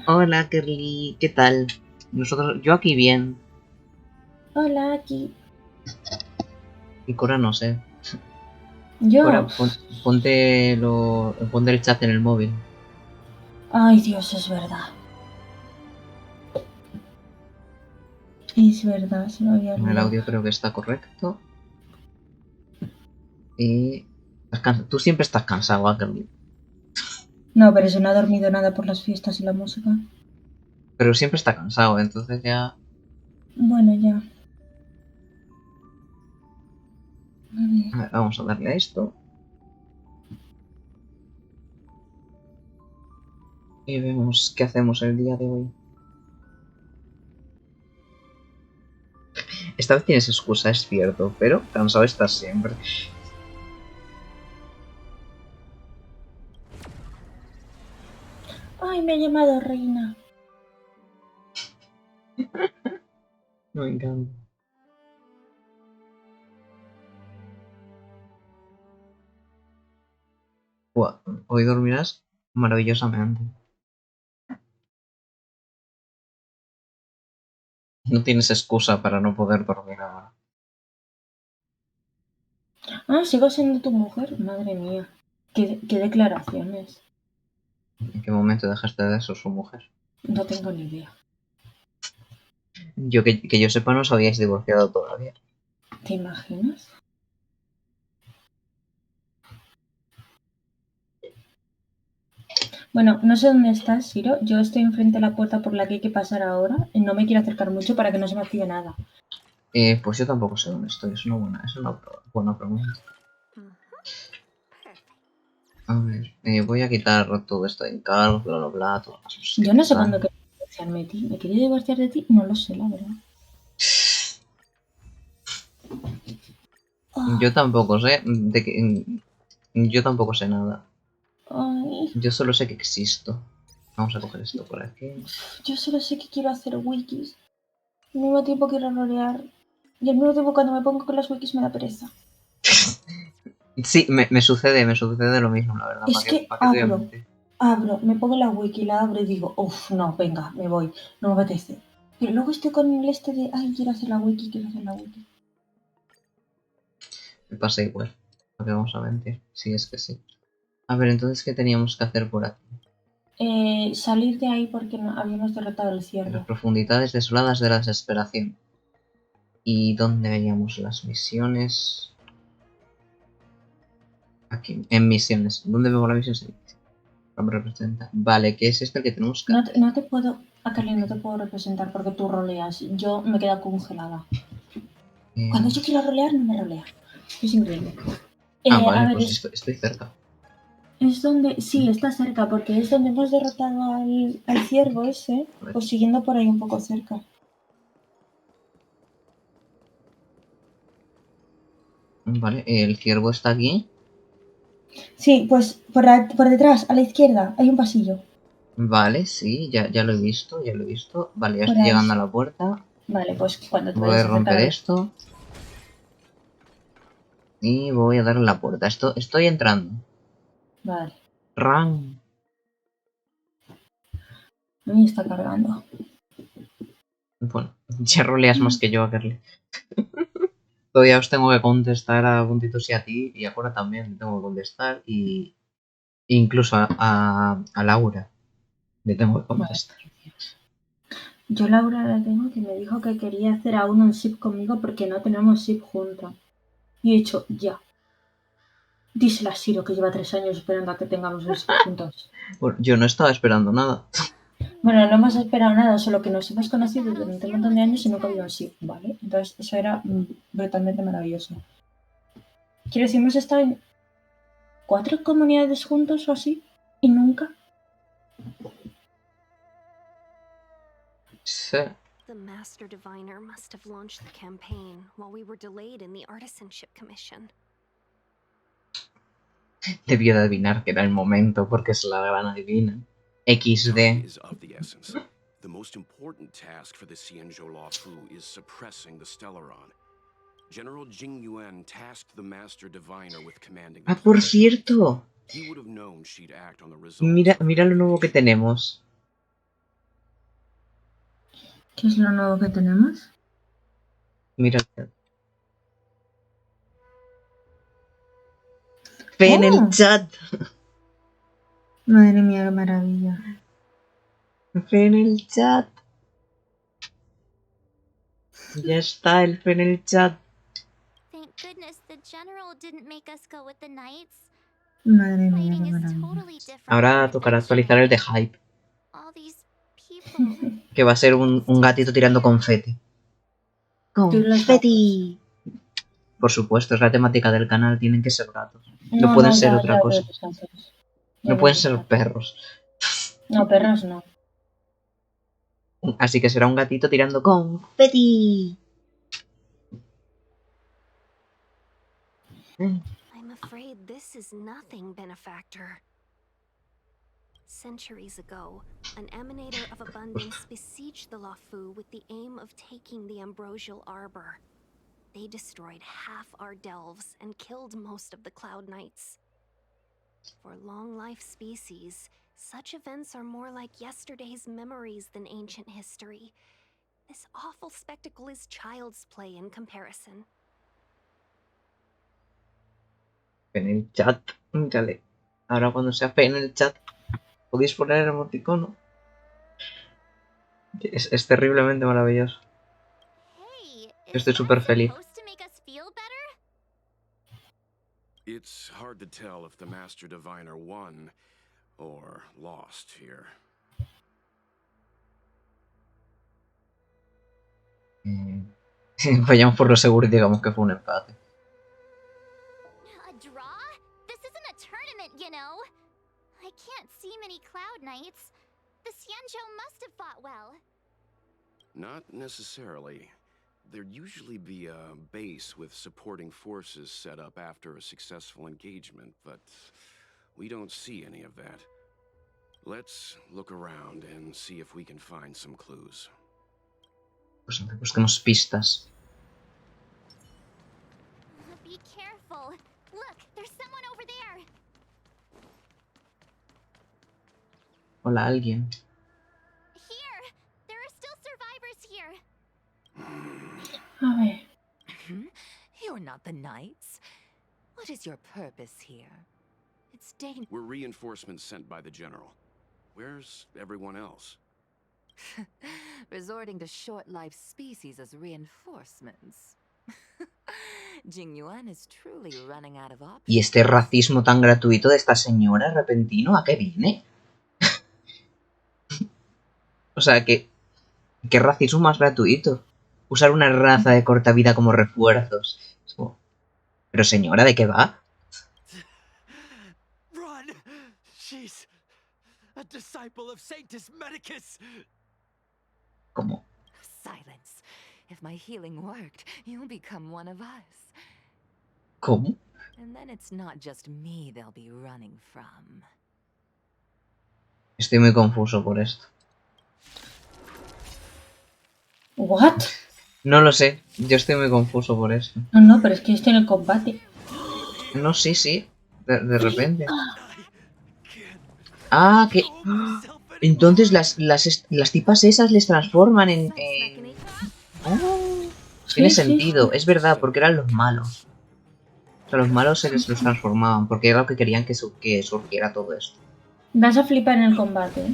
Hola, Kerly, ¿qué tal? Yo aquí bien. Hola, aquí. Y Cora no sé. Yo. Cora, ponte el chat en el móvil. Ay, Dios, es verdad. Es verdad, se me había El olvidado. audio creo que está correcto. Y tú siempre estás cansado, Kerly. No, pero eso no ha dormido nada por las fiestas y la música. Pero siempre está cansado, entonces ya. Bueno, ya. A ver. A ver, vamos a darle a esto. Y vemos qué hacemos el día de hoy. Esta vez tienes excusa, es cierto, pero cansado estás siempre. Ay, me ha llamado reina. Me encanta. Buah, hoy dormirás maravillosamente. No tienes excusa para no poder dormir ahora. Ah, sigo siendo tu mujer. Madre mía. ¿Qué declaraciones? ¿En qué momento dejaste de ser su mujer? No tengo ni idea. Que yo sepa, no os habíais divorciado todavía. ¿Te imaginas? Bueno, no sé dónde estás, Siro. Yo estoy enfrente de la puerta por la que hay que pasar ahora. No me quiero acercar mucho para que no se me active nada. Pues yo tampoco sé dónde estoy, es una buena pregunta. A ver, voy a quitar todo esto de encargos, bla bla bla, todas las cosas que Yo no sé cuándo están. quería divorciarme de ti. ¿Me quería divorciar de ti? No lo sé, la verdad. Yo tampoco sé yo tampoco sé nada. Ay, Yo solo sé que existo. Vamos a coger esto por aquí. yo solo sé que quiero hacer wikis. Al mismo tiempo quiero rolear. Y al mismo tiempo cuando me pongo con las wikis me da pereza. Sí, me sucede lo mismo, la verdad. Es que ¿Para qué te voy a mentir? me pongo la wiki, la abro y digo, uff, no, venga, me voy, no me apetece. Pero luego estoy con el este de, ay, quiero hacer la wiki, quiero hacer la wiki. Me pasa igual. ¿Para qué vamos a mentir? Sí, es que sí. A ver, entonces, ¿qué teníamos que hacer por aquí? Salir de ahí porque no, habíamos derrotado al En las ciervo. profundidades desoladas de la desesperación. ¿Y dónde veíamos las misiones? Aquí, en misiones. ¿Dónde vemos la misión? Me representa. Vale, ¿qué es este el que tenemos que hacer? No te puedo, Akali, no te puedo representar porque tú roleas. Yo me quedo congelada. Cuando yo quiero rolear, no me rolea. Es increíble. A Vale, ver, pues estoy cerca. es donde, sí, está cerca, porque es donde hemos derrotado al ciervo ese, A ver. pues siguiendo por ahí un poco cerca. Vale, el ciervo está aquí. Sí, pues por detrás, a la izquierda, hay un pasillo. Vale, sí, ya lo he visto, ya lo he visto. Vale, ya Por estoy ahí. llegando a la puerta. Vale, pues cuando te Voy a vayas a acercar romper a la... esto. Y voy a darle la puerta. Estoy entrando. Vale, Ran. a mí está cargando. Bueno, ya roleas más que yo, Kerly. Todavía os tengo que contestar a puntitos y a ti. Y ahora también tengo que contestar. Y incluso a Laura le tengo que Madre contestar. mía. Yo Laura la tengo que me dijo que quería hacer aún un ship conmigo porque no tenemos ship juntos. Y he dicho, ya. Díselo a Siro que lleva 3 años esperando a que tengamos un ship juntos. Bueno, yo no estaba esperando nada. Bueno, no hemos esperado nada, solo que nos hemos conocido durante un montón de años y nunca había un ship, ¿vale? Entonces eso era brutalmente maravilloso. Quiero decir, hemos estado en 4 comunidades juntos o así y nunca. Sí. The Master Diviner must have launched the campaign while we were delayed in the Artisanship Commission. Debió de adivinar que era el momento porque es la gran adivina. Time XD. is of the essence. The most important task for the Xianzhou Fu is suppressing the Stellaron. General Jing Yuan tasked the Master Diviner with commanding the Por planet. cierto. He would have known she'd act on the results Mira, of her mira lo nuevo que divination. tenemos. ¿Qué es lo nuevo que tenemos? Mira el chat. Fe en el ¡Oh! chat. Madre mía, qué maravilla. Fe en el chat. Ya está el fe en el chat. Thank goodness the general didn't make us go with the knights. Madre mía, Fighting qué is maravilla. totally different Ahora from tocará actualizar el de Hype, all these people. que va a ser un gatito tirando confeti. Tú los ¡Confeti! Por supuesto, es la temática del canal, tienen que ser gatos. No No, pueden no, ser ya, otra ya cosa. veo tus gatos. Ya No veo pueden tus ser gatos. perros. No, perros no. Así que será un gatito tirando confeti. I'm afraid this is nothing, benefactor. Centuries ago, an emanator of abundance besieged the Lafu with the aim of taking the ambrosial arbor. They destroyed half our delves and killed most of the Cloud Knights. For long-life species, such events are more like yesterday's memories than ancient history. This awful spectacle is child's play in comparison. Fe en el chat. Dale. Ahora cuando sea fe en el chat, podéis poner el emoticono. Es terriblemente maravilloso. Hey, Estoy súper feliz. supposed to make us feel better? It's hard to tell if the Master Diviner won or lost here. Vayamos por lo seguro y digamos que fue un empate. A draw? This isn't a tournament, you know. I can't see many Cloud Knights. The Xianzhou must have fought well. Not necessarily. There'd usually be a base with supporting forces set up after a successful engagement, but we don't see any of that. Let's look around and see if we can find some clues. Pues busquemos pistas. Be careful. Look, there's someone over there. Hola, alguien. Here! There are still survivors here. A ver. You're not the knights. What is your purpose here? It's dangerous. We're reinforcements sent by the General. Where's everyone else? Resorting to short-lived species as reinforcements. Jingyuan is truly running out of options. ¿Y este racismo tan gratuito de esta señora repentino a qué viene? O sea, ¿qué racismo más gratuito? Usar una raza de corta vida como refuerzos. Es como, pero señora, ¿de qué va? Run! She's a disciple of Sanctus Medicus. ¿Cómo? Silence. If my healing worked, you'll become one of us. ¿Cómo? And then it's not just me they'll be running from. Estoy muy confuso por esto. ¿What? No lo sé, yo estoy muy confuso por esto. No, pero es que estoy en el combate. No, sí, de repente. Ah, que... Entonces las tipas esas les transforman en... Oh, tiene Sí, sentido, sí. es verdad, porque eran los malos. O sea, los malos se les los transformaban, porque era lo que querían que surgiera todo esto. Vas a flipar en el combate, ¿eh?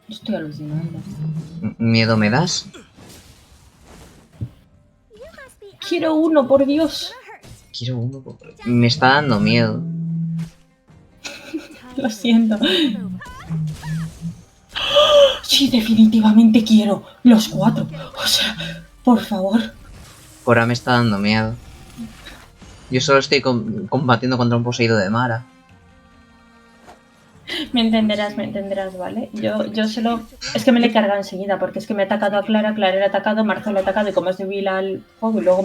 Estoy alucinando. ¿Miedo me das? Quiero uno, por Dios. Quiero uno. Me está dando miedo. Lo siento. Sí, definitivamente quiero. Los 4. O sea, por favor. Ahora me está dando miedo. Yo solo estoy combatiendo contra un poseído de Mara. Me entenderás, ¿vale? Yo solo... Es que me le he cargado enseguida, porque es que me ha atacado a Clara, Clara le ha atacado, Marcelo le ha atacado, y como es débil al fuego, y luego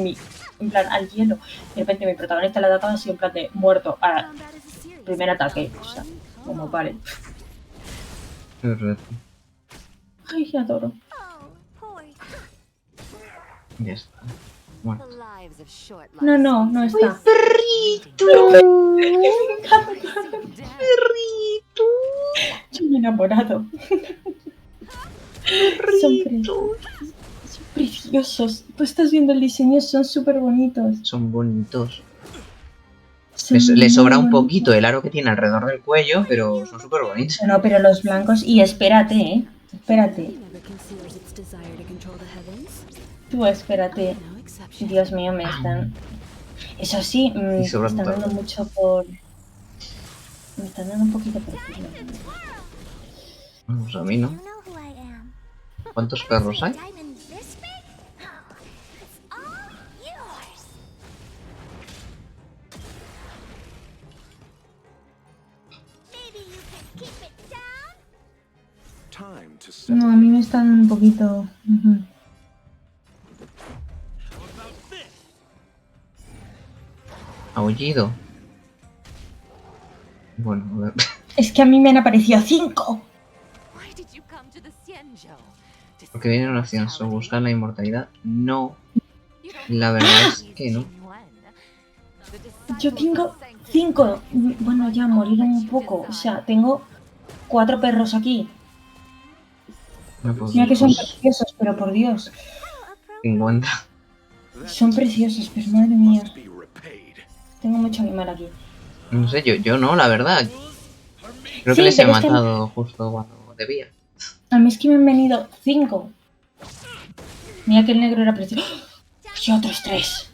en plan, al hielo, de repente mi protagonista le ha atacado así en plan de muerto a primer ataque. O sea, como vale. Ay, adoro. Ya está. Bueno. The lives of short-lived No species está. Yo me he enamorado. Son preciosos. Tú estás viendo el diseño, son súper bonitos. Son bonitos. Les sobra un poquito el aro que tiene alrededor del cuello, pero son súper bonitos. No, pero los blancos... Y espérate, Espérate. Tú espérate. Dios mío, me están... Eso sí, me están dando mucho por... Me están dando un poquito por... Pues a mí no. ¿Cuántos perros hay? No, a mí me están dando un poquito... Aullido. Bueno, a ver. Es que a mí me han aparecido 5. Porque viene una ascenso, buscar la inmortalidad. No. La verdad es que no. Yo tengo 5. Bueno, ya murieron un poco. O sea, tengo 4 perros aquí. No, pues, Mira que son preciosos, pero por Dios. 50. Son preciosos, pero madre mía. Tengo mucho animal aquí. No sé, yo no, la verdad. Creo Sí, que les he pero es que- matado justo cuando debía. A mí es que me han venido 5. Mira que el negro era precioso. ¡Oh! Y otros 3.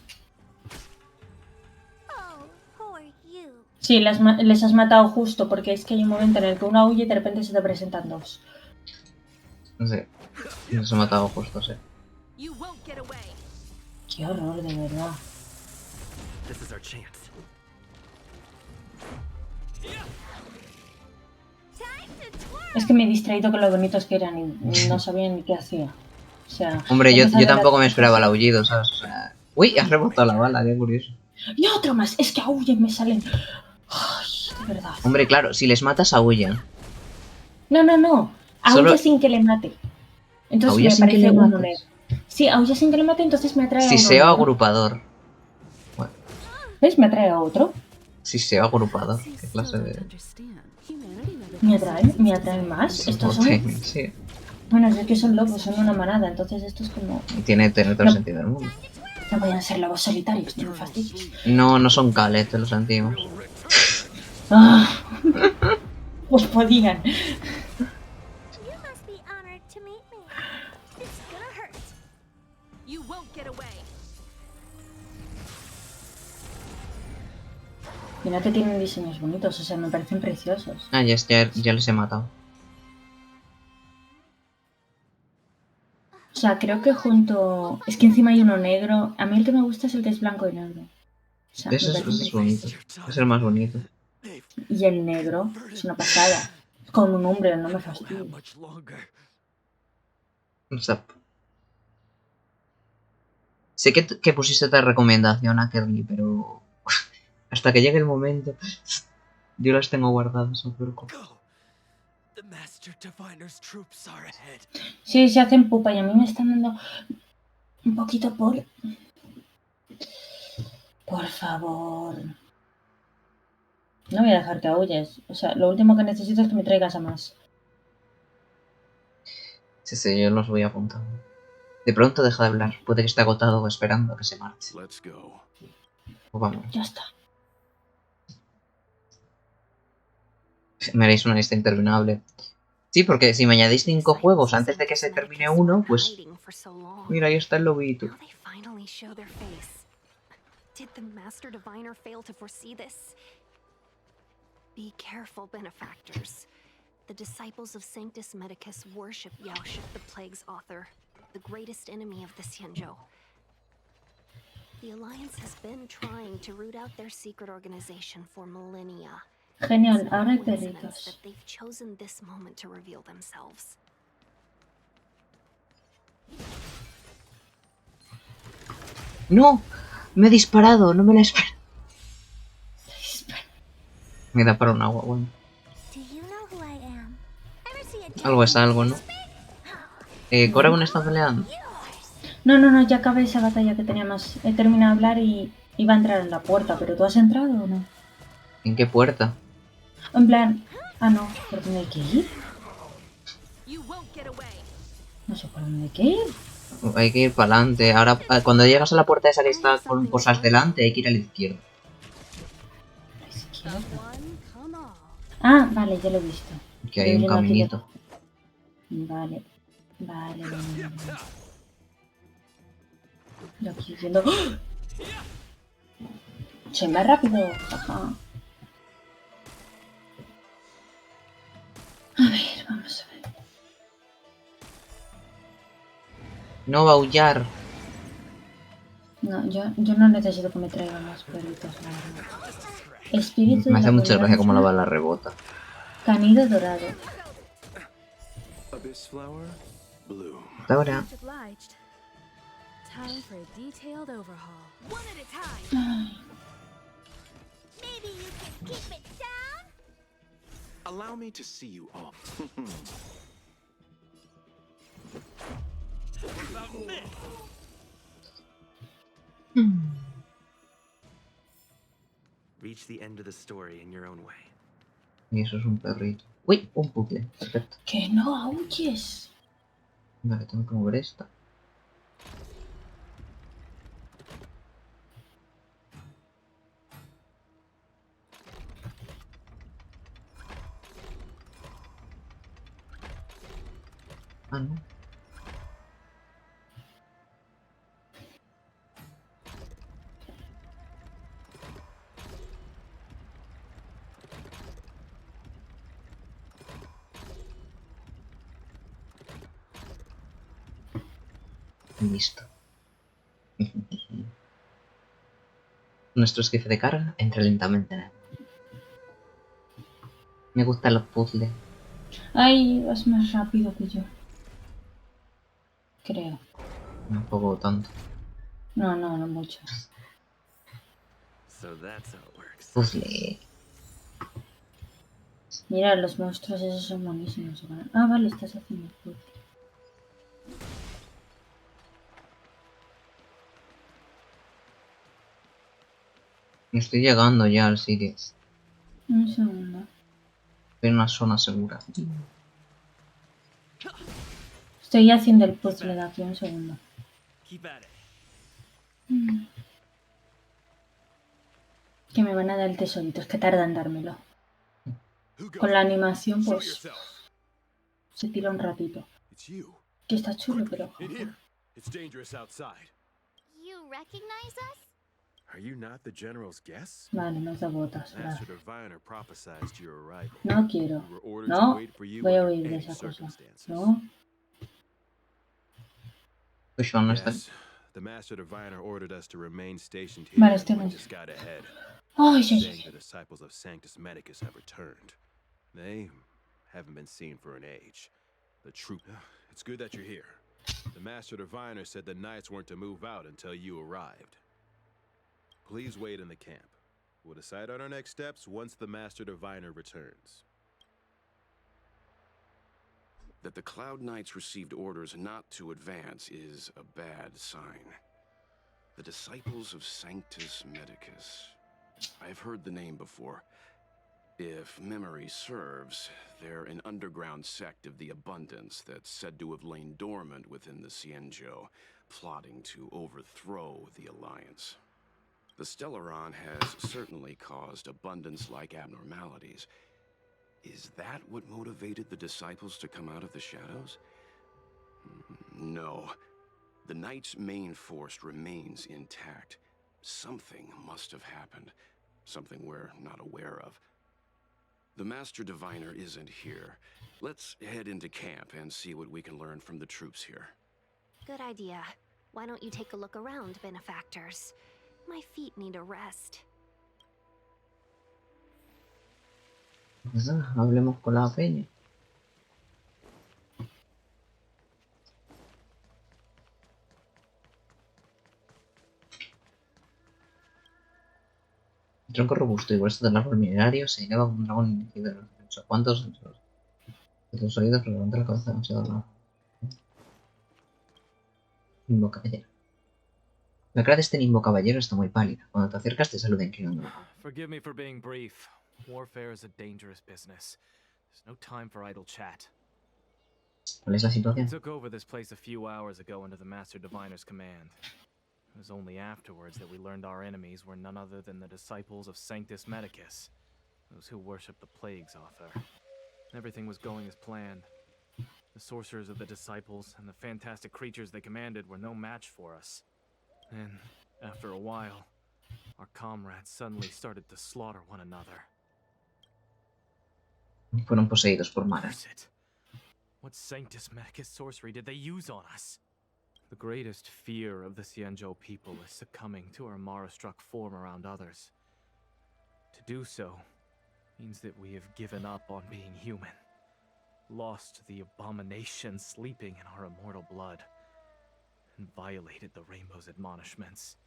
Sí, les has matado justo, porque es que hay un momento en el que uno huye y de repente se te presentan 2. No sé. Les he matado justo, sí. Qué horror, de verdad. Es que me he distraído con lo bonitos que eran y no sabía ni qué hacía. O sea, Hombre, yo tampoco me esperaba el aullido, ¿sabes? O sea... Uy, has rebotado la bala, qué curioso. Y otro más, es que aúllen, me salen. Ay, de verdad. Hombre, claro, si les matas aullan. No. Aúlla Solo- sin que le mate. Entonces ¿Aúlla me sin que parece le uno mates? negro. Sí, aúlla sin que le mate, entonces me atrae a uno Siseo negro. agrupador. Bueno, ¿Ves? Me atrae a otro. siseo agrupador. ¿Qué clase de...? Me atraen más. Estos son... Sí. Bueno, es que son lobos, son una manada, entonces esto es como... Y tiene todo el No. sentido del mundo. No podían ser lobos solitarios, no me fastidies. No son Khaled, te lo sentimos. Ah. Pues podían. Mira que tienen diseños bonitos, o sea, me parecen preciosos. Ah, ya les he matado. O sea, creo que junto... Es que encima hay uno negro. A mí el que me gusta es el que es blanco y negro. O sea, me Ese parece es bonito. Es el más bonito. Y el negro es una pasada. Con un hombre, no me fastidio. O sea, sé que pusiste otra recomendación a Kerly, pero... Hasta que llegue el momento... Yo las tengo guardadas, un poco. Sí, se hacen pupa y a mí me están dando un poquito por... Por favor. No voy a dejar que aúlles. O sea, lo último que necesito es que me traigas a más. Sí, yo los voy apuntando. De pronto deja de hablar. Puede que esté agotado esperando a que se marche. Pues vamos. Ya está. Me haréis una lista interminable. Sí, porque si me añadís 5 juegos antes de que se termine uno, pues... Mira, ahí está el lobito. Did the Master Diviner fail to foresee this? Be careful, benefactors. The disciples of Sanctus Medicus worship Yaoship, the Plague's author, the greatest enemy of the Xianzhou. The Alliance has been trying to root out their secret organization for millennia. Genial, It's no ahora hay coincidence perritos. that they've chosen this moment to reveal themselves. ¡No! Me he disparado, no me la espero. Me da para un agua, bueno. Algo es algo, ¿no? ¿Cora aún está peleando? No, ya acabé esa batalla que tenía más. He terminado de hablar y iba a entrar en la puerta, pero ¿tú has entrado o no? ¿En qué puerta? En plan... Ah, no, ¿por dónde hay que ir? No sé por dónde hay que ir. Hay que ir para adelante. Ahora, cuando llegas a la puerta esa que está con cosas delante, hay que ir a la izquierda. A la izquierda. Ah, vale, ya lo he visto. Que hay un Estoy yendo aquí de- caminito. Vale. Vale. Yo aquí yendo. ¡Oh! Soy más rápido. Ajá. A ver, vamos a ver. No va a aullar. No, yo no necesito que me traigan más perritos, la verdad. Espíritu Me de hace la mucha gracia cómo la abundancia, bala rebota. canido dorado. Abyss flower, bloom. Hasta ahora. Much obliged. Time for a detailed overhaul. One at a time. Ay, Maybe you can keep it down? Allow me to see you all. Reach the end of the story in your own way. Y eso es un perrito. Uy, un puzzle. Perfecto. que no aulles. Vale, tengo que mover esta. Ah, no. Listo. Nuestro esquife de carga entra lentamente en él. Me gustan los puzzles. Ay, vas más rápido que yo. Creo. Un poco tanto. No mucho. So that's how it works. Puzzle. Mira, los monstruos esos son buenísimos. Ah, vale, estás haciendo el puzzle. Estoy llegando ya al sitio. Un segundo. Estoy en una zona segura. Estoy haciendo el puzzle de aquí, un segundo. Keep at it. Que me van a dar el tesorito, es que tarda en dármelo. Who goes? Con la animación, Show pues, yourself. se tira un ratito. It's you. Que está chulo, pero... In here. It's dangerous outside. You recognize us? Are you not the general's guest? Vale, me da botas. Master Vale. Diviner prophesized your arrival. No quiero. We were ordered No, to wait for you voy a under huir de any esa cosa. circumstances. No. Pues yo no está. Yes, the Master Diviner ordered us to remain stationed here Vale, and estoy went muy... to scout ahead, Ay, saying the disciples of Sanctus Medicus have returned. They haven't been seen for an age. The troop... It's good that you're here. The Master Diviner said the knights weren't to move out until you arrived. Please wait in the camp. We'll decide on our next steps once the Master Diviner returns. That the Cloud Knights received orders not to advance is a bad sign. The Disciples of Sanctus Medicus. I've heard the name before. If memory serves, they're an underground sect of the Abundance that's said to have lain dormant within the Xianzhou, plotting to overthrow the Alliance. The Stellaron has certainly caused Abundance-like abnormalities. Is that what motivated the Disciples to come out of the shadows? No. The Knight's main force remains intact. Something must have happened. Something we're not aware of. The Master Diviner isn't here. Let's head into camp and see what we can learn from the troops here. Good idea. Why don't you take a look around, benefactors? My feet need a rest. Pues nada, hablemos con la peña. Tronco robusto y hueso del árbol minerario se eleva como un dragón iniciado. ¿Cuántos de tus oídos levanta la cabeza demasiado larga? Nimbo caballero. La cara de este nimbo caballero está muy pálida. Cuando te acercas te saluda inclinando. Forgive me for being brief. Warfare is a dangerous business. There's no time for idle chat. ¿Cuál es la We situación? took over this place a few hours ago under the Master Diviner's command. It was only afterwards that we learned our enemies were none other than the disciples of Sanctus Medicus, those who worship the plague's author. Everything was going as planned. The sorcerers of the disciples and the fantastic creatures they commanded were no match for us. And, after a while, our comrades suddenly started to slaughter one another. Fueron poseídos por Mara. Curse it! What Sanctus Medicus sorcery did they use on us? The greatest fear of the Xianzhou people is succumbing to our Mara-struck form around others. To do so means that we have given up on being human, lost the abomination sleeping in our immortal blood, and violated the Rainbow's admonishments.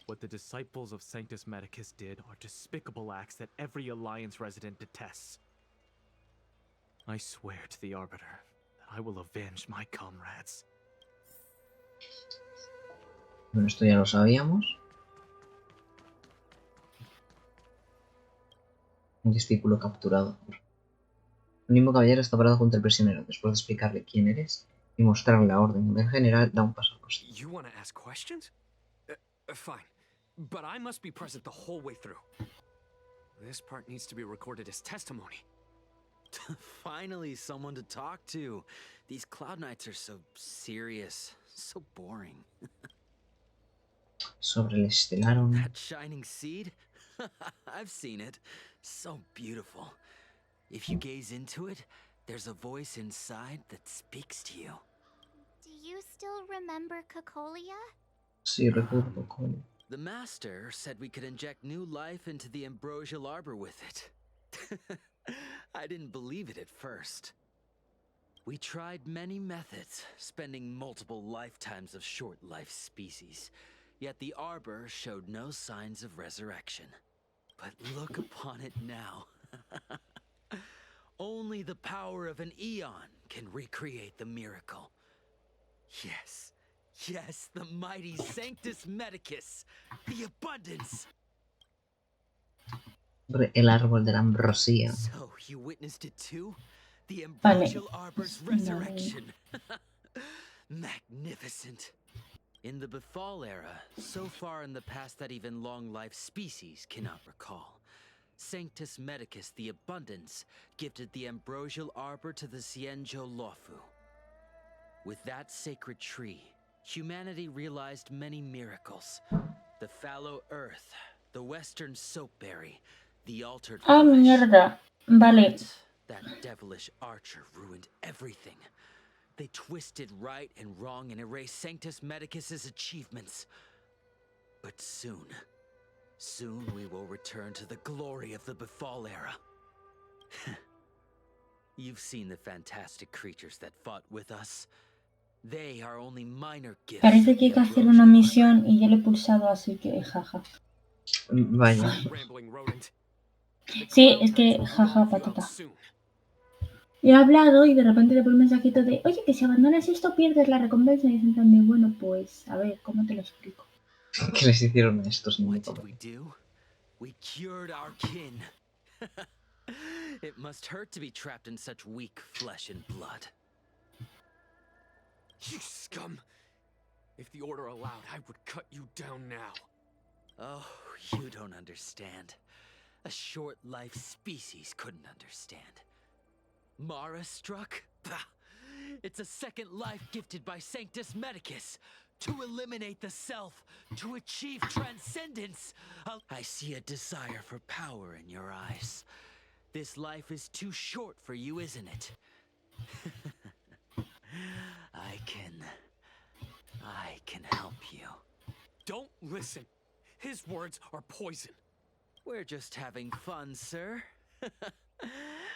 What the disciples of Sanctus Medicus did are despicable acts that every Alliance resident detests. I swear to the Arbiter that I will avenge my comrades. Bueno, esto ya lo sabíamos. Un discípulo capturado. El mismo caballero está parado junto al prisionero. Después de explicarle quién eres y mostrarle la orden del general, da un paso al costado. You want to ask questions? Fine. But I must be present the whole way through. This part needs to be recorded as testimony. Finally, someone to talk to. These Cloud Knights are so serious, so boring. Sobre el estelaron. That shining seed? I've seen it. So beautiful. If you gaze into it, there's a voice inside that speaks to you. Do you still remember Cocolia? Sí, recuerdo cómo. The Master said we could inject new life into the ambrosial arbor with it. I didn't believe it at first. We tried many methods, spending multiple lifetimes of short-life species. Yet the arbor showed no signs of resurrection. But look upon it now. Only the power of an eon can recreate the miracle. Yes, yes, the mighty Sanctus Medicus, the abundance. El árbol de la ambrosía. So you witnessed it too? The ambrosial arbor's resurrection. Magnificent. In the Befall era, so far in the past that even long-life species cannot recall, Sanctus Medicus the Abundance gifted the ambrosial arbor to the Xianzhou Luofu. With that sacred tree, humanity realized many miracles. The fallow earth, the western soapberry, the altered Ah, flesh. mierda. Vale. That devilish archer ruined everything. They twisted right and wrong and erased Sanctus Medicus's achievements. But soon we will return to the glory of the Befall era. You've seen the fantastic creatures that fought with us. They are only minor gifts. Parece que hay que hacer una misión y ya lo he pulsado, así que jaja. Vaya. Sí, es que jaja, patata. He hablado y de repente le pongo un mensajito de oye, que si abandonas esto pierdes la recompensa. Y dicen también, bueno, pues a ver, ¿cómo te lo explico? ¿Qué les hicieron a estos What niños? did we do? We cured our kin. It must hurt to be trapped in such weak flesh and blood. You scum! If the order allowed, I would cut you down now. Oh, you don't understand. A short-life species couldn't understand. Mara struck? Bah! It's a second life gifted by Sanctus Medicus. To eliminate the self, to achieve transcendence. I see a desire for power in your eyes. This life is too short for you, isn't it? I can help you. Don't listen. His words are poison. We're just having fun, sir.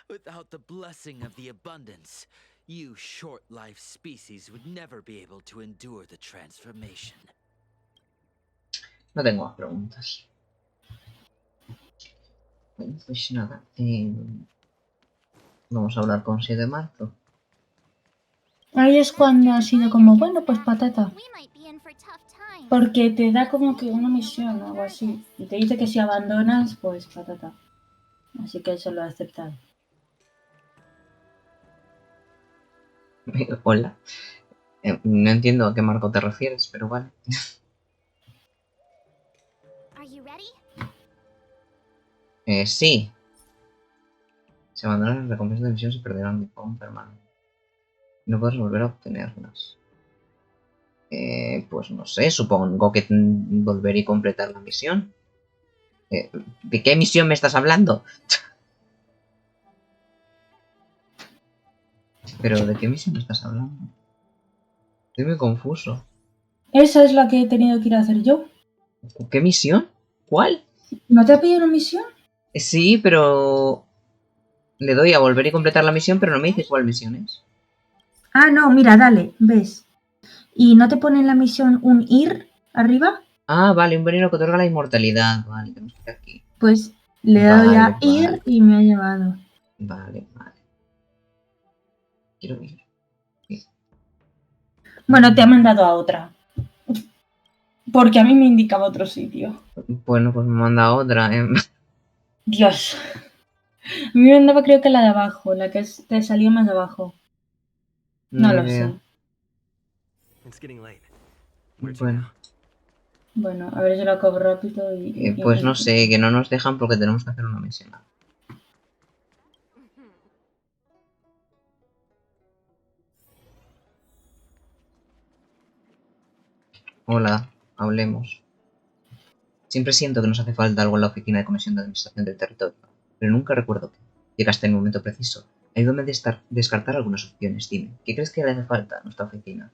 Without the blessing of the abundance, you short-life species would never be able to endure the transformation. No tengo más preguntas. Bueno, pues nada. Vamos a hablar con 7 de marzo. Ahí es cuando ha sido como, bueno, pues patata. We might be in for tough times. Porque te da como que una misión o algo así. Y te dice que si abandonas, pues patata. Así que eso lo he aceptado. Hola. No entiendo a qué marco te refieres, pero vale. Are you ready? Sí. Se abandonan las recompensas de misión y se perderán de forma permanente. No puedes volver a obtenerlas. Pues no sé, supongo que volver y completar la misión. ¿De qué misión me estás hablando? ¿Pero de qué misión me estás hablando? Estoy muy confuso. Esa es la que he tenido que ir a hacer yo. ¿Qué misión? ¿Cuál? ¿No te ha pedido una misión? Sí, pero... Le doy a volver y completar la misión, pero no me dice cuál misión es. Ah, no, mira, dale, ves. ¿Y no te pone en la misión un ir arriba? Ah, vale, un veneno que otorga la inmortalidad. Vale, tenemos que ir aquí. Pues le he dado ya ir y me ha llevado. Vale. Quiero ir. Sí. Bueno, te ha mandado a otra. Porque a mí me indicaba otro sitio. Bueno, pues me manda otra. Dios. A mí me mandaba creo que la de abajo, la que te salió más abajo. No Ni lo idea. sé. Bueno, Bueno, a ver si lo acabo rápido y... pues no sé, que no nos dejan porque tenemos que hacer una misión. Hola, hablemos. Siempre siento que nos hace falta algo en la oficina de comisión de administración del territorio, pero nunca recuerdo qué. Llega hasta el momento preciso. Ayúdame a descartar algunas opciones. Dime, ¿qué crees que le hace falta a nuestra oficina?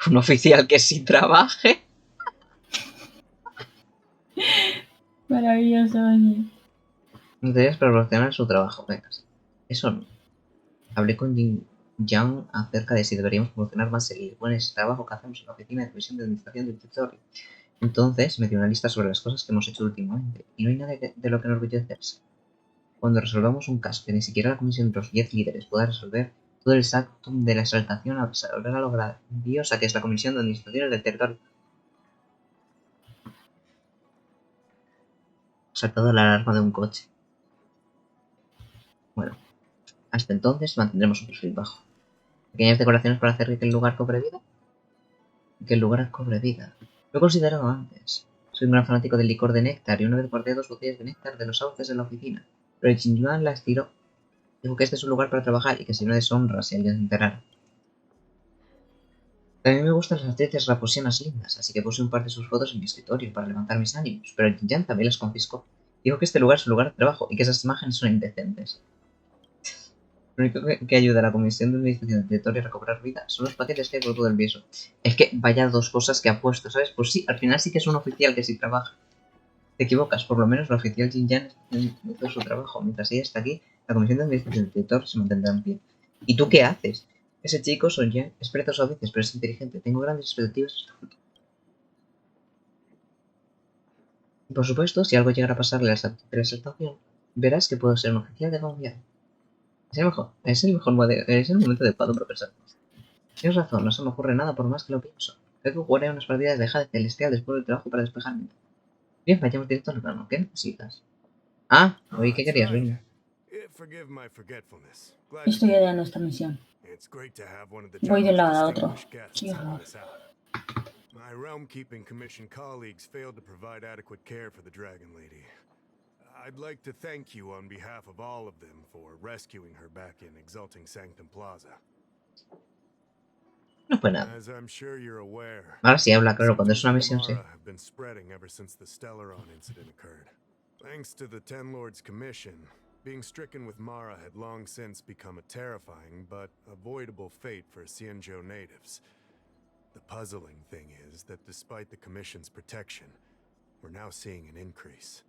Un oficial que sí trabaje. Maravilloso, oye. No deberías proporcionar su trabajo, venga. Eso no. Hablé con Jin Yang acerca de si deberíamos promocionar más el buen trabajo que hacemos en la oficina de comisión de administración del territorio. Entonces me dio una lista sobre las cosas que hemos hecho últimamente, y no hay nada de lo que enorgullecerse. Cuando resolvamos un caso que ni siquiera la comisión de los 10 líderes pueda resolver, todo el Sanctus de la exaltación absorberá lo grandiosa que es la comisión de administración del territorio. Saltado la alarma de un coche. Bueno, hasta entonces mantendremos un perfil bajo. Pequeñas decoraciones para hacer que el lugar cobre vida. Que el lugar cobre vida. Lo he considerado antes. Soy un gran fanático del licor de néctar y una vez guardé 2 botellas de néctar de los sauces en la oficina. Pero el Yuan las tiró. Dijo que este es un lugar para trabajar y que si no deshonra si alguien se enterara. También me gustan las actrices raposianas lindas, así que puse un par de sus fotos en mi escritorio para levantar mis ánimos, pero el Yin también las confiscó. Dijo que este lugar es un lugar de trabajo y que esas imágenes son indecentes. Lo único que ayuda a la comisión de administración del territorio a recobrar vida son los paquetes que hay por todo el piso. Es que vaya 2 cosas que ha puesto, ¿sabes? Pues sí, al final sí que es un oficial que sí trabaja. Te equivocas, por lo menos la oficial Jin Yan hizo su trabajo. Mientras ella está aquí, la comisión de administración del territorio se mantendrá en pie. ¿Y tú qué haces? Ese chico, Son Yang, es precoz a veces, pero es inteligente. Tengo grandes expectativas. Y por supuesto, si algo llegara a pasarle a la exaltación, verás que puedo ser un oficial de confianza. Es el momento adecuado para pensar. Tienes razón, no se me ocurre nada por más que lo pienso. Creo que jugaré unas partidas de jade celestial después del trabajo para despejarme. Bien, vayamos directo al grano. ¿Qué necesitas? Ah, oí que querías verme. Estoy odiando esta misión. Voy de un lado a otro. Qué horror. My realm-keeping commission colleagues failed to provide adequate care for the Dragon Lady. I'd like to thank you on behalf of all of them for rescuing her back in Exalting Sanctum Plaza. No fue nada. As I'm sure you're aware, Ahora sí habla, claro, cuando es una misión, sí. have been spreading ever since the Stellaron incident occurred. Thanks to the Ten Lords Commission, being stricken with Mara had long since become a terrifying but avoidable fate for Xianzhou natives. The puzzling thing is that despite the Commission's protection, we're now seeing an increase.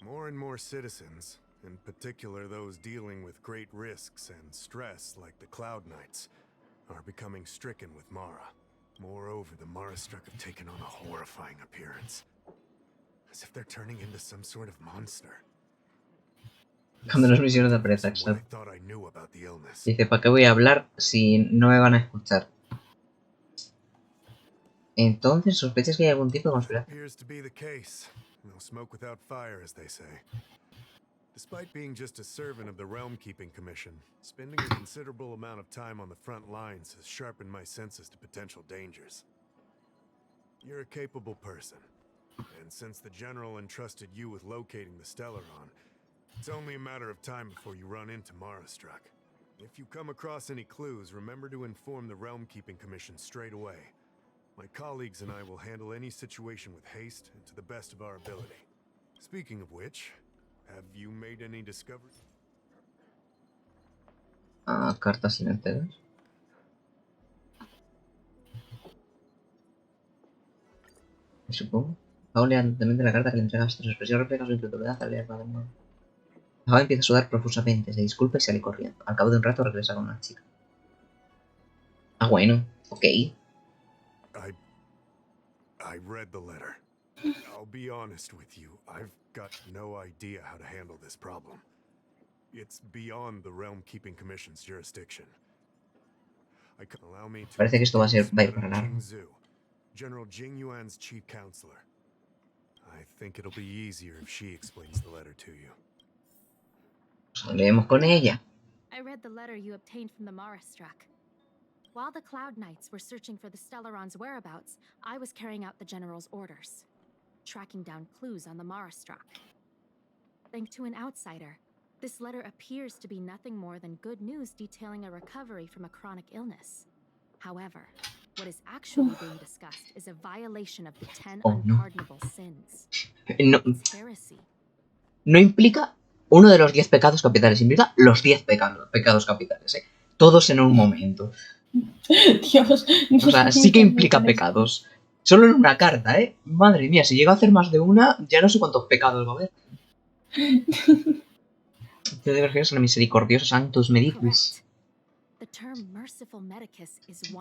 More and more citizens, in particular those dealing with great risks and stress like the Cloud Knights, are becoming stricken with Mara. Moreover, the Mara-struck have taken on a horrifying appearance. As if they're turning into some sort of monster. Cuando las misiones de pereza, exacto. Dice, ¿para qué voy a hablar si no me van a escuchar? Entonces, ¿sospechas que hay algún tipo de conspiración? Despite being just a servant of the Realm Keeping Commission, spending a considerable amount of time on the front lines has sharpened my senses to potential dangers. You're a capable person, and since the General entrusted you with locating the Stellaron, it's only a matter of time before you run into Marastruck. If you come across any clues, remember to inform the Realm Keeping Commission straight away. My colleagues and I will handle any situation with haste and to the best of our ability. Speaking of which, have you made any discoveries? Cartas sin enteros. Supongo. Hago leantemente la carta que le entregas. Tras expresión refleja su incredulidad al leerla de nuevo. Ahora empieza a sudar profusamente, se disculpa y sale corriendo. Al cabo de un rato regresa con una chica. Ah, bueno. Ok. I read the letter. I'll be honest with you, I've got no idea how to handle this problem. It's beyond the Realm Keeping Commission's jurisdiction. Allow me to Parece que esto va a ser para largo. Jingzhu, General Jing Yuan's chief counselor. I think it'll be easier if she explains the letter to you. Leemos con ella. I read the letter you obtained from the Marastruck. While the Cloud Knights were searching for the Stellaron's whereabouts, I was carrying out the General's orders, tracking down clues on the Marastruck. Thanks to an outsider, this letter appears to be nothing more than good news detailing a recovery from a chronic illness. However, what is actually being discussed is a violation of the 10 unpardonable sins. It's heresy. No implica uno de los 10 pecados capitales, implica los 10 pecados capitales, ¿eh? Todos en un momento. Dios. O sea, sí que implica pecados. Solo en una carta, ¿eh? Madre mía, si llega a hacer más de una, ya no sé cuántos pecados va a haber. Te debes refieres a la misericordiosa Sanctus Medicus.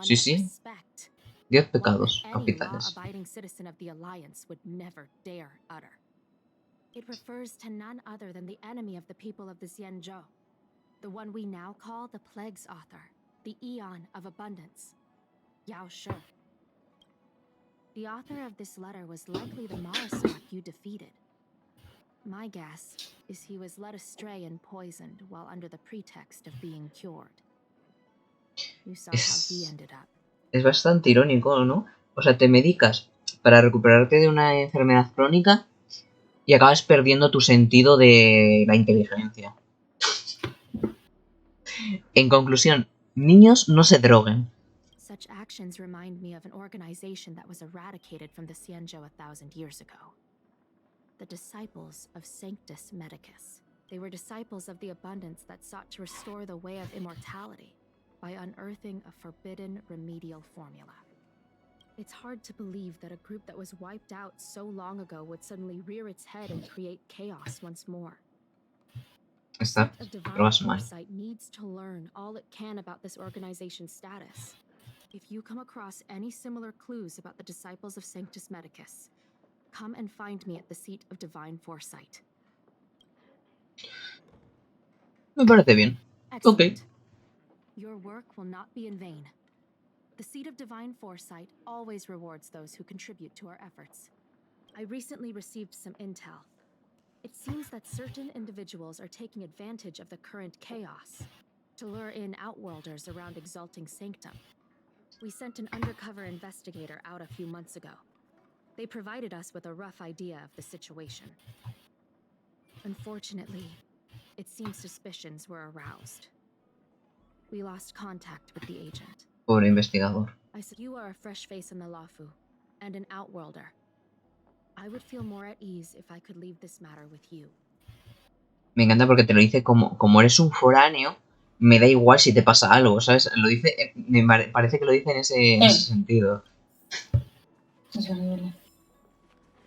Sí, sí. 10 pecados capitales. It refers to none other than the enemy of the people of the Xianzhou, the one we now call the Plague's author, the Eon of Abundance, Yao Shi. The author of this letter was likely the Marastruck you defeated. My guess is he was led astray and poisoned while under the pretext of being cured. You saw how he ended up. Es bastante irónico, ¿no? O sea, te medicas para recuperarte de una enfermedad crónica y acabas perdiendo tu sentido de la inteligencia. En conclusión, niños no se droguen. Such actions remind me of an organization that was eradicated from the Xianzhou 1,000 years ago. The Discípulos of Sanctus Medicus. They were disciples of the abundance that sought to restore the way of immortality by unearthing a forbidden remedial formula. It's hard to believe that a group that was wiped out so long ago would suddenly rear its head and create chaos once more. Está, pero vas mal. Needs to learn all it can about this organization's status. If you come across any similar clues about the Disciples of Sanctus Medicus, come and find me at the seat of Divine Foresight. Me parece bien. Excellent. Okay. Your work will not be in vain. The seat of Divine Foresight always rewards those who contribute to our efforts. I recently received some intel. It seems that certain individuals are taking advantage of the current chaos to lure in outworlders around Exalting Sanctum. We sent an undercover investigator out a few months ago. They provided us with a rough idea of the situation. Unfortunately, it seems suspicions were aroused. We lost contact with the agent. Pobre investigador. I said you are a fresh face in the Lafu, and an outworlder. I would feel more at ease if I could leave this matter with you. Me encanta porque te lo dice como eres un foráneo, me da igual si te pasa algo, ¿sabes? Lo dice, me parece que lo dice en ese sentido.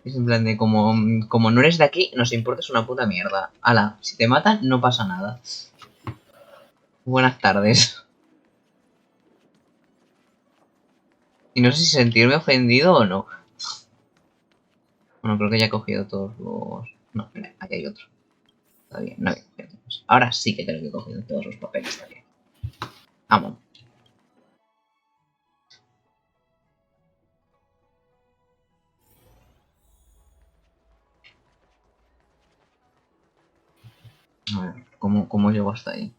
Es en plan de como no eres de aquí, nos importa una puta mierda. Ala, si te matan, no pasa nada. Buenas tardes. Y no sé si sentirme ofendido o no. Bueno, creo que ya he cogido todos los... No, espera, aquí hay otro. Todavía no había cogido todos. Ahora sí que tengo que coger todos los papeles también. Vamos. A ver, ¿cómo llego hasta ahí?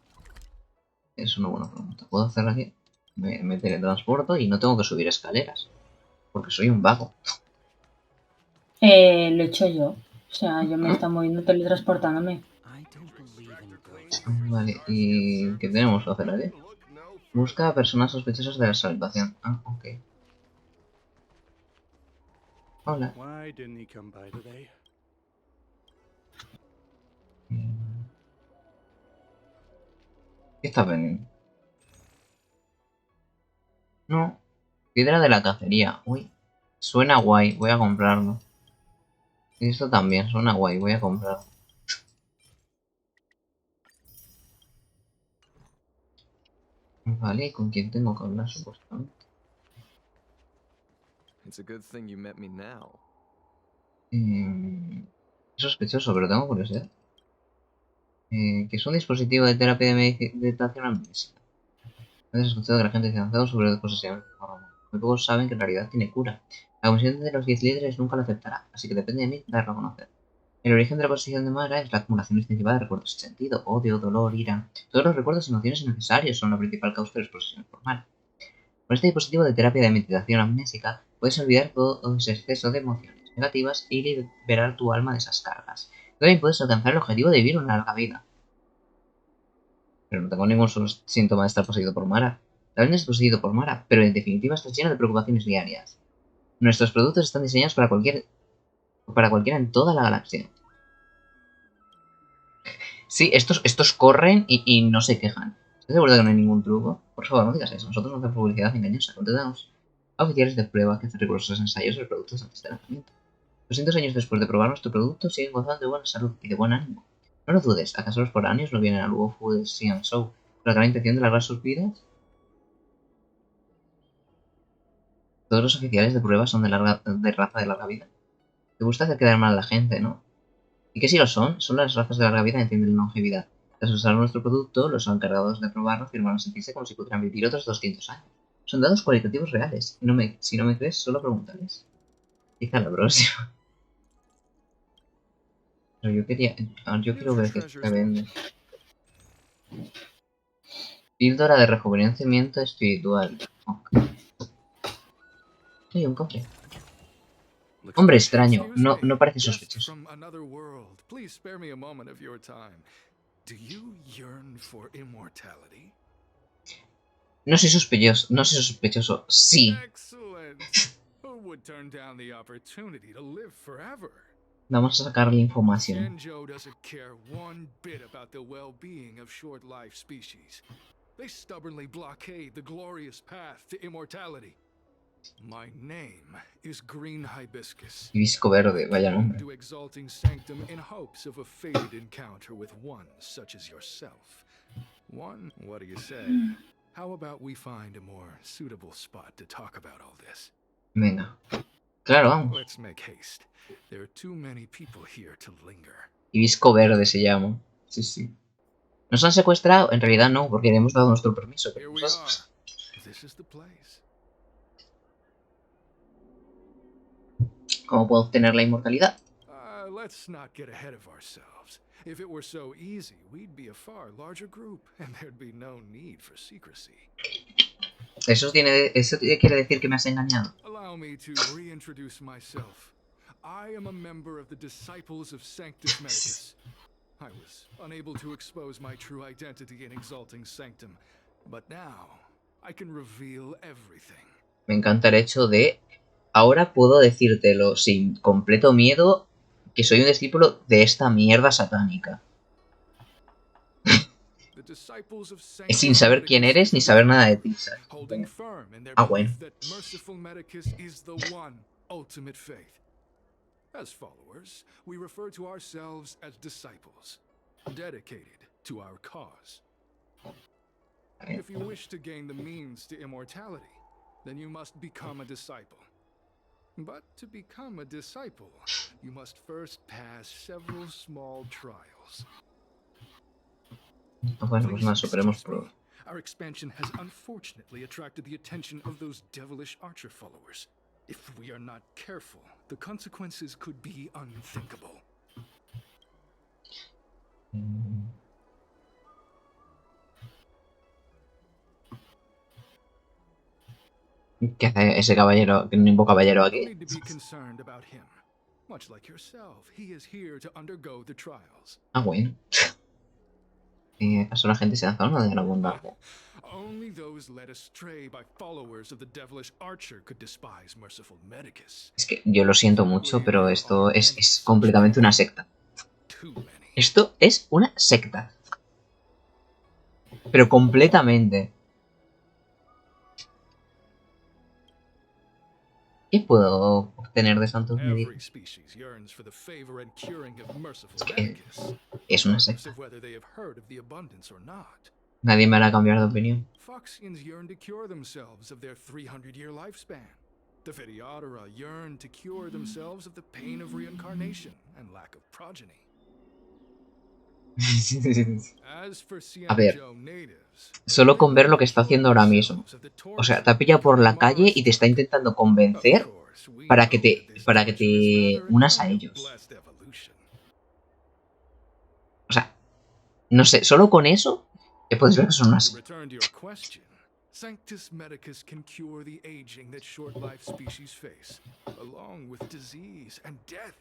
Es una buena pregunta. ¿Puedo hacer aquí? Me teletransporto y no tengo que subir escaleras. Porque soy un vago. Lo he hecho yo. O sea, yo me he estado moviendo teletransportándome. Vale, ¿y qué tenemos que hacer aquí? Busca a personas sospechosas de la salvación. Ah, ok. Hola. ¿Qué está vendiendo? No. Piedra de la cacería. Uy. Suena guay. Voy a comprarlo. Y esto también suena guay. Voy a comprarlo. Vale, ¿y con quién tengo que hablar supuestamente? It's a good thing you met me now. Es sospechoso, pero tengo curiosidad. Que es un dispositivo de terapia de meditación amnésica. A veces he escuchado que la gente dice algo sobre cosas así. Muy pocos saben que en realidad tiene cura. La comisión de los 10 líderes nunca lo aceptará, así que depende de mí darlo a conocer. El origen de la posición de Mara es la acumulación extensiva de recuerdos sin sentido, odio, dolor, ira. Todos los recuerdos y emociones innecesarios son la principal causa de la exposición formal. Con este dispositivo de terapia de meditación amnésica puedes olvidar todo ese exceso de emociones negativas y liberar tu alma de esas cargas. También puedes alcanzar el objetivo de vivir una larga vida. Pero no tengo ningún síntoma de estar poseído por Mara. También estás poseído por Mara, pero en definitiva estás lleno de preocupaciones diarias. Nuestros productos están diseñados para cualquiera en toda la galaxia. Sí, estos corren y no se quejan. ¿Estás seguro de que no hay ningún truco? Por favor, no digas eso. Nosotros no hacemos publicidad engañosa. Contratamos a oficiales de prueba que hacen rigurosos ensayos sobre productos antes de lanzamiento. 200 años después de probar nuestro producto, siguen gozando de buena salud y de buen ánimo. No lo dudes, ¿acaso los foráneos no vienen al Wofu de Xianzhou con la gran intención de alargar sus vidas? Todos los oficiales de prueba son de raza de larga vida. Te gusta hacer quedar mal a la gente, ¿no? ¿Y qué si lo son? Son las razas de larga vida que entienden la longevidad. Tras usar nuestro producto, los encargados de probarlo afirmaron sentirse como si pudieran vivir otros 200 años. Son datos cualitativos reales. Si no me crees, solo pregúntales. Quizá la próxima. Pero yo quiero ver qué vende. Píldora de rejuvenecimiento espiritual. Okay. Sí, un cofre. Hombre extraño, no parece sospechoso. No soy sospechoso, sí. Vamos a sacarle información. They stubbornly blockade the glorious path to immortality. My name is Green Hibiscus. Hibisco verde, vaya nombre. To exalting sanctum in hopes of a fated encounter with one such as yourself. One, what do you say? How about we find a more suitable spot to talk about all this? Venga. Claro, vamos. Let's make haste. There are too many people here to linger. Hibisco verde se llama. Sí, sí. ¿Nos han secuestrado? En realidad no, porque le hemos dado nuestro permiso. Pero ¿cómo puedo obtener la inmortalidad? Let's not get ahead of ourselves. If it were so easy, we'd be a far larger group, and there'd be no need for secrecy. Eso quiere decir que me has engañado. Allow me to reintroduce myself. I am a member of the Discípulos of Sanctus Medicus. I was unable to expose my true identity in exalting sanctum, but now I can reveal everything. Me encanta el hecho de ahora puedo decírtelo sin completo miedo que soy un discípulo de esta mierda satánica. Sin saber quién eres ni saber nada de ti. Ah, bueno. As followers, we refer to ourselves as disciples, dedicated to our cause. If you wish to gain the means to immortality, then you must become a disciple. But to become a disciple, you must first pass several small trials. Bueno, pues nada, superemos prueba. Our expansion has unfortunately attracted the attention of those devilish archer followers. If we are not careful, the consequences could be unthinkable. ¿Qué hace ese caballero, que nimbo caballero aquí? need to be concerned about him. Much like yourself, he is here to undergo the trials. Ah, bueno. ¿Acaso la gente se lanza una de la bondad? Only those led astray by followers of the devilish archer could despise merciful Medicus. Es que yo lo siento mucho, pero esto es completamente una secta. Esto es una secta. Pero completamente. ¿Qué puedo obtener de Sanctus Every Medicus? species yearns for the favor and curing of merciful Es que Medicus, es una regardless secta. of whether they have heard of the abundance or not. Nadie me hará cambiar de opinión. Foxians yearn to cure themselves of their 300-year lifespan. The Phantylia yearn to cure themselves of the pain of reincarnation and lack of progeny. As for A ver, Xianzhou natives, solo con ver lo que está haciendo ahora mismo. O sea, te ha pillado por la calle y te está intentando convencer para que te unas a ellos. O sea, no sé, solo con eso te puedes ver que son unas... to return to your question, Sanctus Medicus can cure the aging that short-lived species face, along with disease and death.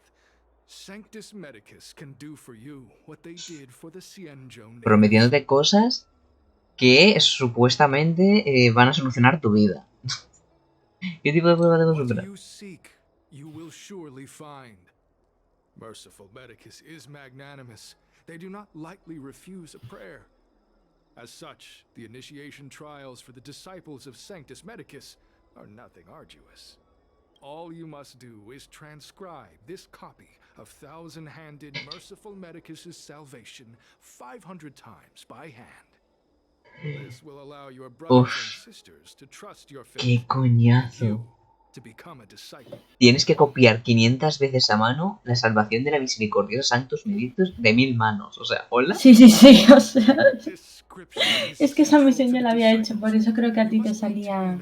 Sanctus Medicus can do for you what they did for the Xianzhou natives. prometiéndote cosas que supuestamente van a solucionar tu vida. ¿Qué tipo de prueba debo What superar? you seek, you will surely find. Merciful Medicus is magnanimous. They do not lightly refuse a prayer. As such, the initiation trials for the disciples of Sanctus Medicus are nothing arduous. All you must do is transcribe this copy of thousand-handed Merciful Medicus's salvation 500 times by hand. This will allow your brothers and sisters to trust your faith ¡Qué coñazo! to become a disciple. Tienes que copiar 500 veces a mano la salvación de la misericordiosa Sanctus Medicus de 1000 manos. O sea, ¿hola? Sí, sí, sí, o sea... Es que esa misión ya la había hecho, por eso creo que a ti te salía...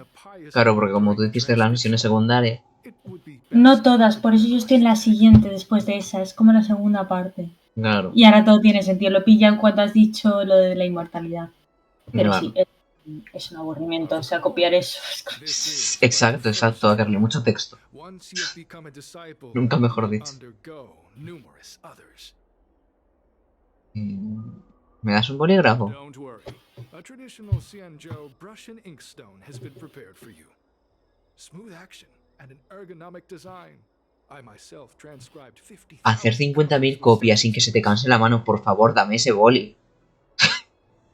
Claro, porque como tú hiciste las misiones secundarias... No todas, por eso yo estoy en la siguiente después de esa, es como la segunda parte. Claro. Y ahora todo tiene sentido, lo pillan cuando has dicho lo de la inmortalidad. Pero Claro. sí, es un aburrimiento, o sea, copiar eso. Exacto, exacto, Carly, mucho texto. Once you have become a disciple, Nunca mejor you will dicho. undergo numerous others. ¿Me das un bolígrafo? Don't worry. A traditional Xianzhou brush and inkstone has been prepared for you. Smooth action and an ergonomic design. I myself transcribed 50,000 Hacer 50.000 copias sin que se te canse la mano, por favor, dame ese boli.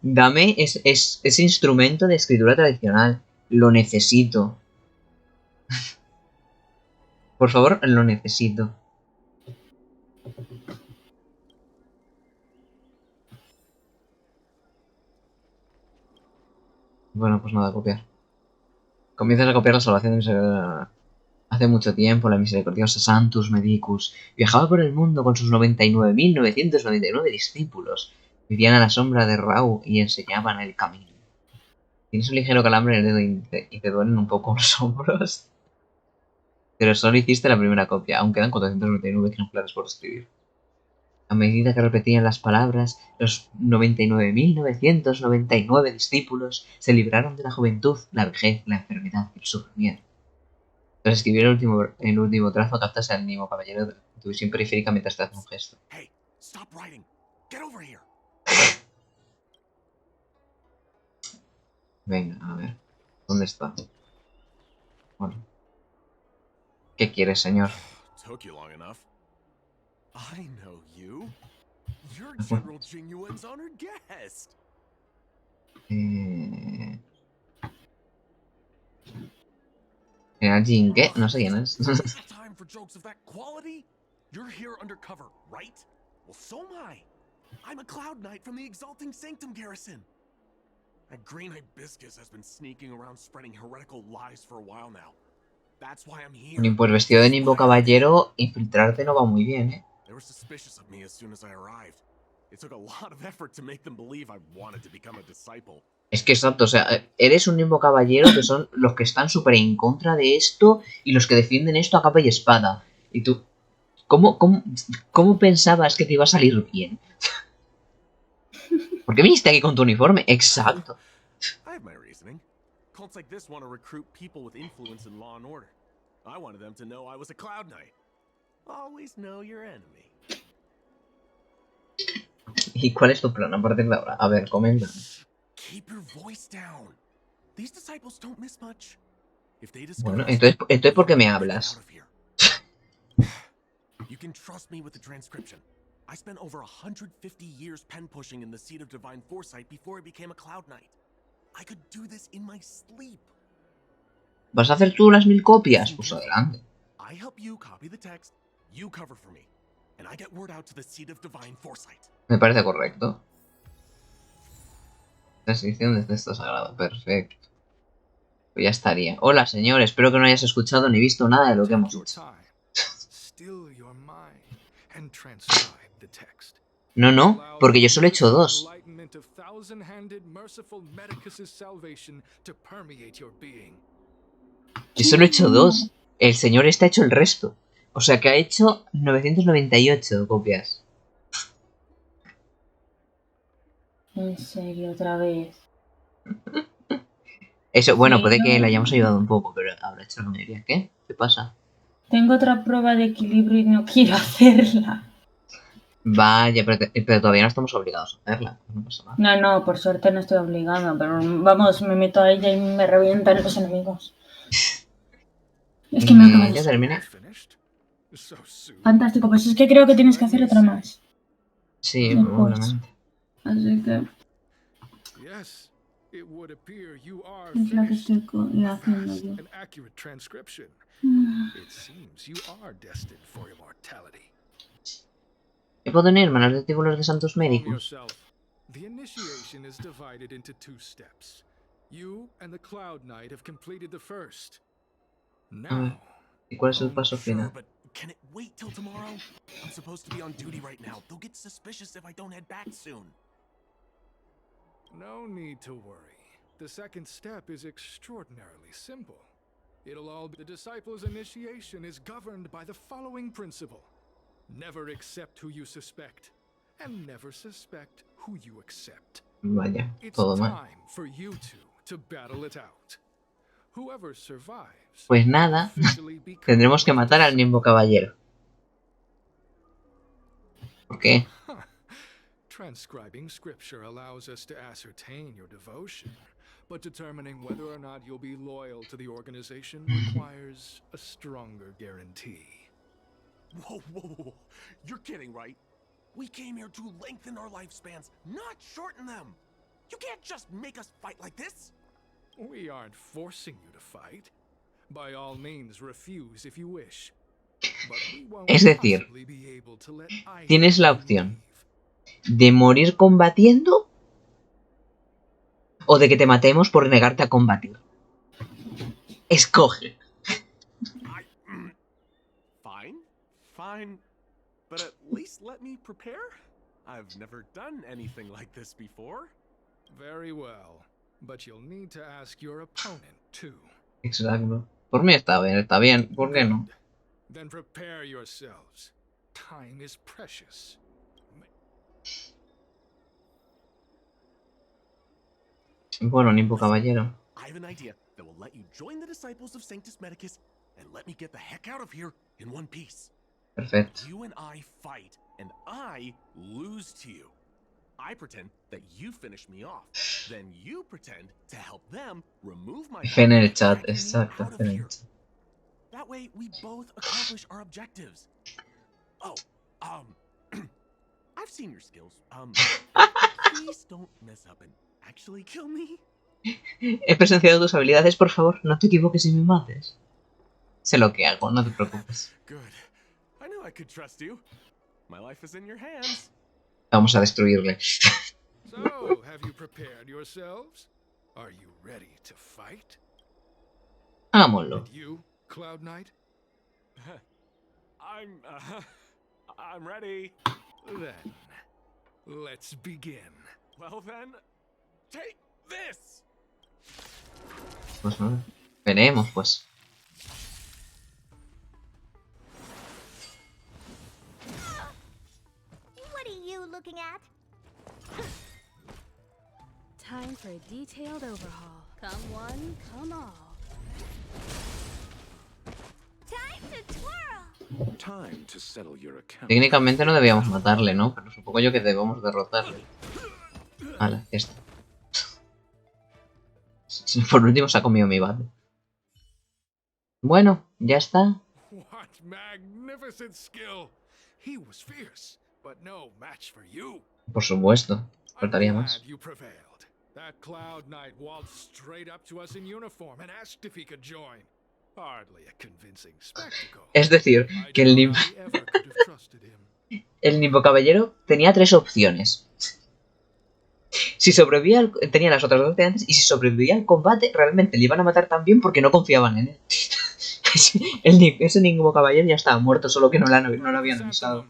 Dame ese instrumento de escritura tradicional. Lo necesito. Por favor, lo necesito. Bueno, pues nada, copiar. Comienzas a copiar la salvación de hace mucho tiempo, la misericordiosa Sanctus Medicus viajaba por el mundo con sus 99.999 discípulos. Vivían a la sombra de Rau y enseñaban el camino. Tienes un ligero calambre en el dedo índice y te duelen un poco los hombros. Pero solo hiciste la primera copia, aún quedan 499 ejemplares por escribir. A medida que repetían las palabras, los 99.999 discípulos se libraron de la juventud, la vejez, la enfermedad y el sufrimiento. Tras escribir el último trazo, captas al mismo caballero de tu visión periférica mientras te hace un gesto. Hey, stop writing. Get over here. Venga, a ver. ¿Dónde está? Bueno. ¿Qué quieres, señor? Took you long enough. I know you. You're General Jingyuan's honored guest. General Jin, ¿qué? No sé quién es. Time for jokes of that quality? You're here undercover, right? Well, so am I. I'm a Cloud Knight from the Exalting Sanctum garrison. That green hibiscus has been sneaking around spreading heretical lies for a while now. That's why I'm here. Ni pues vestido de nimbo caballero, infiltrarte no va muy bien, ¿eh? They were suspicious of me as soon as I arrived. It took a lot of effort to make them believe I wanted to become a disciple. Es que exacto, o sea, eres un nimbo caballero que son los que están súper en contra de esto y los que defienden esto a capa y espada. Y tú, ¿cómo pensabas que te iba a salir bien? ¿Por qué viniste aquí con tu uniforme? Exacto. I have my reasoning. Cults like this want to recruit people with influence in law and order. I wanted them to know I was a Cloud Knight. Always know your enemy. ¿Y cuál es tu plan a partir de ahora? A ver, comenta. Keep your voice down. These disciples don't miss much. If they Bueno, discover entonces ¿por qué me hablas? You can trust me with the transcription. I spent over 150 years pen pushing in the seat of divine foresight before I became a Cloud Knight. I could do this in my sleep. ¿Vas a hacer tú las 1000 copias? Pues adelante. I help you copy the text, you cover for me, and I get word out to the seat of divine foresight. Me parece correcto. Transcripción de texto sagrado, perfecto. Pues ya estaría. Hola, señor, espero que no hayas escuchado ni visto nada de lo que hemos hecho. No, no, porque yo solo he hecho 2. Yo solo he hecho 2. El señor está hecho el resto. O sea que ha hecho 998 copias. En serio, otra vez. Eso, bueno, Sí, puede que no. le hayamos ayudado un poco, pero habrá hecho la mayoría. ¿Qué? ¿Qué pasa? Tengo otra prueba de equilibrio y no quiero hacerla. Vaya, pero todavía no estamos obligados a hacerla. No pasa nada. No, por suerte no estoy obligada, pero vamos, me meto a ella y me revientan los enemigos. Es que me acabo de... Ya terminé. Fantástico, pues es que creo que tienes que hacer otra más. Sí, Después. probablemente. Así que... Es la que estoy haciendo yo. ¿Y puedo unirme a los discípulos de Sanctus Medicus? The initiation is divided into 2 steps. You and the Cloud Knight have completed the first. Now, ¿Y cuál es el paso final? But can it wait till tomorrow? I'm supposed to be on duty right now. They'll get suspicious if I don't head back soon. No need to worry. The second step is extraordinarily simple. It'll all be... The disciples' initiation is governed by the following principle. Never accept who you suspect, and never suspect who you accept. Vaya, It's todo mal. time for you two to battle it out. Whoever survives, Pues nada, tendremos que matar al Nimbo Caballero. ¿Por qué? Transcribing scripture allows us to ascertain your devotion, but determining whether or not you'll be loyal to the organization requires a stronger guarantee. Whoa, whoa, whoa. You're kidding, right? We came here to lengthen our lifespans, not shorten them. You can't just make us fight like this. We aren't forcing you to fight. By all means, refuse if you wish. But we won't Es decir, possibly be able to let either tienes la opción de morir combatiendo o de que te matemos por negarte a combatir. Escoge. Fine, but at least let me prepare. I've never done anything like this before. Very well, but you'll need to ask your opponent too. Exacto. Por mí está bien. ¿Por qué no? Then prepare yourselves. Time is precious. Bueno, Nimbo Caballero. I have an idea that will let you join the disciples of Sanctus Medicus and let me get the heck out of here in one piece. Perfecto. You and I fight, and I lose to you. I pretend that you finish me off. Then you pretend to help them remove my... Fe en el chat, exacto. Fe en el chat. That way, we both accomplish our objectives. Oh, I've seen your skills. Please don't mess up and actually kill me. He presenciado tus habilidades, por favor, no te equivoques y me mates. Sé lo que hago, no te preocupes. Good. I knew I could trust you. My life is in your hands. Vamos a destruirle. So, have you prepared yourselves? Are you ready to fight? Hagámoslo. And you, Cloud Knight? I'm ready. Then, let's begin. Well then, take this. Pues no. Veremos, pues. What are you looking at? Time for a detailed overhaul. Come one, come all. Time to settle your account. Técnicamente no debíamos matarle, ¿no? Pero supongo yo que debemos derrotarle. Vale, esto. Por último se ha comido mi bate. Bueno, ya está. What magnificent skill! He was fierce, but no match for you. Por supuesto. I'm Faltaría glad más. you prevailed. That Cloud Knight waltzed straight up to us in uniform and asked if he could join. Hardly a convincing spectacle. Es decir, que el Nimbo Caballero tenía 3 opciones. Si sobrevivía tenía las otras 2 de antes, y si sobrevivía al combate, realmente le iban a matar también porque no confiaban en él. Ese Nimbo Caballero ya estaba muerto, solo que no lo habían avisado.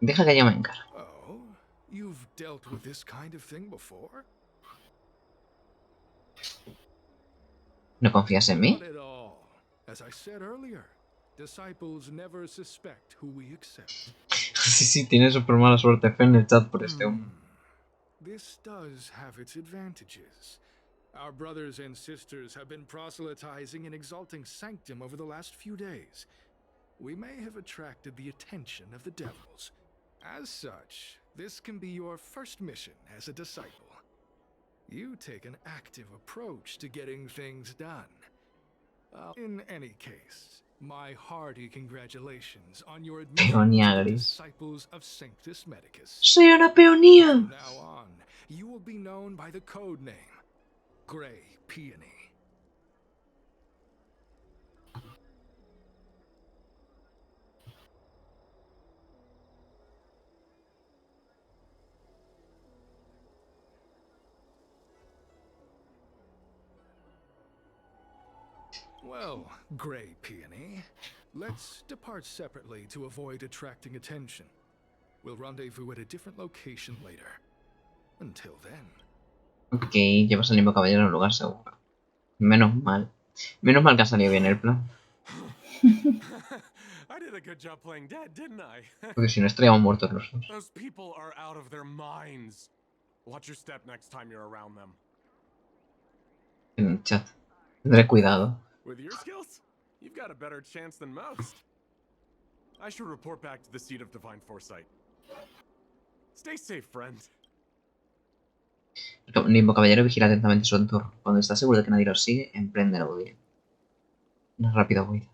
Deja que yo me encargue. ¿No confías en mí? Sí, tiene súper mala suerte Fe en el chat por este hombre. This does have its advantages. Our brothers and sisters have been proselytizing and exalting Sanctum over the last few days. We may have attracted the attention of the devils. As such, this can be your first mission as a disciple. You take an active approach to getting things done. In any case, my hearty congratulations on your admission to the Disciples of Sanctus Medicus. ¡Soy una peonía! From now on, you will be known by the code name, Grey Peony. Well, Grey Peony, let's depart separately to avoid attracting attention. We'll rendezvous at a different location later. Until then. Ok, llevas al Nimbo Caballero en un lugar seguro. Menos mal. Menos mal que ha salido bien el plan. Porque si no estaríamos muertos los dos. Those people are out of their minds. Watch your step next time you're around them. En el chat. Tendré cuidado. With your skills, you've got a better chance than most. I should report back to the seat of divine foresight. Stay safe, friend. El Nimbo Caballero vigila atentamente su entorno. Cuando está seguro de que nadie lo sigue, emprende la huida. Una rápida huida.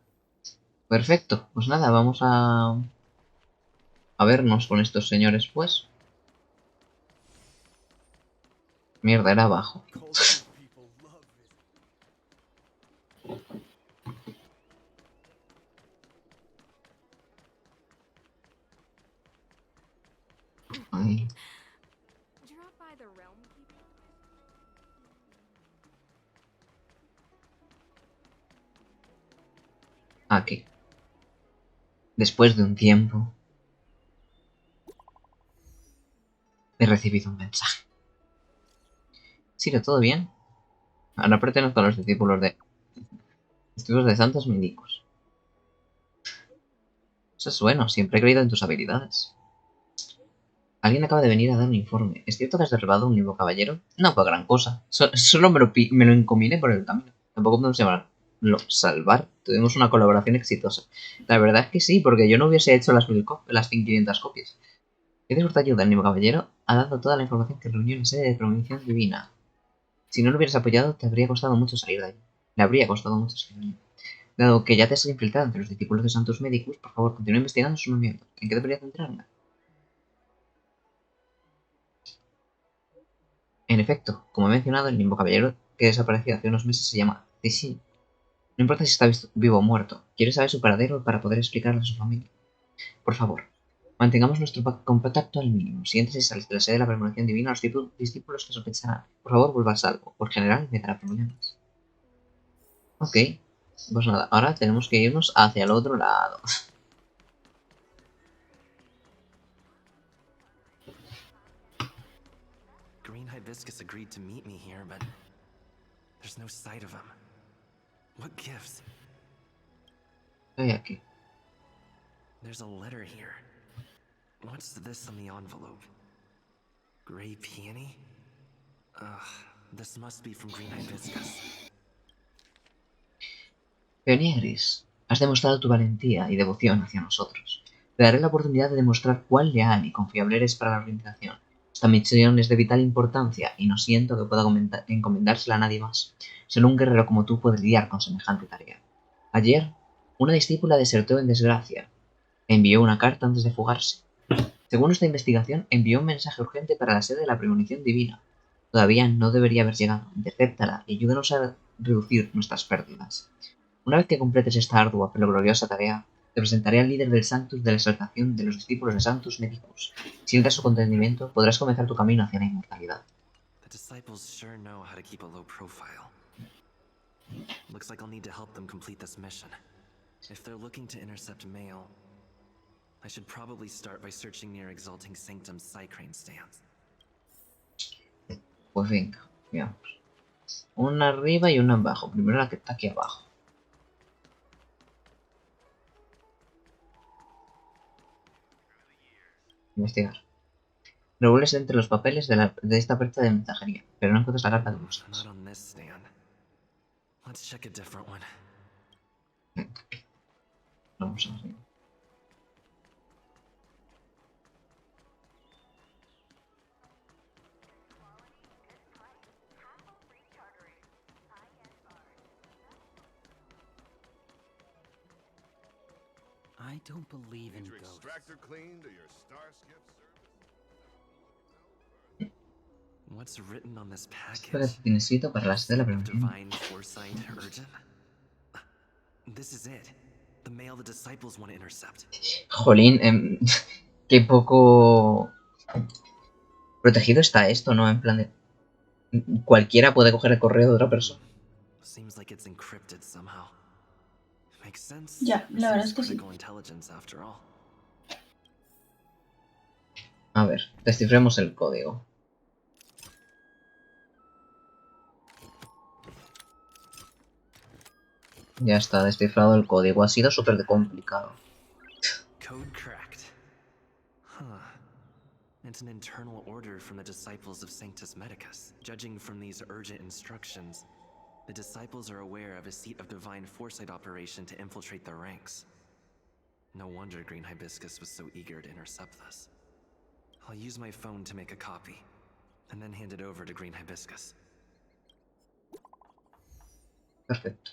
Perfecto. Pues nada, vamos a vernos con estos señores, pues. Mierda, era abajo. Ay. Aquí. Después de un tiempo, he recibido un mensaje. ¿Sigue todo bien? Ahora pertenezco a los discípulos de Santos Medicus. Eso es bueno, siempre he creído en tus habilidades. Alguien acaba de venir a dar un informe. ¿Es cierto que has derribado un Nimbo Caballero? No fue gran cosa. Solo me lo encomine por el camino. Tampoco podemos llamarlo salvar. Tuvimos una colaboración exitosa. La verdad es que sí, porque yo no hubiese hecho las 500 copias. Gracias por tu ayuda, el Nimbo Caballero ha dado toda la información que reunió en la sede de premonición divina. Si no lo hubieras apoyado, te habría costado mucho salir de allí. Le habría costado mucho salir de allí. Dado que ya te has infiltrado entre los discípulos de Sanctus Medicus, por favor, continúa investigando sus movimientos. ¿En qué debería centrarme? En efecto, como he mencionado, el Nimbo Caballero que desapareció hace unos meses se llama Discípulos. No importa si está vivo o muerto. Quiere saber su paradero para poder explicarle a su familia. Por favor, mantengamos nuestro contacto al mínimo. Si entras y sales de la sede de la premonición divina, los discípulos te sospecharán. Por favor, vuelva a salvo. Por general, me dará problemas. Ok. Pues nada, ahora tenemos que irnos hacia el otro lado. Green Hibiscus agreed to meet me here, but there's no sight of him. What gives? Estoy aquí. There's a letter here. What's this on the envelope? Gray peony? Ugh, this must be from green hibiscus. Peonía Gris, has demostrado tu valentía y devoción hacia nosotros. Te daré la oportunidad de demostrar cuán leal y confiable eres para la organización. Esta misión es de vital importancia y no siento que pueda encomendársela a nadie más. Solo un guerrero como tú puede lidiar con semejante tarea. Ayer, una discípula desertó en desgracia. Envió una carta antes de fugarse. Según nuestra investigación, envió un mensaje urgente para la sede de la premonición divina. Todavía no debería haber llegado. Intercéptala y ayúdanos a reducir nuestras pérdidas. Una vez que completes esta ardua pero gloriosa tarea, te presentaré al líder del Sanctus de la exaltación de los discípulos de Sanctus Medicus. Si entras su contentimiento, podrás comenzar tu camino hacia la inmortalidad. The disciples sure know how to keep a low profile. Looks like I'll need to help them complete this mission. If they're looking to intercept mail, I should probably start by searching near Exalting Sanctum's Psycrane stands. Pues venga, veamos. Una arriba y una abajo. Primero la que está aquí abajo. Investigar. Revuelves entre los papeles de esta percha de mensajería, pero no encuentras la carta que buscas. Not on this stand. Let's check a different one. Vamos a ver. I don't believe in Your ghosts. extractor cleaned or your Starskip What's written on this Espera, package? tiene escrito para la sede de la premonición. Divine foresight urgent? This is it. The mail the disciples want to intercept. Jolín, qué poco protegido está esto, ¿no? En plan de... Cualquiera puede coger el correo de otra persona. Seems like it's encrypted somehow. Makes sense. Ya, la verdad es que sí. Critical intelligence after all. A ver, descifremos el código. Ya está, descifrado el código. Ha sido súper complicado. Code cracked. Huh. It's an internal order from the disciples of Sanctus Medicus. Judging from these urgent instructions, the disciples are aware of a seat of divine foresight operation to infiltrate their ranks. No wonder Green Hibiscus was so eager to intercept this. I'll use my phone to make a copy, and then hand it over to Green Hibiscus. Perfecto.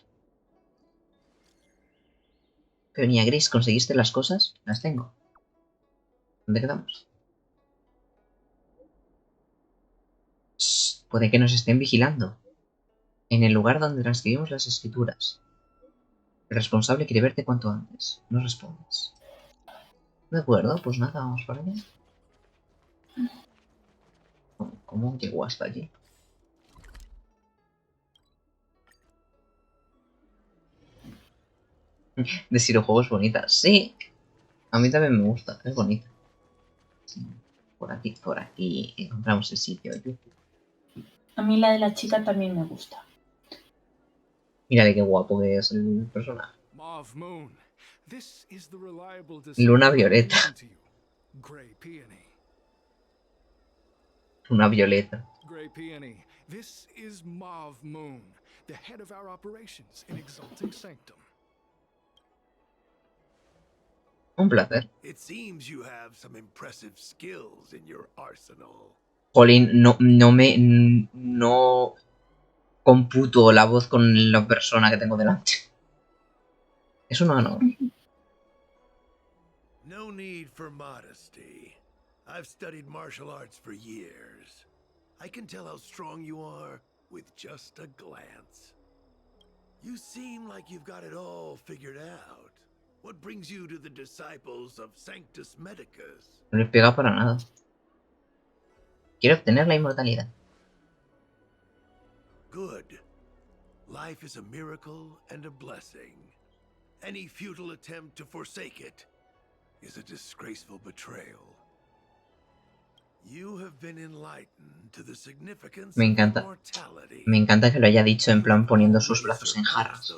Peonía Gris, ¿conseguiste las cosas? Las tengo. ¿Dónde quedamos? Shh, puede que nos estén vigilando. En el lugar donde transcribimos las escrituras. El responsable quiere verte cuanto antes. No respondes. De acuerdo, pues nada, vamos para allá. ¿Cómo llegó hasta allí? De Siro Juegos bonita. Sí. A mí también me gusta. Es bonita. Por aquí encontramos el sitio. A mí la de la chica también me gusta. Mírale qué guapo que es el personaje. Mauve Moon. This is the reliable Luna Violeta. Gray Peony. Una violeta. Gray Peony. This is Mauve Moon, the head of our operations in Exalting Sanctum. Un placer. It seems you have some impressive skills in your arsenal. Jolín, no computo la voz con la persona que tengo delante. Es un honor. No need for modesty. I've studied martial arts for years. I can tell how strong you are with just a glance. You seem like you've got it all figured out. What brings you to the disciples of Sanctus Medicus? No le pega para nada. Quiero obtener la inmortalidad. Good. Life is a miracle and a blessing. Any futile attempt to forsake it is a disgraceful betrayal. You have been enlightened to the significance Me of encanta. immortality. Me encanta que lo haya dicho en plan poniendo sus brazos en jarras.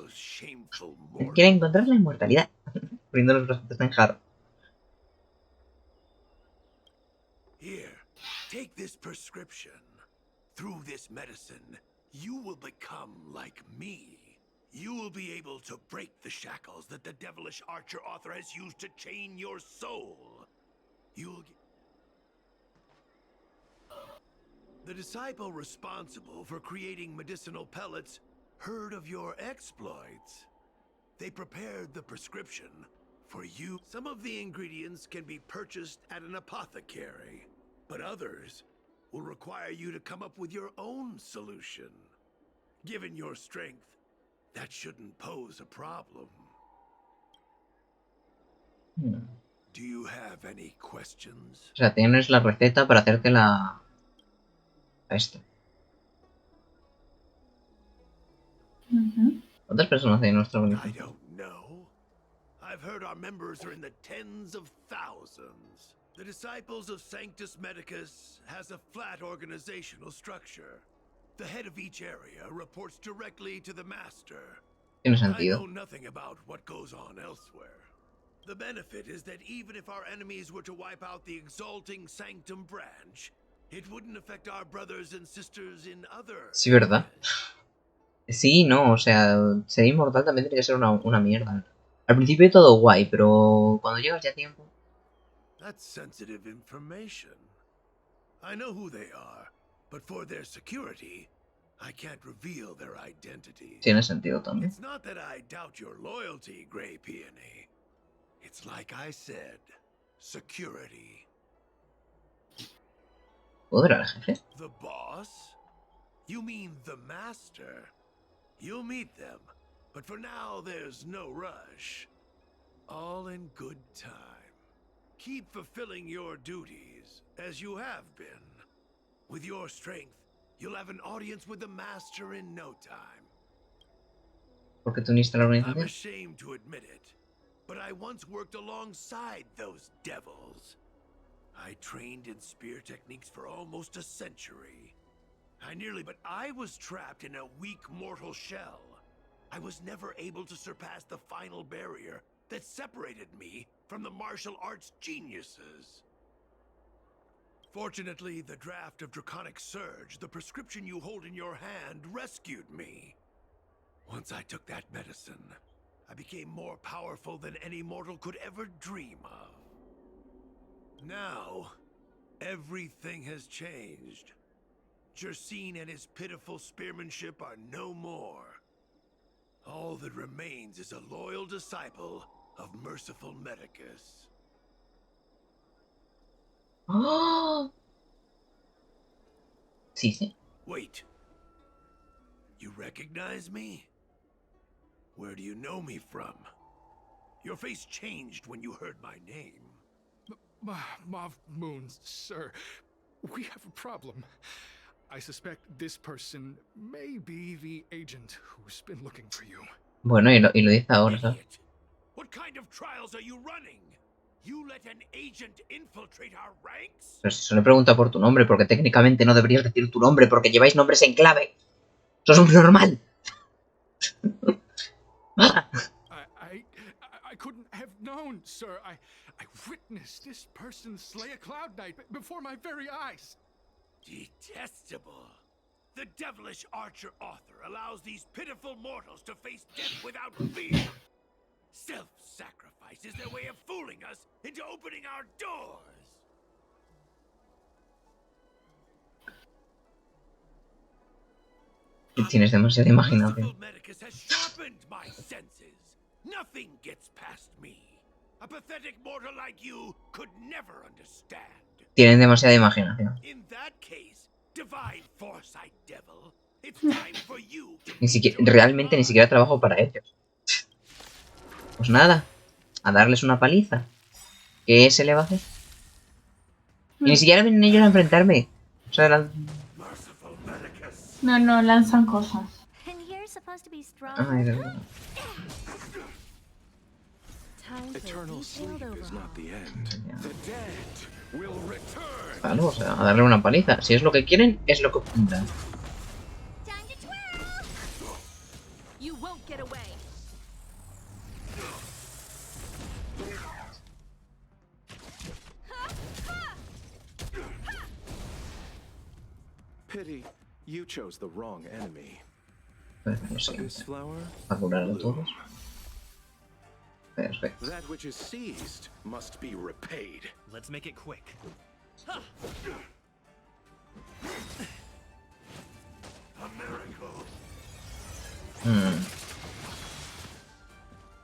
Quiere encontrar la inmortalidad. Poniendo los brazos en jarras. Here, take this prescription. Through this medicine, you will become like me. You will be able to break the shackles that the devilish archer author has used to chain your soul. You'll get... The disciple responsible for creating medicinal pellets heard of your exploits. They prepared the prescription for you. Some of the ingredients can be purchased at an apothecary, but others will require you to come up with your own solution. Given your strength, that shouldn't pose a problem. Do you have any questions? O sea, tienes la receta para hacerte la... esto. ¿Cuántas personas hay en nuestra I organización? don't know. I've heard our members are in the tens of thousands. The Disciples of Sanctus Medicus has a flat organizational structure. The head of each area reports directly to the master. Tiene I sentido. know nothing about what goes on elsewhere. The benefit is that even if our enemies were to wipe out the exalting Sanctum branch, it wouldn't affect our brothers and sisters in other... Sí, ¿verdad? Sí, no, o sea, ser inmortal también tiene que ser una mierda. Al principio todo guay, pero cuando llegas ya a tiempo... That's sensitive information. I know who they are, but for their security, I can't reveal their identities. Tiene sentido también. It's not that I doubt your loyalty, Grey Peony. It's like I said, security. ¿Puedo ver al jefe? The boss? You mean the master? You'll meet them, but for now there's no rush. All in good time. Keep fulfilling your duties, as you have been. With your strength, you'll have an audience with the master in no time. ¿Por qué te uniste a la I'm organización? ashamed to admit it, but I once worked alongside those devils. I trained in spear techniques for almost a century. But I was trapped in a weak mortal shell. I was never able to surpass the final barrier that separated me from the martial arts geniuses. Fortunately, the draft of Draconic Surge, the prescription you hold in your hand, rescued me. Once I took that medicine, I became more powerful than any mortal could ever dream of. Now, everything has changed. Jersine and his pitiful spearmanship are no more. All that remains is a loyal disciple of merciful Medicus. ¡Oh! Sí, sí. Wait. You recognize me? Where do you know me from? Your face changed when you heard my name. Mav Moons, sir. We have a problem. I suspect this person may be the agent who's been looking for you. Bueno, y lo dice ahora, ¿sabes? What kind of trials are you running? You let an agent infiltrate our ranks? Pero si solo pregunta por tu nombre, porque técnicamente no deberías decir tu nombre, porque lleváis nombres en clave. Eso es un normal. I couldn't have known, sir. I witnessed this person slay a Cloud Knight before my very eyes. Detestable. The devilish archer author allows these pitiful mortals to face death without fear. Self-sacrifice is their way of fooling us into opening our doors. Tienes demasiada imaginación. Medicus has sharpened my senses. Nothing gets past me. A pathetic mortal like you could never understand. Tienen demasiada imaginación. In that case, divine foresight devil, it's time for you to... Realmente ni siquiera trabajo para ellos. Pues nada, a darles una paliza. ¿Qué se le va a hacer? Y ni siquiera vienen ellos a enfrentarme. O sea, No, lanzan cosas. Ay, de verdad. Claro, o sea, a darle una paliza. Si es lo que quieren, es lo que obtendrán. Pity, you chose the wrong enemy. No sé. This flower, A curar a todos. Perfecto. that which is seized must be repaid. Let's make it quick. A miracle.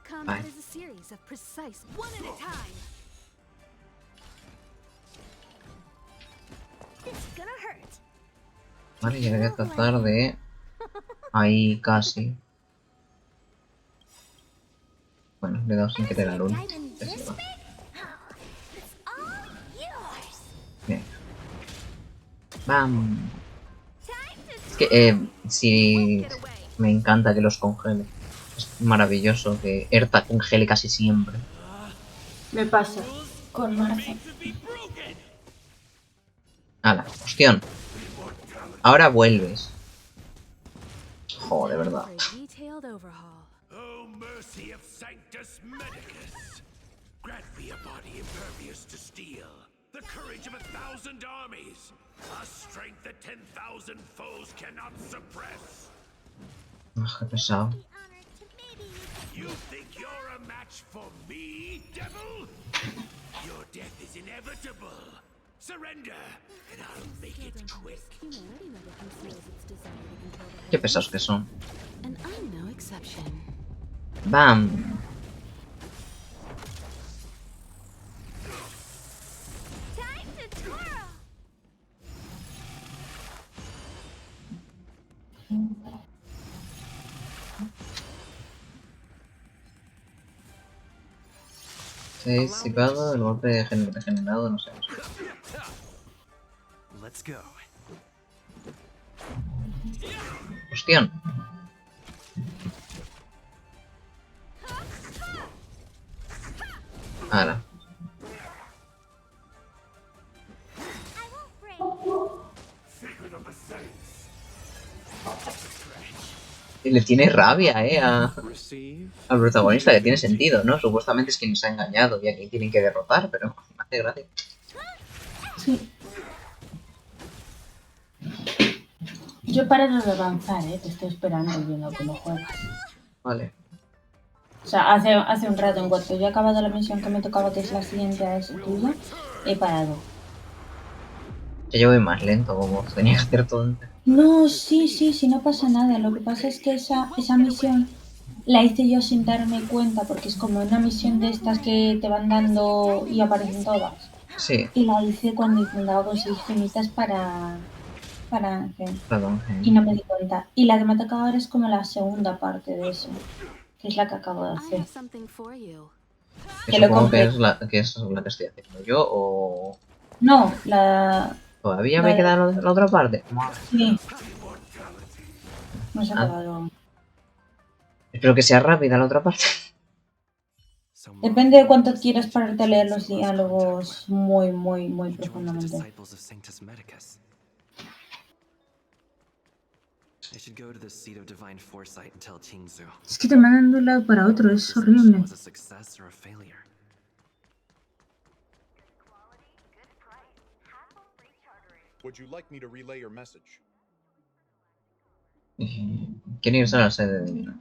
Combat is a series of precise one at a time. This is gonna hurt. Vale, ya voy a tratar de... Ahí casi. Bueno, le he dado sin querer al uno. Bien. ¡Bam! Es que sí, me encanta que los congele. Es maravilloso que Erta congele casi siempre. Me pasa con Marza. ¡Hala! ¡Hostión! Ahora vuelves. Joder, de verdad. Oh, mercy of Sanctus Medicus! Grant me a body impervious to steel, the courage of 1,000 armies, a strength that 10,000 foes cannot suppress. Qué pesado. You think you're a match for me, devil? Your death is inevitable. Surrender, and I'll make it quick. Qué pesados que son. And I'm no exception. ¡Bam! Time to twirl. Se ha disipado el golpe regenerado, no sé. Let's go. ¡Hostión! Ahora. Y le tiene rabia, al protagonista, que tiene sentido, ¿no? Supuestamente es quien nos ha engañado y a quien tienen que derrotar, pero me hace gracia. Sí. Yo he parado de avanzar, te estoy esperando viendo cómo juegas. Vale. O sea, hace un rato, en cuanto yo he acabado la misión que me tocaba, que es la siguiente a esa tuya, he parado. Yo voy más lento, como tenía que hacer todo antes. No, sí, no pasa nada. Lo que pasa es que esa misión la hice yo sin darme cuenta, porque es como una misión de estas que te van dando y aparecen todas. Sí. Y la hice cuando intentaba conseguir gemitas para Heng. Perdón, Y no me di cuenta. Y la que me ha tocado ahora es como la segunda parte de eso, que es la que acabo de hacer. Que supongo que es la que estoy haciendo yo, o... No, la... ¿Todavía me queda la otra parte? Sí. No se ha acabado. Espero que sea rápida la otra parte. Depende de cuánto quieras pararte a leer los diálogos muy profundamente. Es que te mandan de un lado para otro, es horrible. Would you like me to relay your message? Quiero irse a la sede de Nina.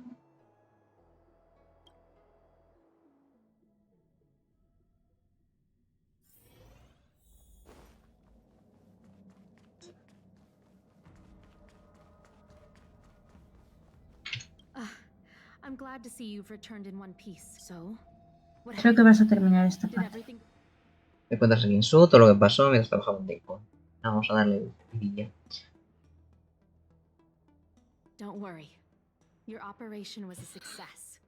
I'm glad to see you've returned in one piece. So, Creo que vas a terminar esta parte. Me cuentas el insulto, lo que pasó mientras trabajaba en Discípulos. Vamos a darle vidilla. Don't worry. Your operation was a success.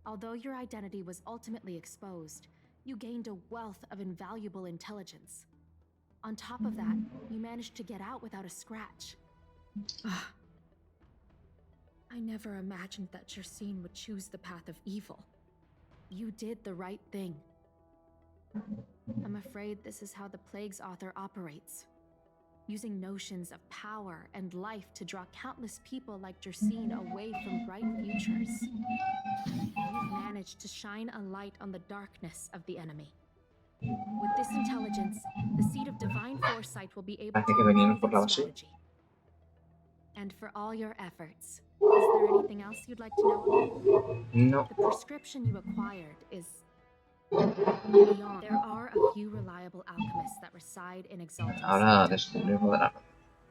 Although your identity was ultimately exposed, you gained a wealth of invaluable intelligence. On top of that, you managed to get out without a scratch. I never imagined that Jersine would choose the path of evil. You did the right thing. I'm afraid this is how the Plague's author operates. Using notions of power and life to draw countless people like Jersine away from bright futures. You've managed to shine a light on the darkness of the enemy. With this intelligence, the seed of divine foresight will be able to improve its strategy. And for all your efforts. Is there anything else you'd like to know? No. The prescription you acquired is beyond. There are a few reliable alchemists that reside in Exalted Ahora Sanctum. descubrir lo de la...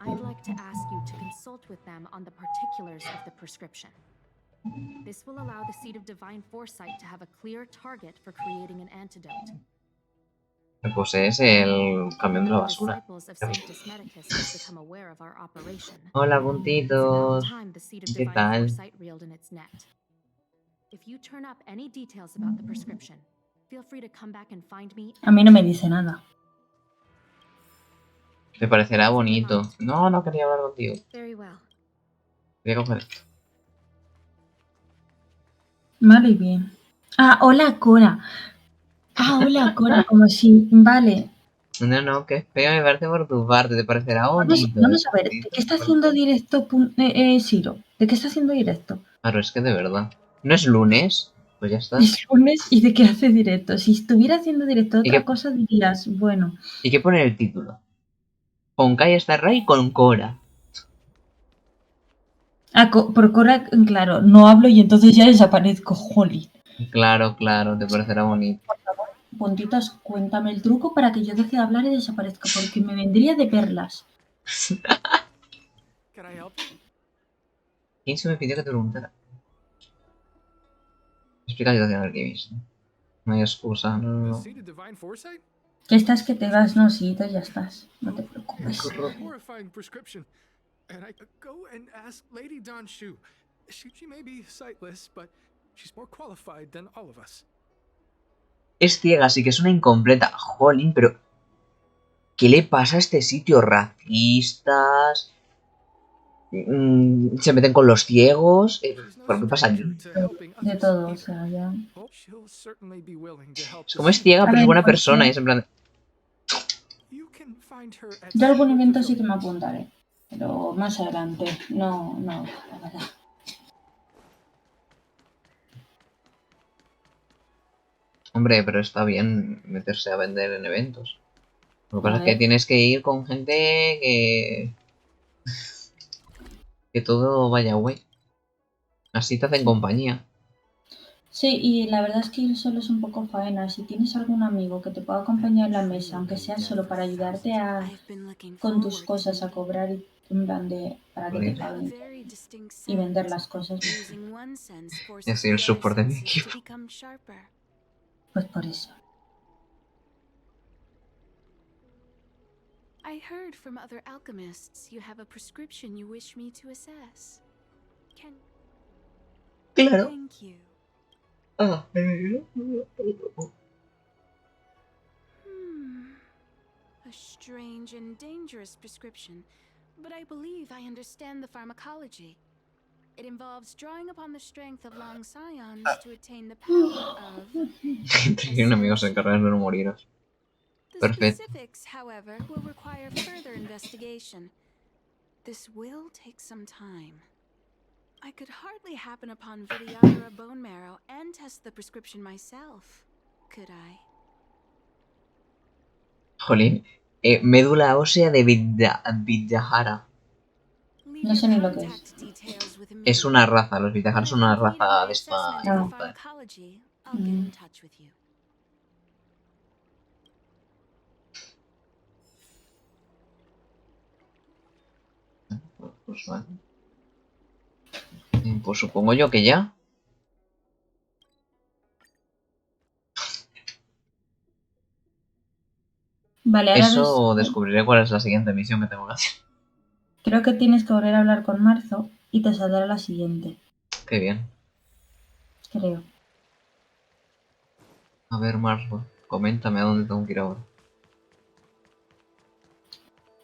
I'd like to ask you to consult with them on the particulars of the prescription. This will allow the Seed of Divine Foresight to have a clear target for creating an antidote. Pues es el camión de la The basura. disciples of Sanctus Medicus has become aware of our operation. Hola, It's about puntitos. time the Seed of ¿Qué Divine tal? Foresight reeled in its net. If you turn up any details about the prescription, feel free to come back and find me. A mí no me dice nada. Te parecerá bonito. No, no quería hablar contigo. Very well. Voy a coger esto. Vale, bien. Ah, hola, Cora. Ah, hola, Cora, como si... Vale. No, no, que feo me parece por tu parte. Te parecerá Vamos, bonito. vamos a ver, ¿de qué está haciendo directo Siro? ¿De qué está haciendo directo? Claro, es que de verdad. ¿No es lunes? Pues ya está. Es lunes y de qué hace directo. Si estuviera haciendo directo ¿Y otra qué- cosa dirías, bueno. ¿Y qué pone en el título? Honkai está Ray con Cora. Ah, por Cora, claro, no hablo y entonces ya desaparezco, jolly. Claro, claro, te parecerá bonito. Puntitos, cuéntame el truco para que yo deje de hablar y desaparezca, porque me vendría de perlas. ¿Quién se me pidió que te preguntara? Explica la situación aquí mismo. No hay excusa, no, no, no. Que estás que te vas, no, sí, ya estás. No te preocupes. Horrifying prescription. And I go and ask Lady Donshu. She may be sightless, but she's more qualified than all of us. Es ciega, así que es una incompleta. Jolín, pero... ¿Qué le pasa a este sitio? ¿Racistas? ¿Se meten con los ciegos? ¿Por qué pasa aquí? De todo, o sea, ya. Es como es ciega, pero es buena persona y es en plan... Yo a algún evento sí que me apuntaré. Pero más adelante. No, la verdad. Hombre, pero está bien meterse a vender en eventos. Lo que pasa A es que ver. tienes que ir con gente que... que todo vaya guay. Así te hacen compañía. Sí, y la verdad es que ir solo es un poco faena. Si tienes algún amigo que te pueda acompañar en la mesa, aunque sea solo para ayudarte con tus cosas a cobrar y en plan de para que te paguen y vender las cosas, Yo soy el support de mi equipo. pues por eso. I heard from other alchemists you have a prescription you wish me to assess. Can... Claro. Thank you. Ah, A strange and dangerous prescription, but I believe I understand the pharmacology. It involves drawing upon the strength of long scions to attain the power of... Tiene un amigo se encarga de no moriros. The Perfecto. specifics, however, will require further investigation. This will take some time. I could hardly happen upon Vidyadhara bone marrow and test the prescription myself, could I? Jolín. Médula ósea de Vidyadhara. No sé ni lo que es. Es una raza. Los Vidyadhara son una raza de esta... No. I'll get in touch with you. Pues vale. Pues supongo yo que ya. Vale, ahora Eso ves, descubriré cuál es la siguiente misión que tengo que hacer. creo que tienes que volver a hablar con Marzo y te saldrá la siguiente, Qué bien. creo. A ver, Marzo, coméntame a dónde tengo que ir ahora.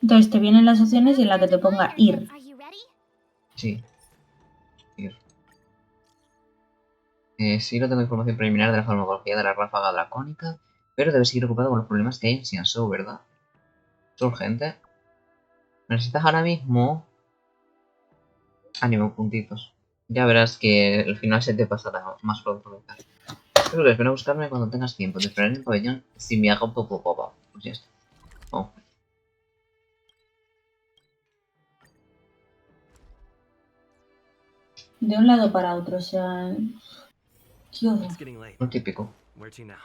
Entonces te vienen las opciones y en la que te ponga ir. Sí. Ir. Sí, no tengo información preliminar de la farmacología de la ráfaga dracónica, pero debes seguir ocupado con los problemas que hay en Xianzhou, ¿verdad? ¿Es urgente? ¿Necesitas ahora mismo? Ánimo, puntitos. Ya verás que el final se te pasará más pronto que tarde. Creo que ven a buscarme cuando tengas tiempo. Te esperaré en el pabellón si me hago popo. Pues ya está. Oh. de un lado para otro, o sea... Qué horror. It's getting late. Lo típico. Where to now?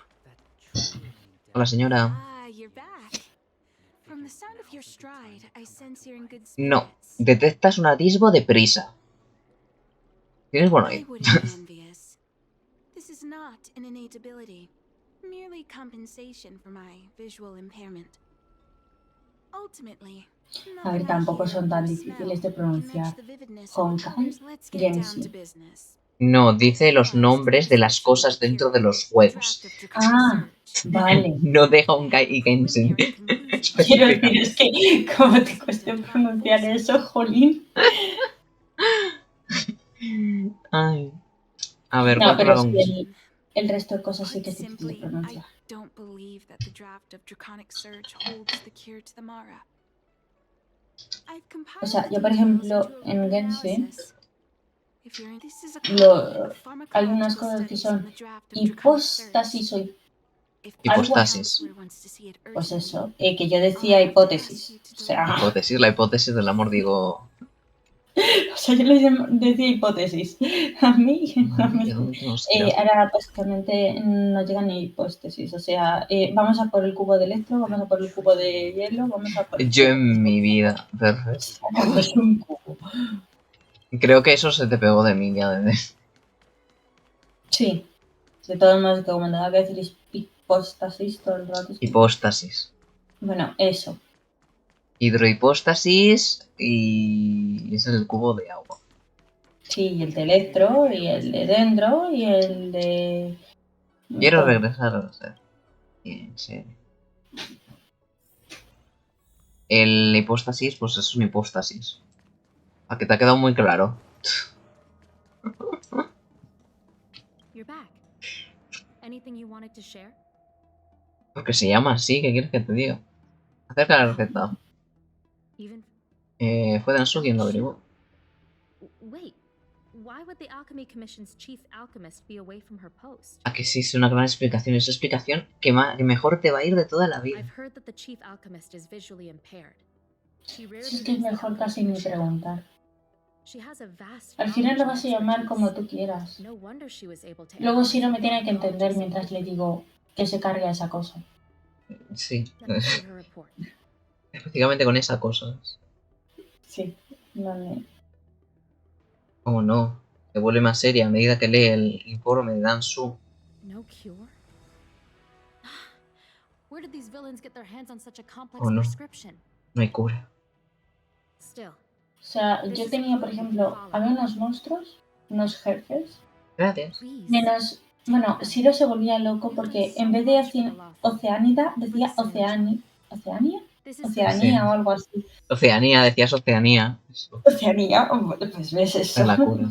Hola, señora. Ah, you're back. From the sound of your stride, I sense you're in good No, spirits. detectas un atisbo de prisa. Tienes buen I oído. wouldn't be envious. This is not an innate ability, merely compensation for my visual impairment. Ultimately, A ver, nothing I tampoco hear son tan or difíciles de smell can match pronunciar. the vividness of the Honkai, colors. Let's get down to Genshin. business. No, dice los nombres de las cosas dentro de los juegos. Ah, vale. No de Honkai y Genshin. Quiero decir, es que como te cuesta pronunciar eso, jolín. Ay. A ver, No, ¿cuál pero sí, dragón? el resto de cosas sí que es difícil de Simply, I pronunciar. don't believe that the draft of Draconic Surge holds the cure to the Mara. I've O sea, compiled yo the por details ejemplo, into a en written Genshin, analysis. If you're in, this is a copy of hay unas pharmacological cosas que studies on son the draft of Draconic Surge. hipóstasis o If algo así. Hipostasis. Pues eso, que yo decía hipótesis. O sea, Hipótesis, la hipótesis del amor, digo. o sea, yo le decía hipótesis. A mí, ¿Dónde nos quedamos? ahora básicamente no llega ni hipótesis. O sea, vamos a por el cubo de electro, vamos a por el cubo de hielo, vamos a por el Yo cubo. en mi vida. Perfecto. Pues un cubo. Creo que eso se te pegó de mí ya desde. Sí. De todos modos, que como tenga que decir hipóstasis todo el rato. Hipóstasis. Bueno, eso. Hidrohipóstasis y es el cubo de agua. Sí, y el de electro, y el de dendro, y el de... Quiero todo. regresar a ser. En serio. El hipóstasis, pues es un hipóstasis. ¿A que te ha quedado muy claro? You're back. Anything you wanted to share? Porque se llama así, ¿qué quieres que te diga? Acerca de la receta. Even Fue Dansu quien lo averiguó. wait, why would the Alchemy Commission's chief alchemist be away from her post? A que sí, es una gran explicación. Es una explicación que mejor te va a ir de toda la vida. I've heard that the chief alchemist is visually impaired. She rarely Es que es leaves the mejor Alchemy casi ni Commission. preguntar. She has a vast Al final lo knowledge vas a and llamar expertise. como tú quieras. No wonder she was able to Luego si analyze no me the tiene que pharmacology entender mientras le digo que se carga esa cosa. Sí. Let me see her report. Específicamente con esa cosa. Sí, vale. ¿Cómo no? Se vuelve más seria a medida que lee el informe de Dansu. No cure? Where did these villains get their hands on such a complex Oh no, prescription? no hay cura. Still, O sea, yo tenía, por ejemplo, había unos monstruos, unos jefes, Gracias. menos... Bueno, Siro se volvía loco porque en vez de Oceánida decía Oceania. Oceanía o algo así. Oceanía, decías Oceanía. Eso. Oceanía, pues ves eso. Es la cura.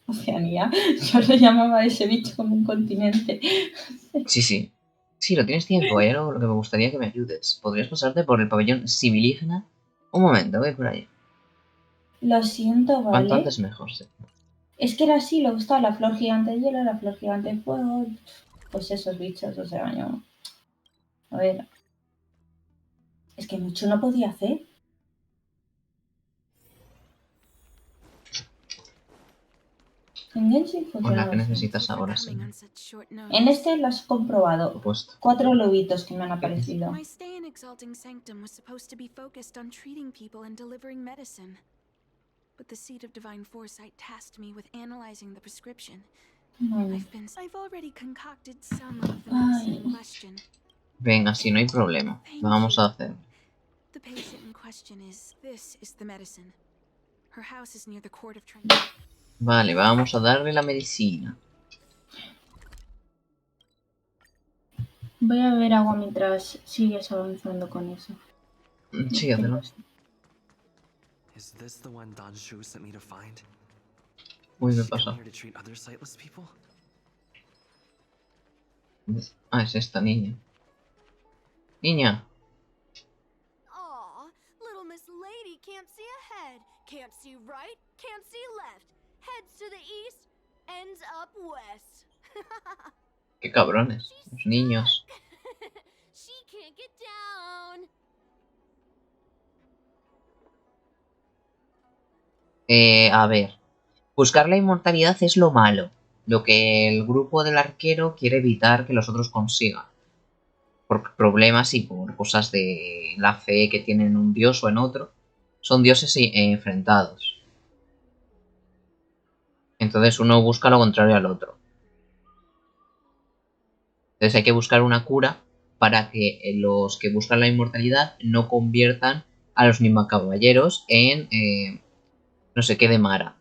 Oceanía, yo lo llamaba a ese bicho como un continente. Sí, sí. Sí, lo tienes tiempo, hay algo lo que me gustaría que me ayudes. ¿Podrías pasarte por el pabellón civilígena? Un momento, voy por ahí. Lo siento, Cuanto ¿vale? antes mejor, sí. Es que era así, le gustaba la flor gigante de hielo, la flor gigante de fuego, pues esos bichos, o sea, yo... A ver... Es que mucho no podía hacer. En Genshin Hola, funcionaba ¿qué así. necesitas ahora, sí? En este lo has comprobado. Opuesto. 4 lobitos que me han aparecido. My stay in Exalting Sanctum was supposed to be focused on treating people and delivering medicine. But the seat of divine foresight tasked me with analyzing the prescription. I've already concocted some of the medicine in question. Venga, si no hay problema. Lo vamos a hacer. The patient in question this is the medicine. Her house is near the court of Trinity. Vale, vamos a darle la medicina. Voy a beber agua mientras sigues avanzando con eso. Sí, hazlo. Is this the one Danshu sent me to find? Uy, me She come pasa. here to treat other sightless people? Ah, es esta niña. Niña. Aw, little Miss Lady can't see ahead, can't see right, can't see left. Heads to the east, ends up west. Qué cabrones. Los niños. She can't get down. A ver. Buscar la inmortalidad es lo malo. Lo que el grupo del arquero quiere evitar que los otros consigan. Por problemas y por cosas de la fe que tienen en un dios o en otro. Son dioses enfrentados. Entonces uno busca lo contrario al otro. Entonces hay que buscar una cura para que los que buscan la inmortalidad no conviertan a los Caballeros en no sé qué de Mara.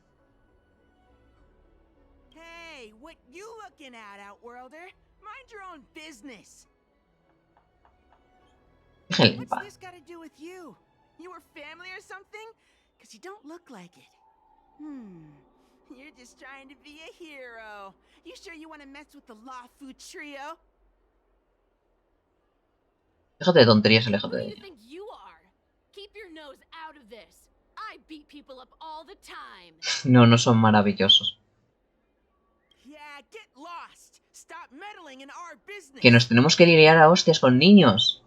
Hey, what you looking at, Outworlder? Mind your own business. Déjenle en What's paz. this got to do with you? You were family or something? Because you don't look like it. You're just trying to be a hero. You sure you want to mess with the Law Food Trio? Déjate de tonterías, aléjate de Who do you ella. think you are? Keep your nose out of this. I beat people up all the time. No, no son maravillosos. Yeah, get lost. Stop meddling in our business. Que nos tenemos que lidiar a hostias con niños.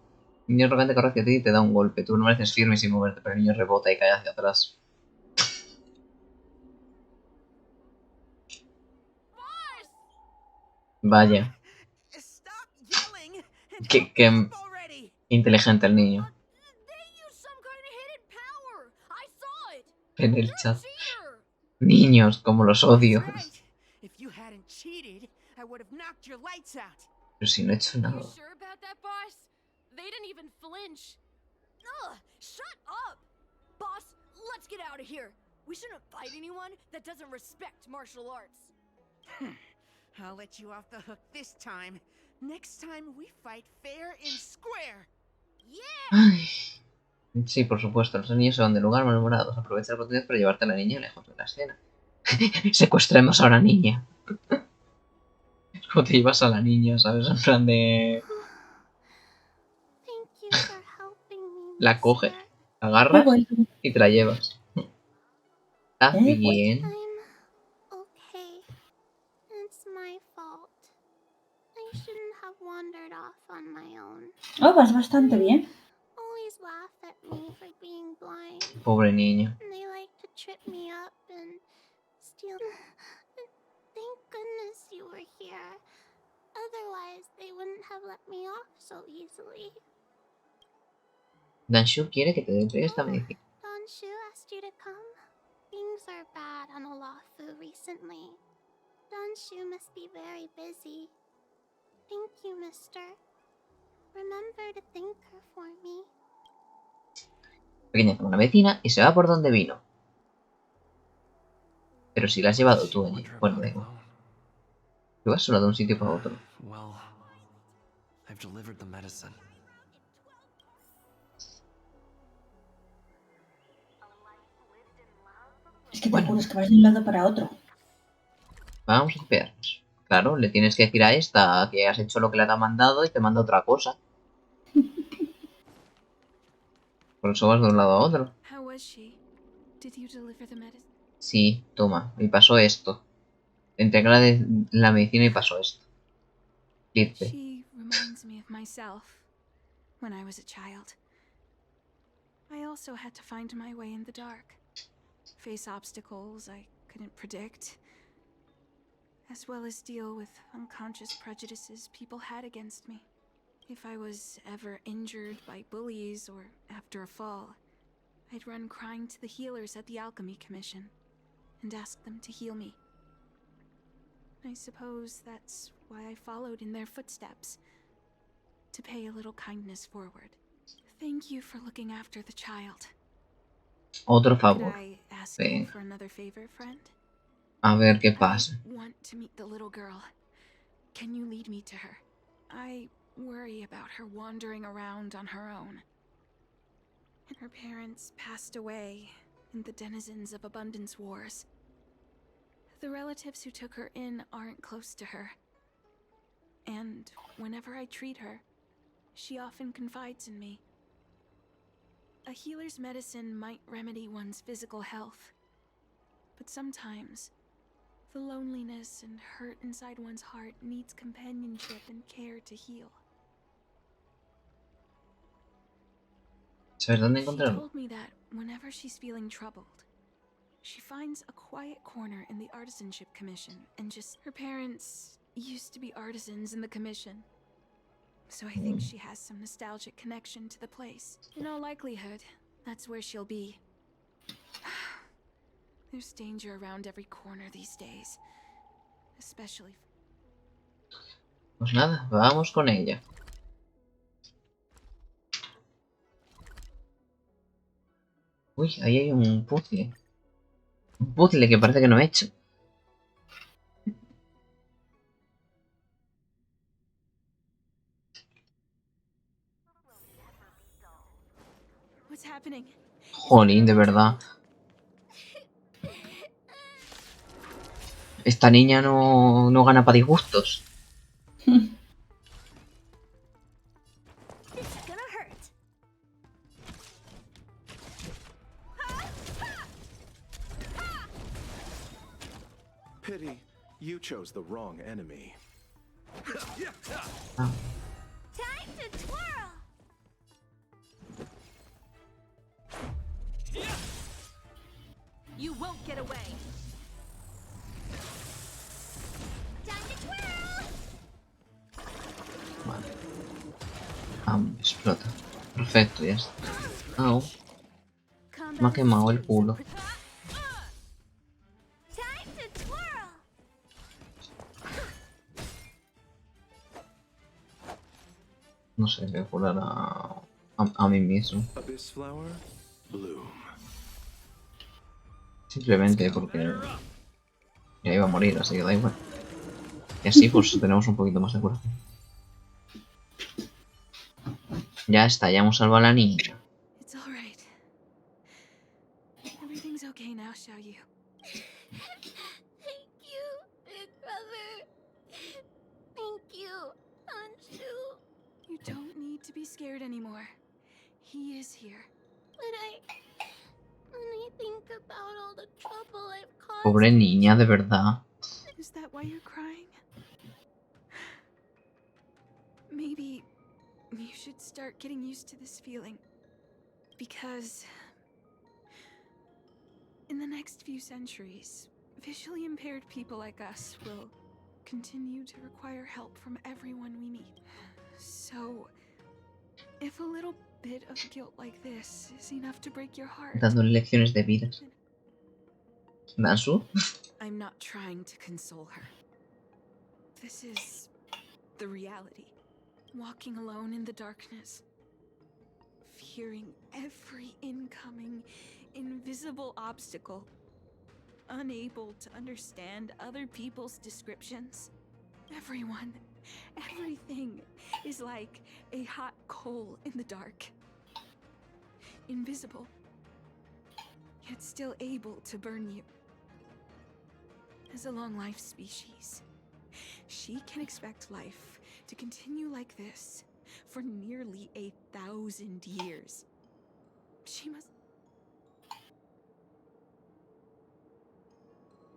El niño arrogante corre hacia ti y te da un golpe. Tú no mereces firme sin moverte, pero el niño rebota y cae hacia atrás. Vaya. Qué inteligente el niño. En el chat. Niños, como los odio. If you hadn't cheated, I would have knocked your lights out. Pero si no he hecho nada. You sure about that, boss? They didn't even flinch. Ugh, shut up! Boss, let's get out of here. We shouldn't fight anyone that doesn't respect martial arts. I'll let you off the hook this time. Next time we fight fair and square. Ay. Sí, por supuesto. Los niños se van del lugar malhumorados. Aprovecha la oportunidad para llevarte a la niña lejos de la escena. Secuestremos a la niña. Es como te llevas a la niña, ¿sabes? En plan de... La coge, la agarras y te la llevas. Está bien. Okay. It's my fault. I shouldn't have wandered off on my own. Oh, vas bastante bien. Always laugh at me for being blind. Pobre niño. And they like to trip me up and steal. Thank goodness you were here. Otherwise, they wouldn't have let me off so easily. Danshu quiere que te dé esta medicina. Donshu asked you to come. Things are bad on Olafu recently. Donshu must be very busy. Thank you, mister. Remember to thank her for me. Pequeña toma una medicina y se va por donde vino. Pero si la has llevado tú allí. Bueno, da igual. Tú vas solo de un sitio para otro. Well, I've delivered the medicine. Es que te acuerdas que vas de un lado para otro. Vamos a esperarnos. Claro, le tienes que decir a esta que has hecho lo que le ha mandado y te manda otra cosa. Por eso vas de un lado a otro. How was she? Did you deliver the medicine? Sí, toma, me pasó esto. Entregué la medicina y pasó esto. Clipe. She reminds me of myself when I was a child. I also had to find my way in the dark, face obstacles I couldn't predict, as well as deal with unconscious prejudices people had against me. If I was ever injured by bullies or after a fall, I'd run crying to the healers at the Alchemy Commission and ask them to heal me. I suppose that's why I followed in their footsteps, to pay a little kindness forward. Thank you for looking after the child. Otro Could favor. I ask you Venga. for another favor, friend? A ver qué pasa. I want to meet the little girl. Can you lead me to her? I worry about her wandering around on her own. Her parents passed away in the denizens of Abundance Wars. The relatives who took her in aren't close to her. And whenever I treat her, she often confides in me. A healer's medicine might remedy one's physical health, but sometimes the loneliness and hurt inside one's heart needs companionship and care to heal. ¿Sabes dónde She encontrarlo? told me that whenever she's feeling troubled, She finds a quiet corner in the artisanship commission and just her parents used to be artisans in the commission. So I think she has some nostalgic connection to the place. In all likelihood, that's where she'll be. There's danger around every corner these days. Especially. Pues nada, vamos con ella. Uy, ahí hay un puzzle. Un puzzle que parece que no he hecho. What's happening? Jolín, de verdad. Esta niña no gana para disgustos. Pity, you chose the wrong enemy. Ah. Time to twirl! You won't get away. Time to twirl! Vale. Explota. Perfecto, ya está. Au. Me ha quemado el culo. No sé, voy a curar a mí mismo. Simplemente porque ya iba a morir, así que da igual. Y así pues tenemos un poquito más de curación. Ya está, ya hemos salvado a la niña. It's all right. Everything's okay now, Xiaoyu. Thank you, big brother. Thank you, Anshu. You don't need to be scared anymore. He is here. When I think about all the trouble I've caused. Pobre niña, de verdad. Is that why you're crying? Maybe you should start getting used to this feeling. Because in the next few centuries, visually impaired people like us will continue to require help from everyone we meet. So, if a little bit of guilt like this is enough to break your heart. Dándole lecciones de vida. ¿Dansu? I'm not trying to console her. This is the reality. Walking alone in the darkness. Fearing every incoming, invisible obstacle. Unable to understand other people's descriptions. Everyone, everything is like a hot coal in the dark. Invisible, yet still able to burn you. As a long-life species, she can expect life to continue like this for nearly 1,000 years. She must...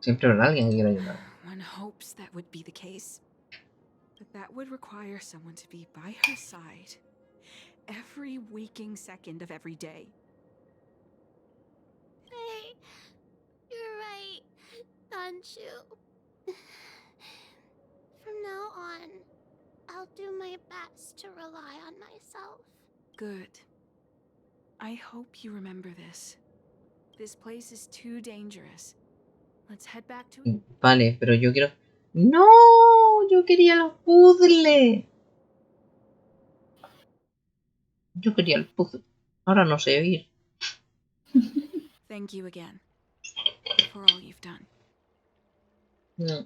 Siempre habrá alguien que quiera ayudar. One hopes that would be the case. But that would require someone to be by her side every waking second of every day. Hey, you're right, Anshu. From now on, I'll do my best to rely on myself. Good. I hope you remember this. This place is too dangerous. Let's head back to it. Vale, pero yo quiero... ¡No! Yo quería el puzzle. Yo quería el puzzle. Ahora no sé ir. Thank you again for all you've done. No.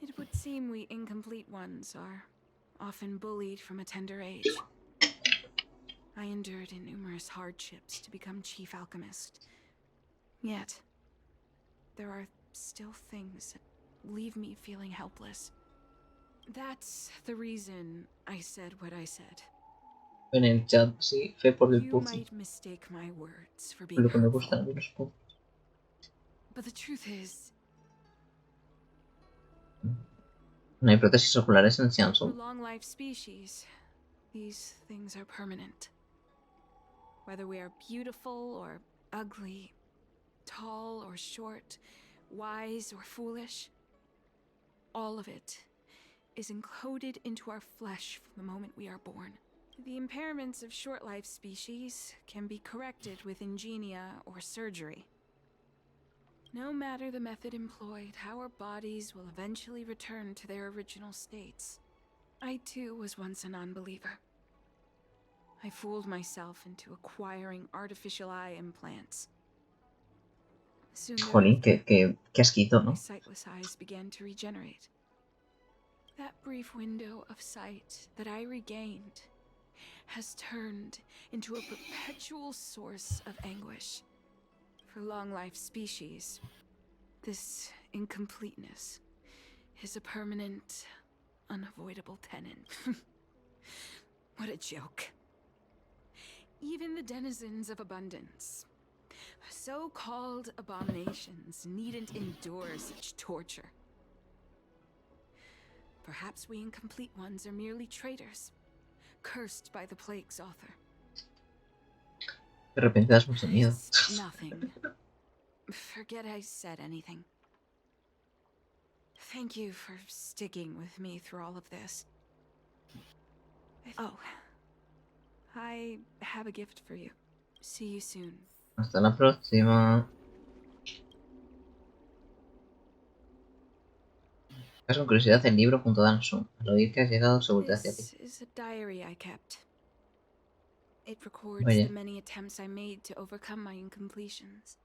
It would seem we incomplete ones are often bullied from a tender age. I endured numerous hardships to become chief alchemist. Yet, there are still things that leave me feeling helpless. That's the reason I said what I said. En el chat, sí, fe por el You puzzle. might mistake my words for being Lo que me hurtful, gustan los puzzles. but the truth is, No hay prótesis oculares en for Samsung. long-life species, these things are permanent. Whether we are beautiful or ugly, tall or short, wise or foolish, all of it is encoded into our flesh from the moment we are born. The impairments of short-life species can be corrected with ingenia or surgery. No matter the method employed, our bodies will eventually return to their original states. I too was once a non-believer. I fooled myself into acquiring artificial eye implants. Soon Jolín, qué asquito, my ¿no? sightless eyes began to regenerate. That brief window of sight that I regained has turned into a perpetual source of anguish. For long-life species, this incompleteness is a permanent, unavoidable tenant. What a joke. Even the denizens of abundance, so-called abominations, needn't endure such torture. Perhaps we incomplete ones are merely traitors, cursed by the plague's author. De repente das mucho miedo. It's nothing. Forget I said anything. Thank you for sticking with me through all of this. Oh, I have a gift for you. See you soon. Hasta la próxima. Ves con curiosidad el libro junto a Dansu. Al oír que has llegado, se voltea hacia ti. This is a diary I kept. It records Oye. the many attempts I made to overcome my incompletions.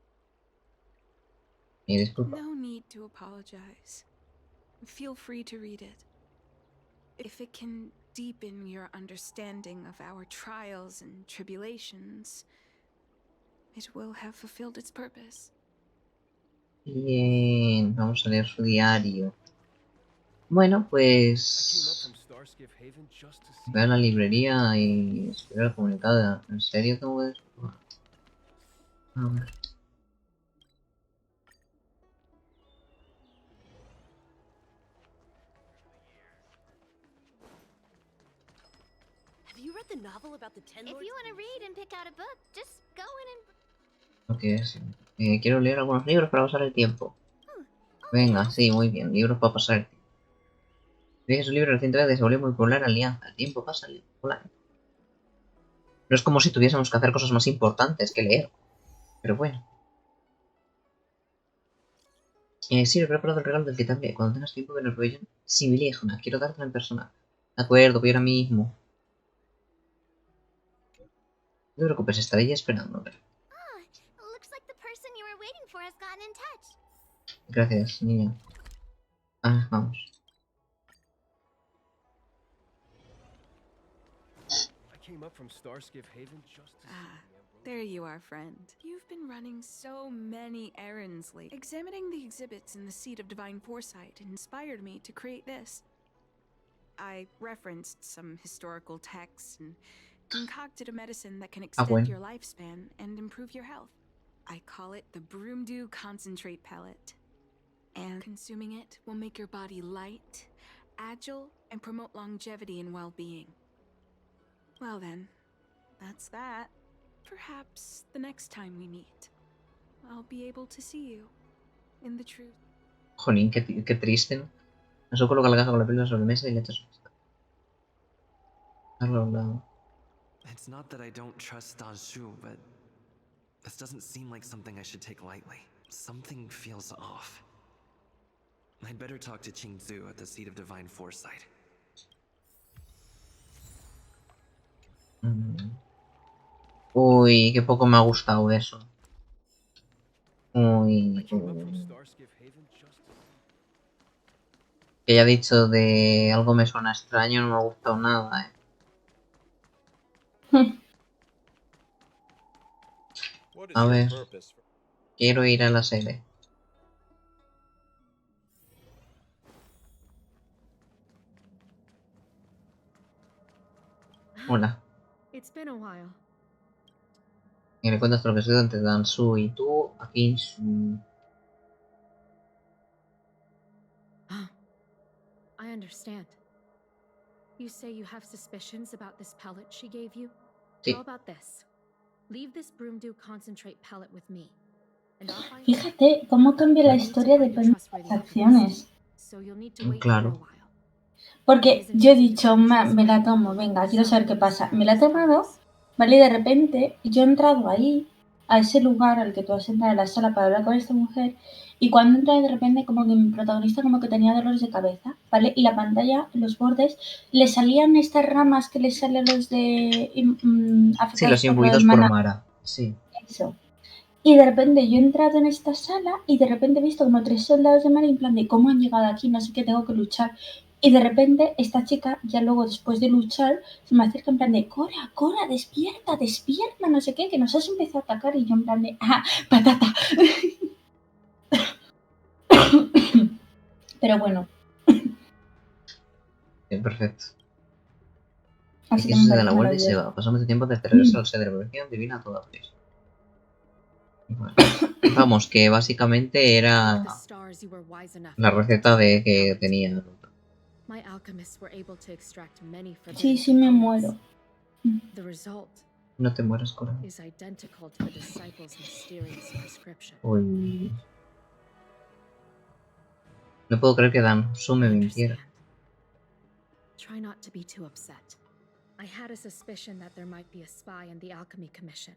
Y disculpa. No need to apologize. Feel free to read it. If it can deepen your understanding of our trials and tribulations, it will have fulfilled its purpose. Bien, vamos a leer su diario. Bueno, pues... Voy a la librería y escribir el comunicado. ¿En serio tengo que...? A ver. Have you read the novel about the Ten Lords? If you want to read and pick out a book, just go in and... Ok, sí. Quiero leer algunos libros para pasar el tiempo. Venga, sí, muy bien. Libros para pasar el tiempo. Vi que su libro recientemente se volvió muy popular en Alianza. El tiempo pasa, volar. No es como si tuviésemos que hacer cosas más importantes que leer. Pero bueno. Sí, he preparado el regalo del que también. Cuando tengas tiempo ven el pabellón Similijna. Quiero dártelo en persona. De acuerdo, voy ahora mismo. No te preocupes, estaré ya esperando. Looks like the person you were waiting for has gotten in touch. Gracias, niña. Ah, vamos. There you are, friend. You've been running so many errands lately. Examining the exhibits in the Seat of Divine Foresight inspired me to create this. I referenced some historical texts and concocted a medicine that can extend your lifespan and improve your health. I call it the Broomdew Concentrate Pellet. And consuming it will make your body light, agile, and promote longevity and well-being. Well then, that's that. Perhaps the next time we meet, I'll be able to see you in the truth. Jolín, qué triste. Eso coloca la caja con la película sobre la mesa y le echas un... It's not that I don't trust Danshu, but this doesn't seem like something I should take lightly. Something feels off. I'd better talk to Qingzu at the Seat of Divine Foresight. Uy, qué poco me ha gustado eso. Uy. Que haya dicho de algo me suena extraño, no me ha gustado nada, A ver. Quiero ir a la sede. Hola. It's been a while. Y le cuentas lo que soy entre Dansu y tú, aquí su... I understand. You say you have suspicions about this pellet she gave you? Sí. How about this? Leave this Broomdew Concentrate pellet with me. Fíjate cómo cambia la historia depende de las acciones. Claro. Porque yo he dicho, me la tomo, venga, quiero saber qué pasa. Me la he tomado, ¿vale? Y de repente yo he entrado ahí, a ese lugar al que tú has entrado en la sala para hablar con esta mujer, y cuando he entrado de repente como que mi protagonista como que tenía dolores de cabeza, ¿vale? Y la pantalla, los bordes, le salían estas ramas que le salen a los de Sí, afectados los por lo imbuidos del por maná. Mara. Sí. Eso. Y de repente yo he entrado en esta sala y de repente he visto como 3 soldados de mar en plan de cómo han llegado aquí, no sé qué, tengo que luchar. Y de repente esta chica, ya luego después de luchar, se me acerca en plan de Cora, despierta, despierta, no sé qué, que nos has empezado a atacar. Y yo en plan de, patata. Pero bueno. Bien, perfecto. Así Y que eso me se da parece la vuelta y se maravilloso. va. Pasamos de tiempo desde regreso al ser de evolución divina a toda prisa. Bueno, vamos, que básicamente era la receta de que tenía. Sí, sí me muero. No te mueras, Cora. Uy. No puedo creer que Dan Su me mintiera. Try not to be too upset. I had a suspicion that there might be a spy in the Alchemy Commission.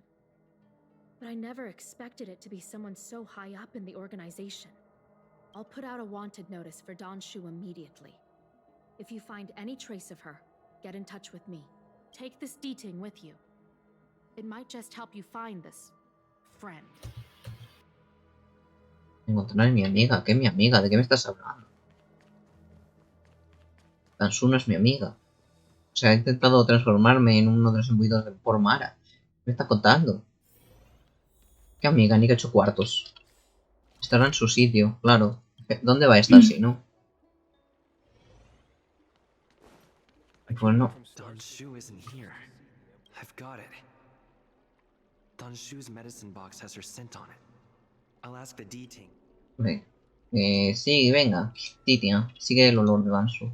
But I never expected it to be someone so high up in the organization. I'll put out a wanted notice for Don Shu immediately. If you find any trace of her, get in touch with me. Take this deeting with you. It might just help you find this friend. Encontrar a mi amiga. ¿Qué es mi amiga? ¿De qué me estás hablando? Dan Su no es mi amiga. O sea, he intentado transformarme en uno de los imbuidos por Mara. ¿Qué me está contando? ¿Qué amiga? Ni que 8 cuartos. Estará en su sitio, claro. ¿Dónde va a estar si no? Pues no. Don Shu isn't here. I've got it. Don Shu's medicine box has her scent on it. I'll ask the D-Ting. Sí, venga. Titia, sigue el olor de Dan Su.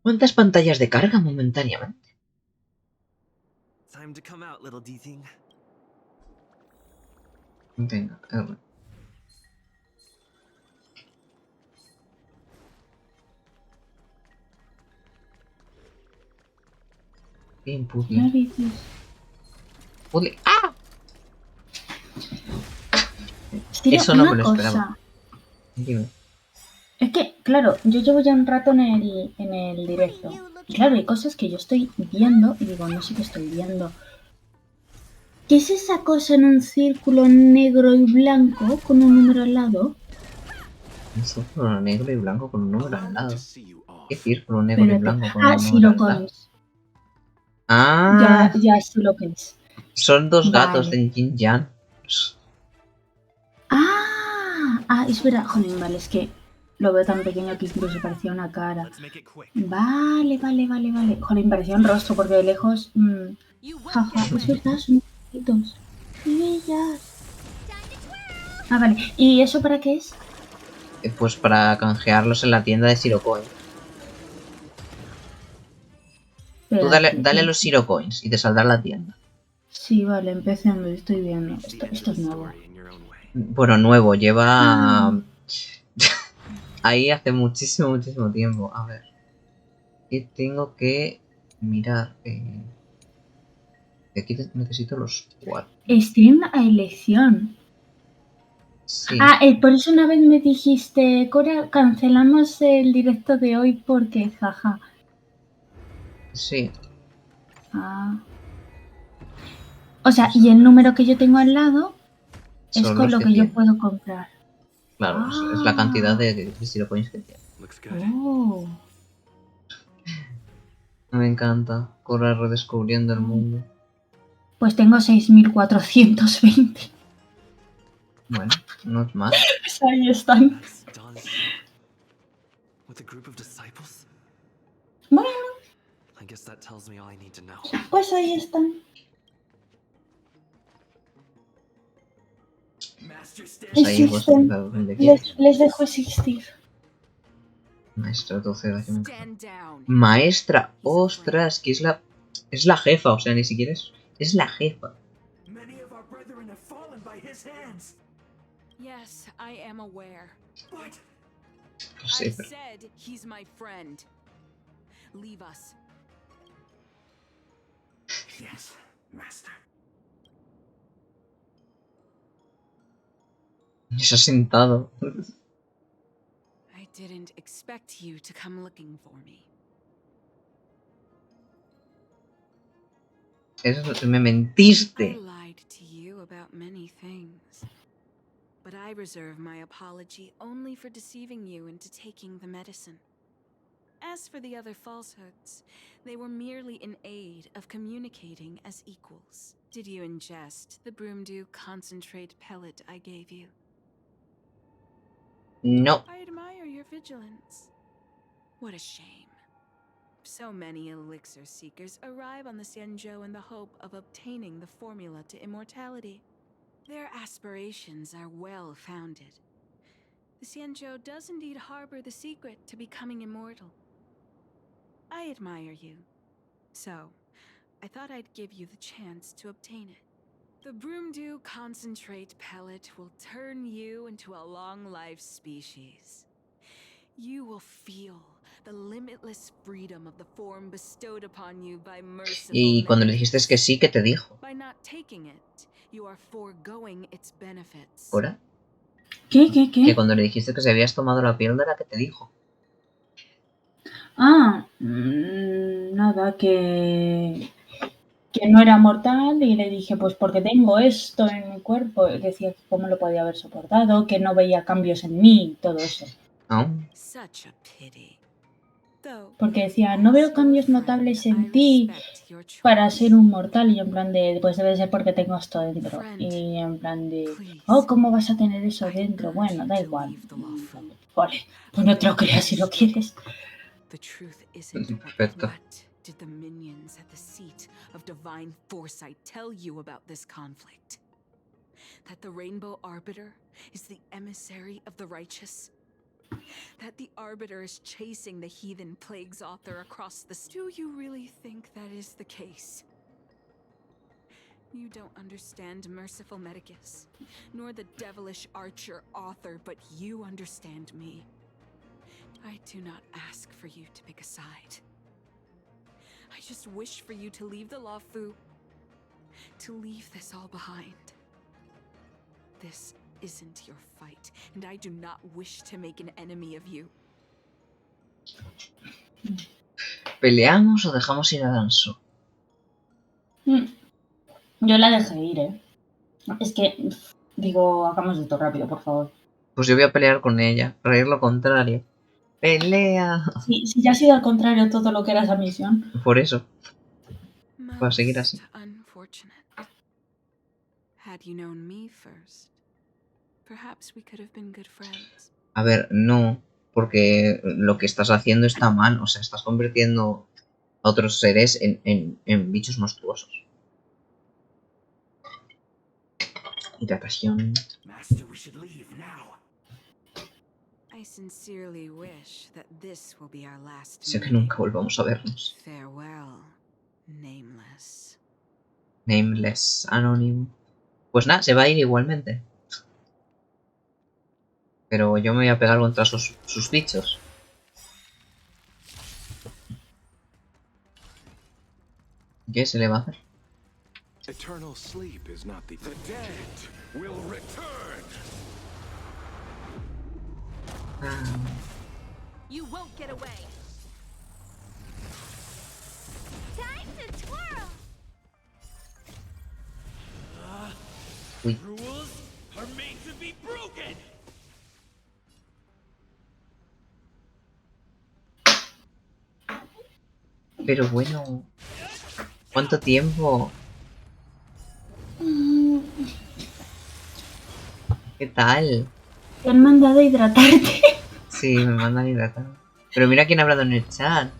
¿Cuántas pantallas de carga momentáneamente? Time to come out, little D-Ting. Venga, R. Bien, puzzle. Puzzle. ¡Ah! Eso no me lo esperaba. Dime. Es que, claro, yo llevo ya un rato en el directo. Y claro, hay cosas que yo estoy viendo y digo, no sé qué estoy viendo. ¿Qué es esa cosa en un círculo negro y blanco con un número al lado? Un círculo negro y blanco con un número al lado. ¿Qué círculo negro y blanco con un número sí lo al lado? conoces. Ah, Ya sé lo que es. son dos gatos Vale. en Yin Yang. Es verdad. Joder, vale, es que lo veo tan pequeño que incluso parecía una cara. Vale. Joder, parecía un rostro porque de lejos... Jaja, es verdad, son bonitos. ¡Qué bellas! Vale. ¿Y eso para qué es? Pues para canjearlos en la tienda de Zero Coin. Tú dale los Zero Coins y te saldrá la tienda. Sí, vale, empecemos, estoy viendo. Esto es nuevo. Bueno, nuevo, lleva ahí hace muchísimo tiempo. A ver. ¿Qué tengo que mirar? Aquí necesito los 4. Stream a elección. Sí. Por eso una vez me dijiste, Cora, cancelamos el directo de hoy porque, jaja. Sí. O sea, y el número que yo tengo al lado es Son con los lo que que yo tiene. puedo comprar. Claro, es la cantidad de Zero Coins que tiene. Me encanta. Cora redescubriendo el mundo. Pues tengo 6.420. Bueno, no es mal. Pues ahí están. With a group of disciples? Bueno. I guess that tells me all I need to know. Pues ahí están. Pues ahí, pues, Existen. Les dejo existir. Maestra Toceda, que me encanta. Maestra, ostras, que es la jefa, o sea, ni siquiera es la jefa. Many of our brethren have fallen by his hands. Yes, I am aware. But No sé, I pero... said he's my friend. Leave us. Yes, master. Se ha sentado. I didn't expect you to come looking for me. Me mentiste. I lied to you about many things. But I reserve my apology only for deceiving you into taking the medicine. As for the other falsehoods, they were merely in aid of communicating as equals. Did you ingest the Broomdew concentrate pellet I gave you? No. I admire your vigilance. What a shame. So many elixir seekers arrive on the Xianzhou in the hope of obtaining the formula to immortality. Their aspirations are well founded. The Xianzhou does indeed harbor the secret to becoming immortal. I admire you. So, I thought I'd give you the chance to obtain it. The Broomdew concentrate pellet will turn you into a long-life species. You will feel the limitless freedom of the form bestowed upon you by merciful Y cuando le dijiste que sí, ¿qué te dijo? By not taking it, you are foregoing its benefits. ¿Ahora? ¿Qué? Que cuando le dijiste que se habías tomado la píldora, ¿qué te dijo? Nada, que no era mortal y le dije, pues porque tengo esto en mi cuerpo. Decía que cómo lo podía haber soportado, que no veía cambios en mí y todo eso. Such a pity. Porque decía, no veo cambios notables en ti para ser un mortal. Y yo en plan de, pues debe ser porque tengo esto dentro. Y en plan de, oh, ¿cómo vas a tener eso dentro? Bueno, da igual. Vale, pues no te lo creas si lo quieres. Perfecto. Did the minions at the seat of divine foresight tell you about this conflict? That the Rainbow Arbiter is the emissary of the righteous? That the Arbiter is chasing the heathen plagues author across the... Do you really think that is the case? You don't understand merciful Medicus, nor the devilish archer author, but you understand me. I do not ask for you to pick a side. I just wish for you to leave the Luofu, to leave this all behind. This isn't your fight, and I do not wish to make an enemy of you. ¿Peleamos o dejamos ir a Danzo? Yo la dejé ir, Es que, digo, hagamos esto rápido, por favor. Pues yo voy a pelear con ella, para ir lo contrario. ¡Pelea! Sí, si ya ha sido al contrario todo lo que era esa misión. Por eso. Para seguir así. Had you known me first, perhaps we could have been good friends. A ver, no, porque lo que estás haciendo está mal, o sea, estás convirtiendo a otros seres en bichos monstruosos. Hidratación. Master, we should leave now. I sincerely wish that this will be our last Sé que nunca volvamos a vernos. Farewell, nameless. Nameless, anónimo. Pues nada, se va a ir igualmente. Pero yo me voy a pegar contra sus bichos. ¿Qué se le va a hacer? Eternal sleep is not the dead will return. You won't get away. Time to twirl. Rules are made to be broken. Pero bueno, ¿cuánto tiempo? ¿Qué tal? Te han mandado a hidratarte. Sí, me mandan a hidratar. Pero mira quién ha hablado en el chat.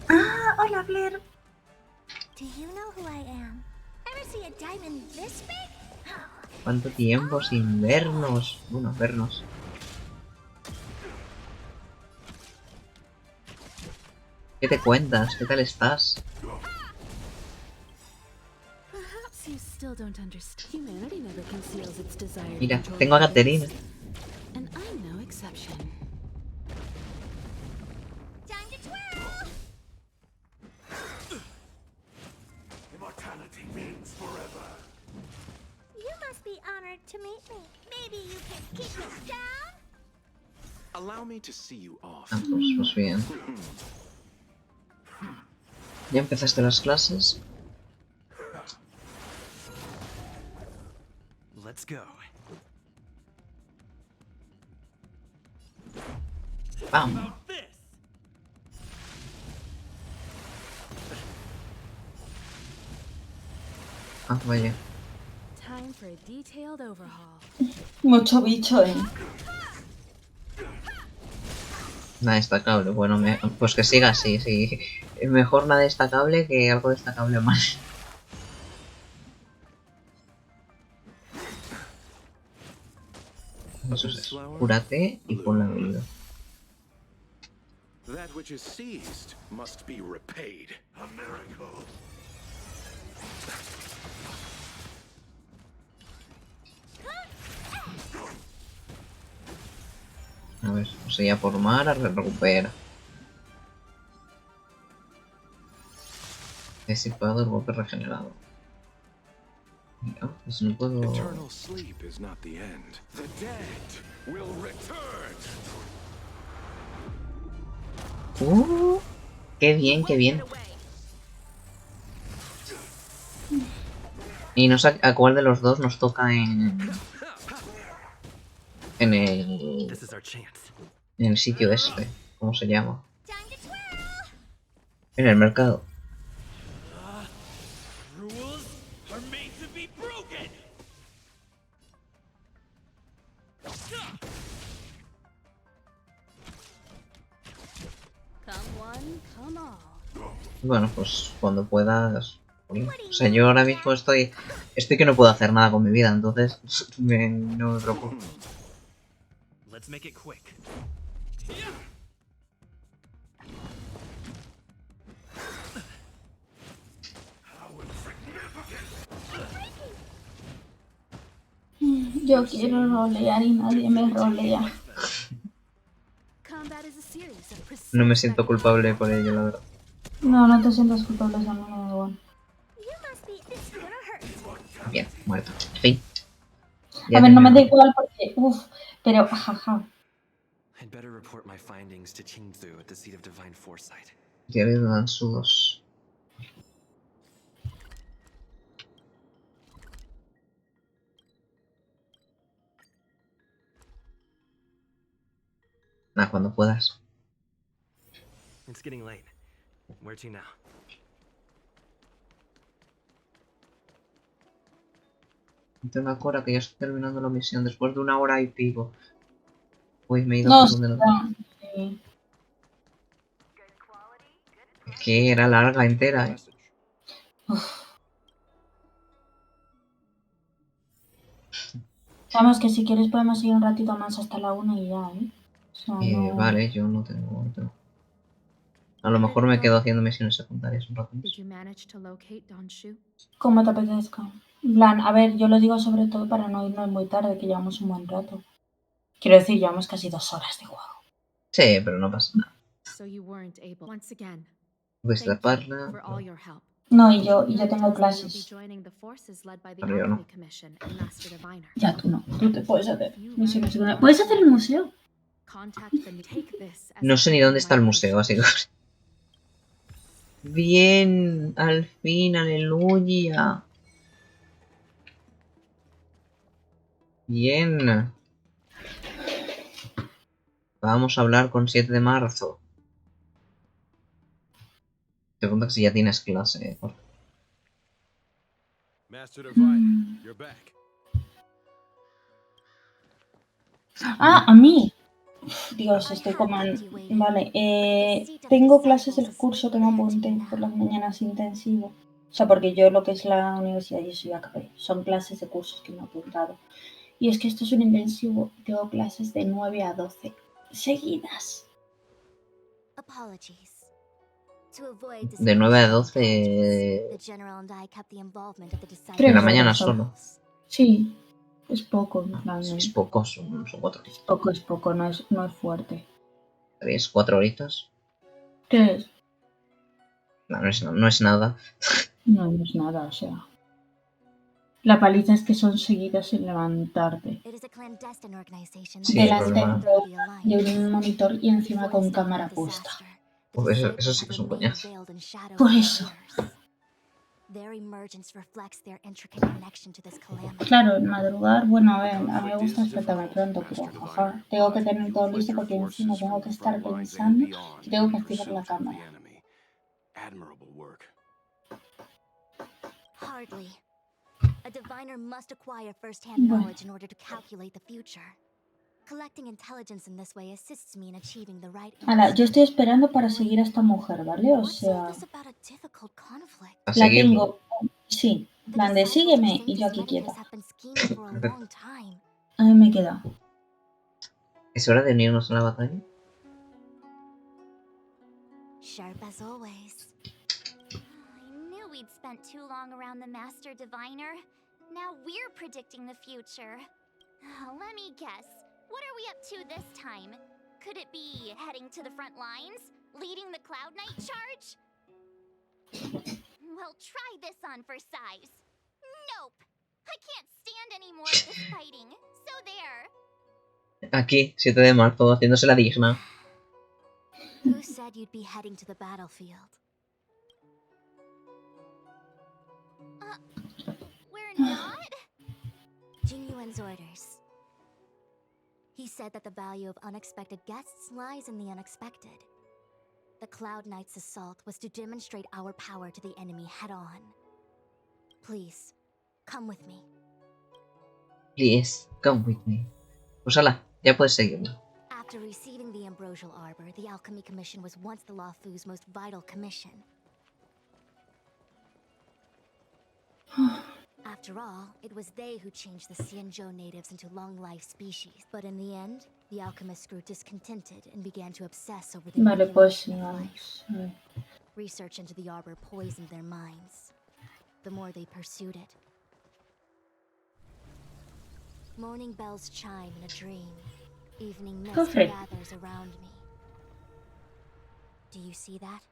Ah, hola Blair. Do you know who I am? Ever see a diamond this big? ¿Cuánto tiempo sin vernos? Bueno, vernos. ¿Qué te cuentas? ¿Qué tal estás? Perhaps you still don't understand. Humanity never conceals its desire to Mira, control tengo a others. Caterina. And I'm no exception. Time to twirl! Immortality means forever. You must be honored to meet me. Maybe you can keep me down? Allow me to see you off. Ah, pues bien. ¿Ya empezaste las clases? Let's go. Vamos. Ah, vaya. Time for a detailed overhaul. Mucho bicho, Nada destacable. Bueno, pues que siga así, sí. Es mejor nada destacable que algo destacable más. Eso es. Cúrate y pon la vida. That which is seized must be repaid. A miracle. A ver, ya por Mara, recupera. He disipado el golpe regenerado. No, pues no puedo... Eternal sleep is not the end. The dead will return. ¡Qué bien, qué bien! Y no sé a cuál de los dos nos toca en el sitio este. ¿Cómo se llama? En el mercado. Bueno, pues cuando puedas... O sea, yo ahora mismo estoy que no puedo hacer nada con mi vida, entonces no me preocupo. Let's make it quick. Yo quiero rolear y nadie me rolea. No me siento culpable por ello, la verdad. No, no te sientas culpable, a mí me da igual. Bien, muerto. Fin. A ver, no me da igual porque... Uff, pero jaja. I'd better report my findings to Qingzu at the seat of divine foresight. Diario de Dansudos. Nada, cuando puedas. It's getting late. Where to now? Tengo a Cora que ya estoy terminando la misión después de 1 hora y pico. Uy, me he ido No, por donde no. sí. Que era larga entera, ¿eh? Sabemos que si quieres podemos ir un ratito más hasta la 1 y ya, ¿eh? O sea, no... Vale, yo no tengo. A lo mejor me quedo haciendo misiones secundarias un rato más. Como te apetezca. En plan, a ver, yo lo digo sobre todo para no irnos muy tarde, que llevamos un buen rato. Quiero decir, llevamos casi 2 horas de juego. Sí, pero no pasa nada. Puedes taparla. No, y yo tengo clases. Pero yo no. Ya tú no, tú te puedes hacer misiones secundarias. ¿Puedes hacer el museo? No sé ni dónde está el museo, así que... Bien, al fin, aleluya. Bien. Vamos a hablar con 7 de marzo. Te pregunto que si ya tienes clase. Master Divine, you're back. Ah, a mí. Dios, estoy como... Vale, tengo clases del curso que me apunté por las mañanas intensivo. O sea, porque yo lo que es la universidad, yo soy acabé. Son clases de cursos que me he apuntado. Y es que esto es un intensivo. Tengo clases de 9 a 12 seguidas. Apologies. De 9 a 12 de la mañana solo. Sí, es poco. En plan, Es poco, son 4. Es poco, no es fuerte. 3, 4 horitas. ¿Qué es? No es nada. No es nada, o sea. La paliza es que son seguidas sin levantarte. Sí, delante de un monitor y encima con cámara puesta. Pues eso sí que es un coñazo. Por eso. Claro, en madrugar, bueno, a ver, a mí me gusta despertarme pronto, pero jaja, tengo que tener todo listo porque encima tengo que estar pensando y tengo que activar la cámara. Hardly. A diviner must acquire first-hand knowledge in order to calculate the future. Collecting intelligence in this way assists me in achieving the right. Ala, yo estoy esperando para seguir a esta mujer, ¿vale? O sea, ¿A la seguirlo? tengo, sí, plan de sígueme y yo aquí quieta. A mí me queda. ¿Es hora de unirnos a la batalla? Sharp as always. I knew we'd spent too long around the master diviner. Now we're predicting the future. Let me guess. What are we up to this time? Could it be heading to the front lines? Leading the Cloud Knight charge? Well, try this on for size. Nope. I can't stand any more of this fighting. So there. Aquí, 7 de marzo, haciéndose la digna. Who said you'd be heading to the battlefield? We're not? Jingyuan's orders. He said that the value of unexpected guests lies in the unexpected. The Cloud Knight's assault was to demonstrate our power to the enemy head-on. Please, come with me. Please, come with me. Pues ala, ya puedes seguirlo. After receiving the Ambrosial Arbor, the Alchemy Commission was once the Luofu's most vital commission. After all, it was they who changed the Xianzhou natives into long-life species. But in the end, the alchemists grew discontented and began to obsess over the Vale, pues meaning of vamos. life. Research into the arbor poisoned their minds. The more they pursued it. Morning bells chime in a dream. Evening mist Cofre. gathers around me. Do you see that?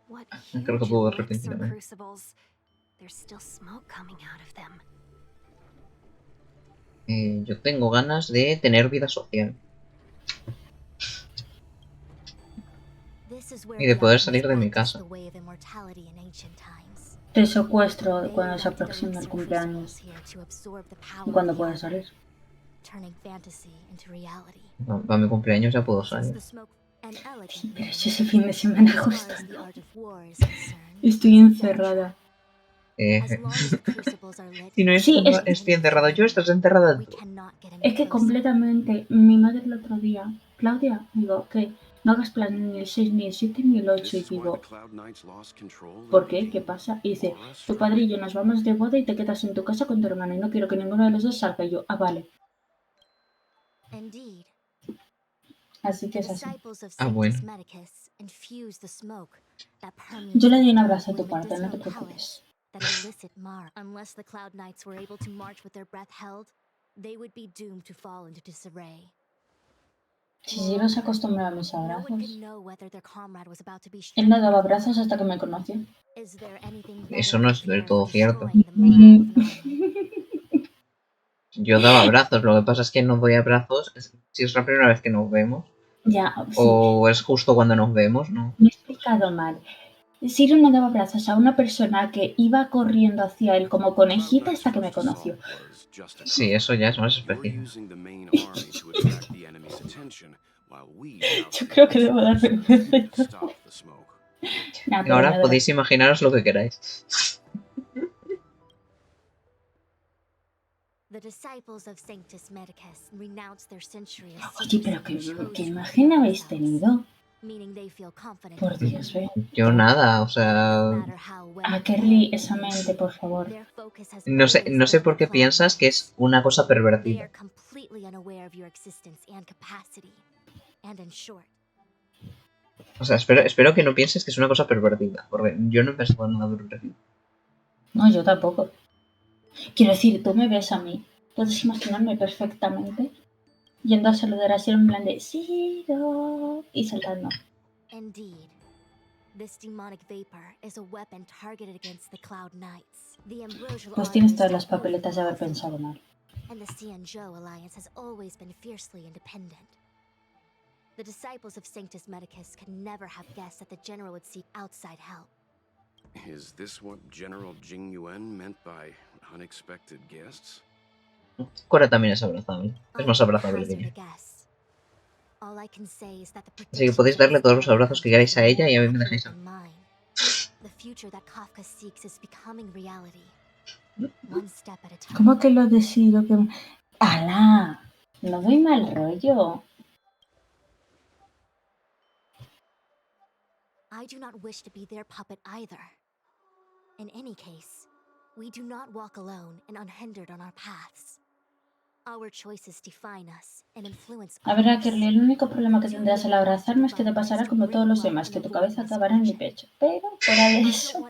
What Creo que huge puedo ver rifts or repentinamente. crucibles. There's still smoke coming out of them. Yo tengo ganas de tener vida social. This is where Y de the poder alchemists salir de mi practiced casa. the way of immortality in ancient times. Te secuestro They cuando se erected aproxima el elixir cumpleaños. crucibles here to absorb the power Y of cuando the puedes arbor, salir. turning fantasy into reality. Para mi cumpleaños ya puedo Since salir. the smoke and elegant, Sí, pero yo ese fin de semana as far justo as the no. art of war is concerned, Estoy encerrada. as long as the crucibles are lit, Si no Sí, estoy encerrado yo, estás enterrada we tú. cannot get any Es que closer. completamente, mi madre el otro día, Claudia, digo, que no hagas plan ni el 6, ni el 7, ni el 8. Y digo, ¿por qué? ¿Qué pasa? Y dice, tu padre y yo nos vamos de boda y te quedas en tu casa con tu hermano y no quiero que ninguno de los dos salga. Y yo, ah, vale. Indeed, Así que the es así. disciples of Ah, bueno. Sanctus Medicus infuse the smoke that Yo le permeates di un the abrazo a earth tu with parte, no te medicinal powers preocupes. that elicit Mar. Unless the Cloud Knights were able to march with their breath held, they would be doomed to fall into disarray. Si no se acostumbra a mis No one abrazos. could know whether their comrade was about to be Él no stricken daba with abrazos hasta que me conoció. Is there anything Eso better no than es del preparing todo for cierto. destroying the morale of an army? Yo daba abrazos, lo que pasa es que no doy abrazos si es la primera vez que nos vemos. Ya, sí, O es justo cuando nos vemos, ¿no? me he explicado mal. Ciro no daba abrazos a una persona que iba corriendo hacia él como conejita hasta que me conoció. Sí, eso ya es más específico. Yo creo que debo dar vergüenza y todo. Nah, Y pero ahora nada. podéis imaginaros lo que queráis. The disciples of Sanctus Medicus renounce their century of Oye, pero secrecy and chose ¿qué to imagen reveal habéis themselves, tenido? meaning they feel confident Por in Dios, freedom. ve. Yo nada, o sea... No matter how well A prepared Kerly, they esa may mente, be, por favor. their focus has No sé always been por the qué Cloud piensas que Knights. es una cosa They pervertida. are completely unaware of your existence and capacity. And in short, O sea, espero que no pienses que es una cosa pervertida, porque yo no he pensado en nada pervertido. No, yo tampoco. Quiero decir, tú me ves a mí. Puedes imaginarme perfectamente yendo a saludar así en plan de Ciro y saltando. Indeed. This demonic vapor is a weapon targeted against the Cloud Knights. The ambrosial Pues tienes arbors todas las devoid papeletas de haber of love, pensado mal. and the Xianzhou alliance has always been fiercely independent. The disciples of Sanctus Medicus could never have guessed that the general would seek outside help. Is this what General Jing Yuan meant by unexpected guests? Cora también es abrazable. Es más abrazable que yo. All I can say is that the Así que podéis darle todos los abrazos que queráis a ella y a mí me dejáis a mí. The future that Kafka seeks is becoming reality. One step at a time. ¿Cómo que lo decido que... ¡Hala! No doy mal rollo. I do not wish to be their puppet either. In any case, we do not walk alone and unhindered on our paths. Our choices define us and influence A ver, Kerly, el único problema que tendrás al abrazarme es que te pasará como todos los demás, que tu cabeza acabará en mi pecho. Pero, fuera de eso...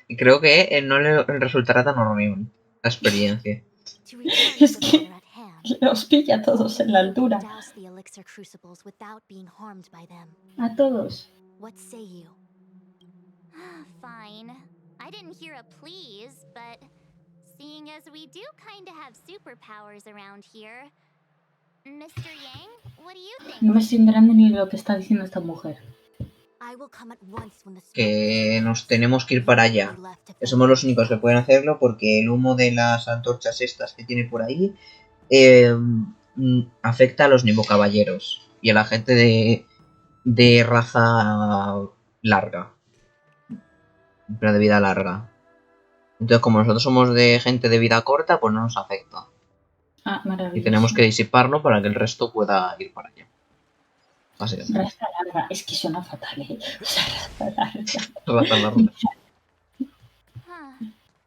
Y creo que no le resultará tan horrible la experiencia. Es que los pilla a todos en la altura. A todos. What say you? Fine. I didn't hear a please, but seeing as we do kind of have superpowers around here, Mr. Yang, what do you think? No me estoy enterando ni de lo que está diciendo esta mujer. Que nos tenemos que ir para allá. Que somos los únicos que pueden hacerlo porque el humo de las antorchas estas que tiene por ahí afecta a los nivocaballeros y a la gente de raza larga. Pero de vida larga. Entonces, como nosotros somos de gente de vida corta, pues no nos afecta. Ah, maravilloso. Y tenemos que disiparlo para que el resto pueda ir para allá. Básicamente. Raza larga. Es que suena fatal, ¿eh? O sea, raza larga. Raza larga.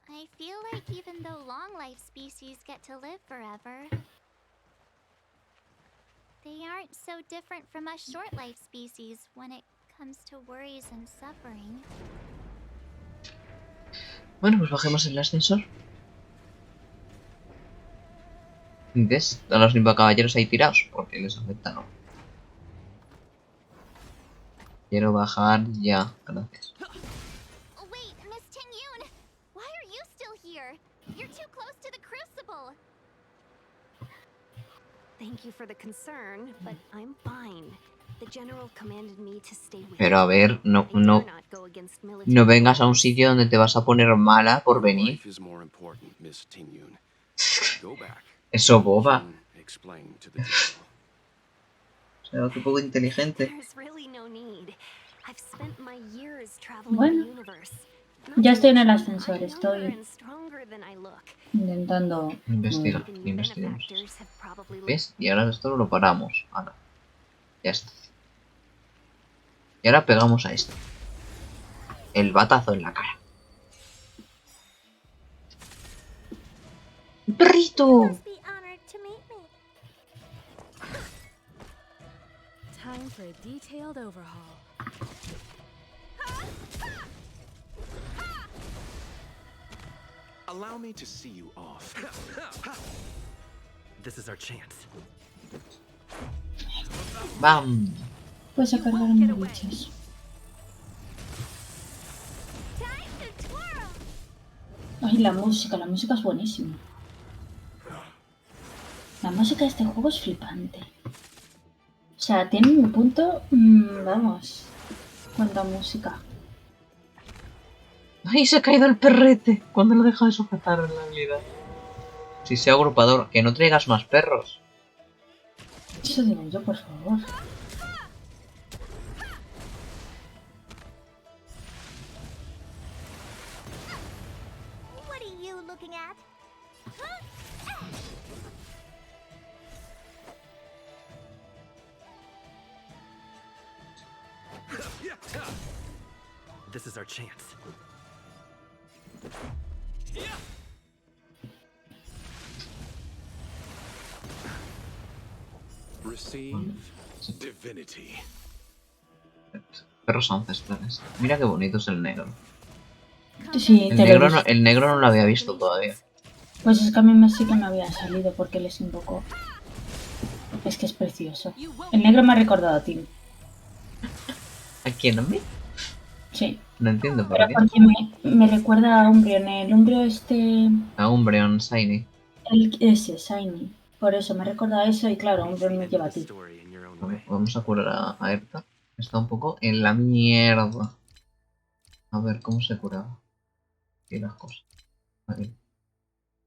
I feel like even though long life species get to live forever, they aren't so different from us short life species when it comes to worries and suffering. Bueno, pues bajemos el ascensor. ¿Ves? A los nivocaballeros ahí tirados, porque les afecta, ¿no? Quiero bajar ya, gracias. Wait, Miss Tingyun, why are you still here? You're too close to the crucible. Thank you for the concern, but I'm fine. The general commanded me to stay with Pero a ver, no vengas a un sitio donde te vas a poner mala por venir. Eso boba. O sea, qué poco inteligente. Bueno, ya estoy en el ascensor, estoy intentando... Investigamos. ¿Ves? Y ahora esto lo paramos. Ahora. Ya está. Y ahora pegamos a este. El batazo en la cara. ¡Perrito! Time for a detailed overhaul. Allow me to see you off. This is our chance. ¡Bam! Pues a cargar en los bichos. Ay, la música es buenísima. La música de este juego es flipante. O sea, tiene un punto... vamos. Cuánta música. ¡Ay, se ha caído el perrete! Cuando lo deja de sujetar en la habilidad. Si sea agrupador, que no traigas más perros. Eso digo yo, por favor. What are you looking at? This is our chance. Perceive divinity. Perros ancestrales. Mira qué bonito es el negro. Sí, El te negro, lo no, dije. el negro no lo había visto todavía. Pues es que a mí sí que me había salido porque les invocó. Es que es precioso. El negro me ha recordado a ti. ¿A quién? ¿A mí? Sí. No entiendo por Pero qué. porque me recuerda a Umbreon. El Umbreon A Umbreon, Shiny. Ese, Shiny. Por eso me recuerda a eso y claro, Umbreon me lleva a ti. Vamos a curar a Erta. Está un poco en la mierda. A ver, ¿cómo se curaba? Y las cosas. Vale.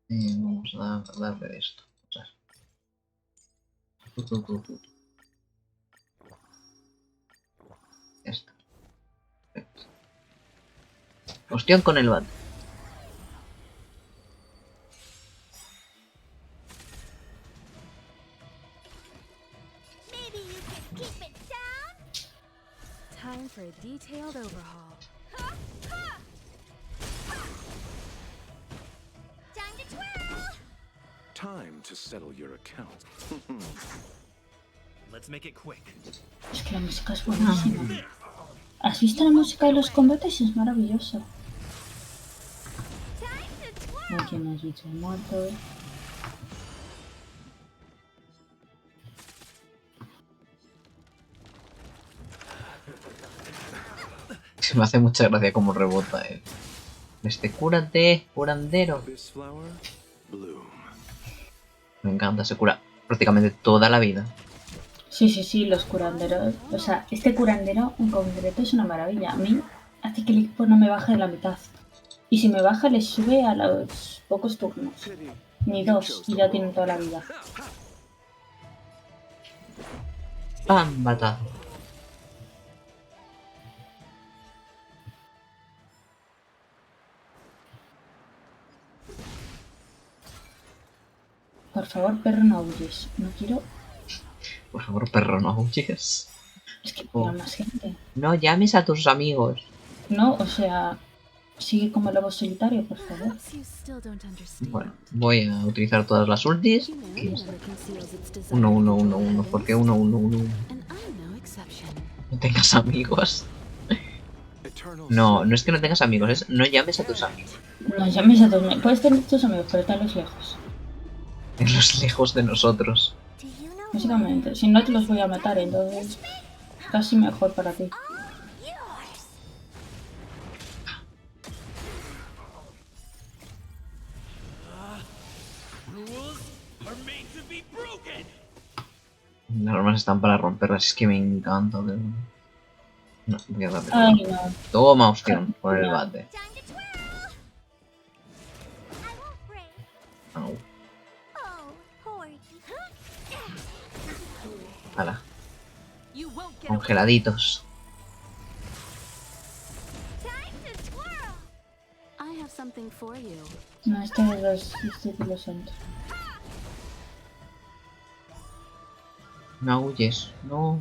Vamos a darle esto. O sea, ya está. Perfecto. Hostia con el bat. Time for a detailed overhaul. Time to settle your account. Let's make it quick. Es que la música es buenísima. ¿Has visto la música de los combates? Es maravilloso. Aquí me has dicho muerto. Me hace mucha gracia cómo rebota cúrate, curandero. Me encanta, se cura prácticamente toda la vida. Sí, los curanderos. O sea, este curandero en concreto es una maravilla. A mí hace que el equipo no me baje de la mitad. Y si me baja, le sube a los pocos turnos. Ni 2, y ya tienen toda la vida. ¡Pam! Batazo. Por favor, perro, no huyes. No quiero... Por favor, perro, no huyes. Es que quiero más gente. No llames a tus amigos. No, o sea... Sigue como lobo solitario, por favor. Bueno, voy a utilizar todas las ultis. 1, 1, 1, 1. ¿Por qué 1, 1, 1, 1? No tengas amigos. No, no es que no tengas amigos, es no llames a tus amigos. No llames a tus amigos. Puedes tener tus amigos, pero están lejos. En los lejos de nosotros. Básicamente, si no te los voy a matar, entonces casi mejor para ti. Las normas están para romperlas, es que me encanta. No, voy a darle. Ay, no. Toma, hostia, por el bate. Au. Hala. Congeladitos. No, este es los discípulos santos. No huyes, no.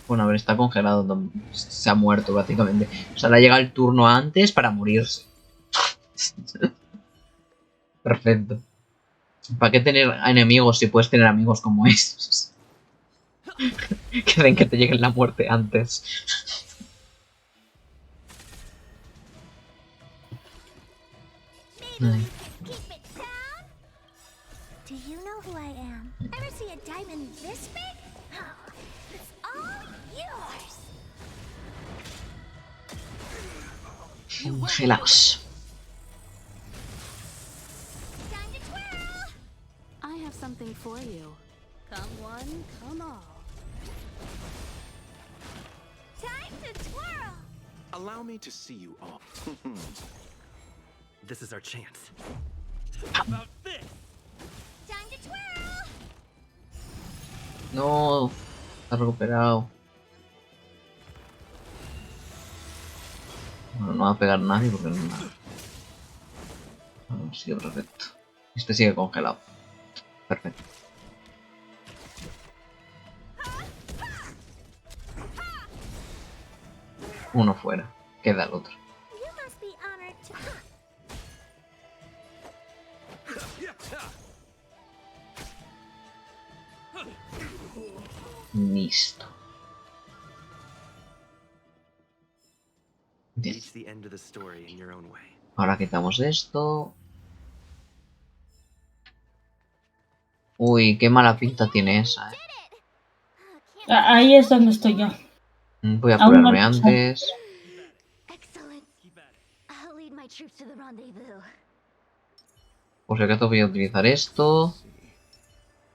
Bueno, a ver, está congelado. Se ha muerto prácticamente. O sea, le ha llegado el turno antes para morirse. Perfecto. ¿Para qué tener enemigos si puedes tener amigos como esos? Que den que te llegue la muerte antes. Ay. Do you know who I am? Ever see a diamond this big? Oh, it's all yours. Congelados. I have something for you. Come one, come all. Time to twirl. Allow me to see you off. This is our chance. How about this? Time to twirl. No, está recuperado. Bueno, no va a pegar nadie porque no. Bueno, sigue perfecto. Este sigue congelado. Perfecto. Uno fuera. Queda el otro. You must be honored to. Listo. Reach the end of the story in your own way. Ahora quitamos esto. Uy, qué mala pinta tiene esa, eh. Ahí es donde estoy yo. Voy a Aún no curarme lo sé. antes. I'll lead my troops to the rendezvous. Por si acaso voy a utilizar esto.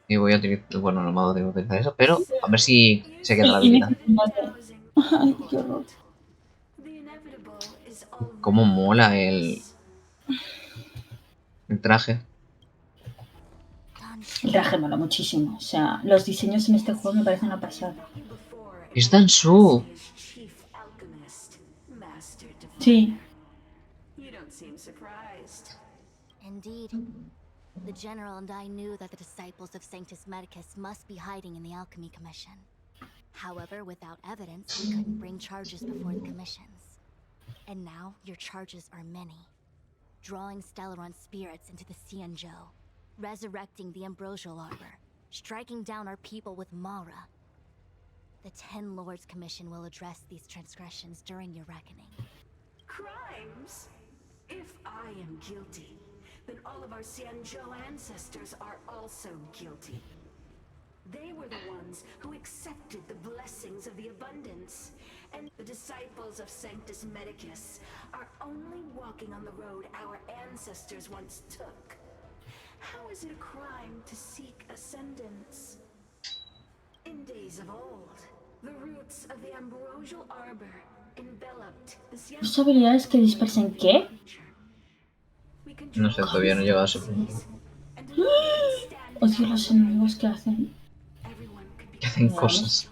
Y voy a utilizar... Bueno, no me voy a utilizar eso, pero a ver si se queda la habilidad. Ay, qué horror. Cómo mola el traje. El traje mola muchísimo. O sea, los diseños en este juego me parecen una pasada. Es Dansu. Sí. Indeed. The General and I knew that the disciples of Sanctus Medicus must be hiding in the Alchemy Commission. However, without evidence, we couldn't bring charges before the commissions. And now, your charges are many. Drawing Stellaron spirits into the Xianzhou, resurrecting the Ambrosial Arbor, striking down our people with Mara. The Ten Lords Commission will address these transgressions during your reckoning. Crimes? If I am guilty, then all of our Xianzhou ancestors are also guilty. They were the ones who accepted the blessings of the abundance, and the disciples of Sanctus Medicus are only walking on the road our ancestors once took. How is it a crime to seek ascendance? In days of old, the roots of the Ambrosial Arbor enveloped the ¿Sus habilidades que dispersen qué? No sé, todavía no he llegado a ese punto. Odio los enemigos que hacen. Que hacen cosas.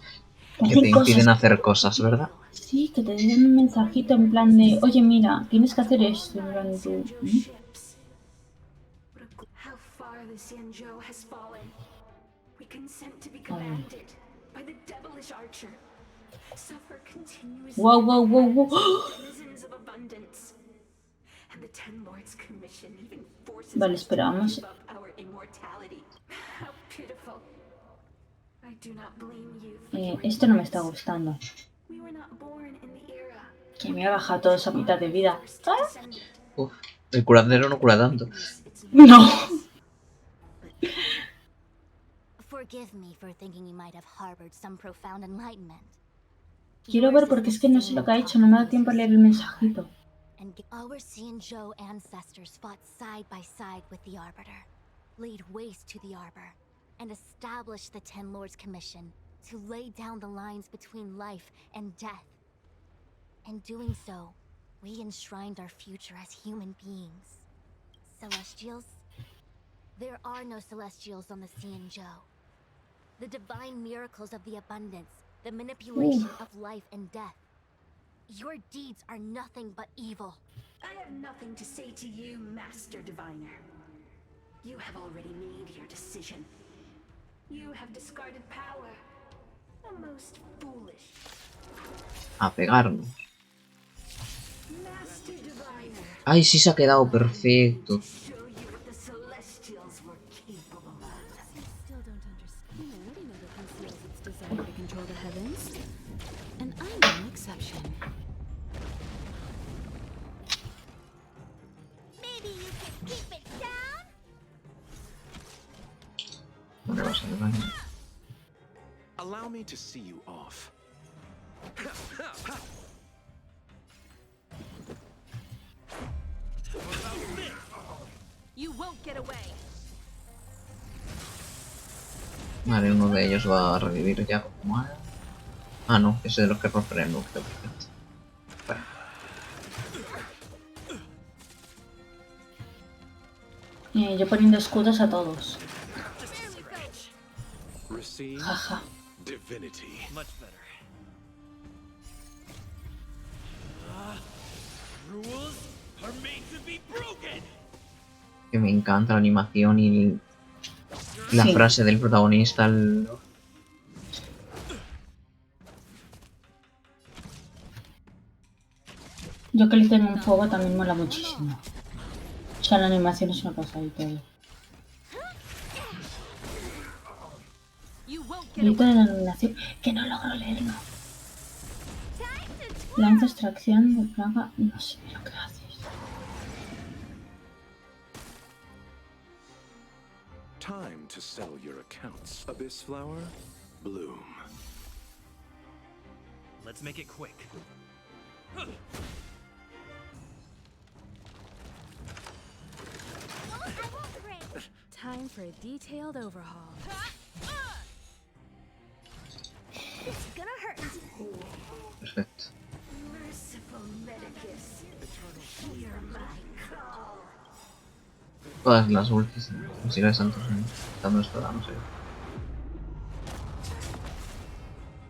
Que Que hacen te cosas. impiden hacer cosas, ¿verdad? Sí, que te den un mensajito en plan de, oye, mira, tienes que hacer esto. En plan, tú, How far the Xianzhou has fallen. We consent to be commanded by the devilish archer. Suffer continuously. Wow, wow, wow, wow. Denizens of abundance. And the Ten Lords Commission even forces Vale, us to esperamos. give up our immortality. How pitiful. I do not blame you for your Esto no me está gustando. We were not born in the era. Que me ha bajado todo esa mitad de vida. Uf, el curandero no cura tanto. No. Forgive me for thinking you might have harbored some profound enlightenment. Quiero ver porque es que no sé lo que ha hecho. No me da tiempo a leer el mensajito. And our Xianzhou ancestors fought side by side with the Arbiter, laid waste to the Arbor, and established the Ten Lords Commission to lay down the lines between life and death. In doing so, we enshrined our future as human beings. Celestials? There are no Celestials on the Xianzhou. The divine miracles of the abundance, the manipulation of life and death. Your deeds are nothing but evil. I have nothing to say to you, Master Diviner. You have already made your decision. You have discarded power. A most foolish. A pegarnos. Master Diviner. Ay, sí se ha quedado perfecto. Show you what the Celestials were capable of. I still don't understand. Humanity never conceals its desire to control the heavens. And I'm no exception. Maybe you can keep it down? No le vas a daño. Allow me to see you off. You won't get away. Vale, uno de ellos va a revivir ya como muera. Ah, no, ese de los que rompen el núcleo, perfecto. Vale. Yo poniendo escudos a todos. Receive Jaja. divinity. Much better. Rules are made to be broken. Que me encanta la animación y la Sí. frase del protagonista. Yo que le tengo un fuego también mola muchísimo. O sea, la animación es una cosa y todo. You Grito de denominación. Que no logro leerlo. Lanza extracción de plaga. No sé lo que haces. Time to settle your accounts. Abyss flower, bloom. Let's make it quick. Time for a detailed overhaul. It's gonna hurt. Perfecto. Merciful Medicus, hear my call. Todas las ultis. Si de Sanctus dando esto, no sé.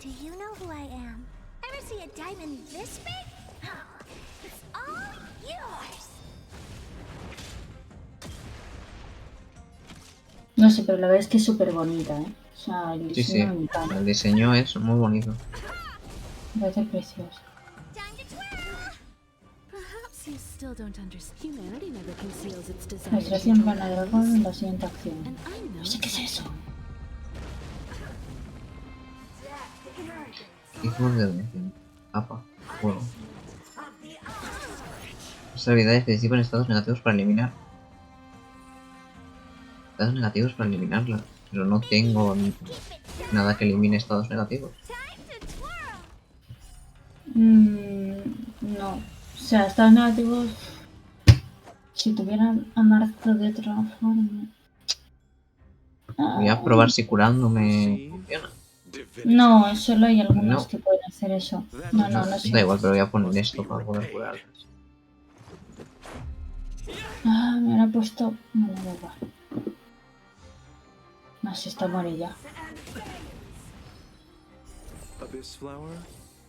Do you know who I am? Ever see a diamond this big? Oh, it's all yours. No sé, pero la verdad es que es súper bonita, ¿eh? O sea, el Sí, diseño me encanta. el diseño es muy bonito. Me parece precioso. Perhaps you still don't understand. Humanity never conceals its desire. La extracción van a dragón en la siguiente acción. No sé qué es eso. Hijos de Odin. Apa. Fuego. Las habilidades que disipan estados negativos para eliminar. Estados negativos para eliminarla. Pero no tengo nada que elimine estados negativos. No. O sea, estados negativos. Si tuvieran amarzo de otra forma. Voy a probar si curándome funciona. No, solo hay algunos que pueden hacer eso. No sé. Da igual, pero voy a poner esto para poder curarlas. Me han puesto. Bueno, da igual. No sé, está amarilla. Abyss flower,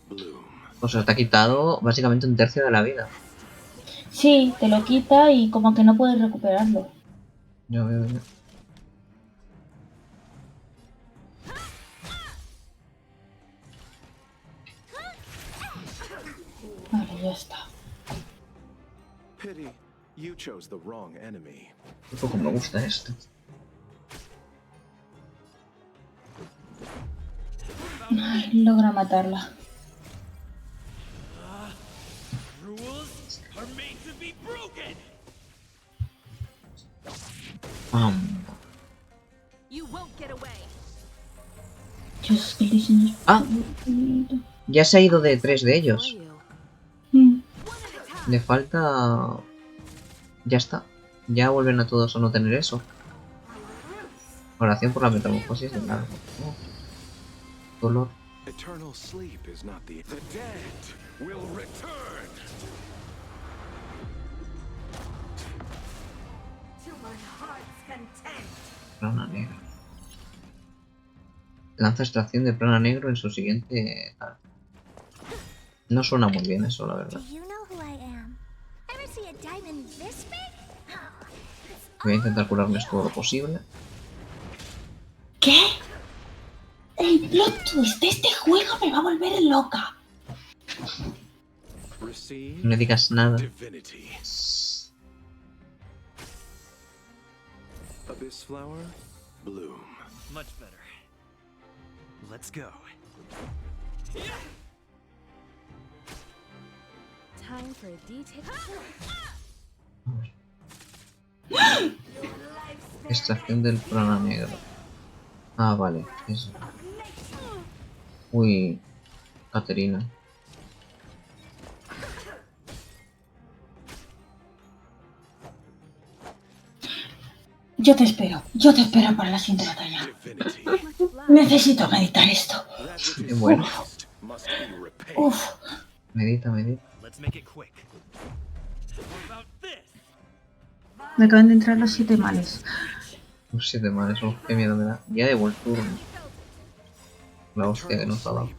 bloom. O sea, te ha quitado básicamente un tercio de la vida. Sí, te lo quita y como que no puedes recuperarlo. Ya veo, ya. Vale, ya está. Pity, you chose the wrong enemy. Un poco me gusta esto. Ay, logra matarla. Dios, que el diseño es bonito. Ya se ha ido de 3 de ellos. Le falta... Ya está. Ya vuelven a todos a no tener eso. Oración por la metamorfosis de largo. Dolor. Eternal sleep is not the dead will return. To my heart's content. Plana negra. Lanza extracción de plana negro en su siguiente... No suena muy bien eso, la verdad. Voy a intentar curarles todo lo posible. ¿Qué? El plot twist de este juego me va a volver loca. No me digas nada. Abyss flower, bloom. Much better. Let's go. Time for a detail. Extracción del plana negro. Ah, vale. Eso. Uy. Caterina. Yo te espero para la siguiente batalla. Necesito meditar esto. Bueno. Uf. Medita. Me acaban de entrar los 7 males. Los 7 males, qué miedo me da. Ya de vuelta turno. La hostia que nos ha dado.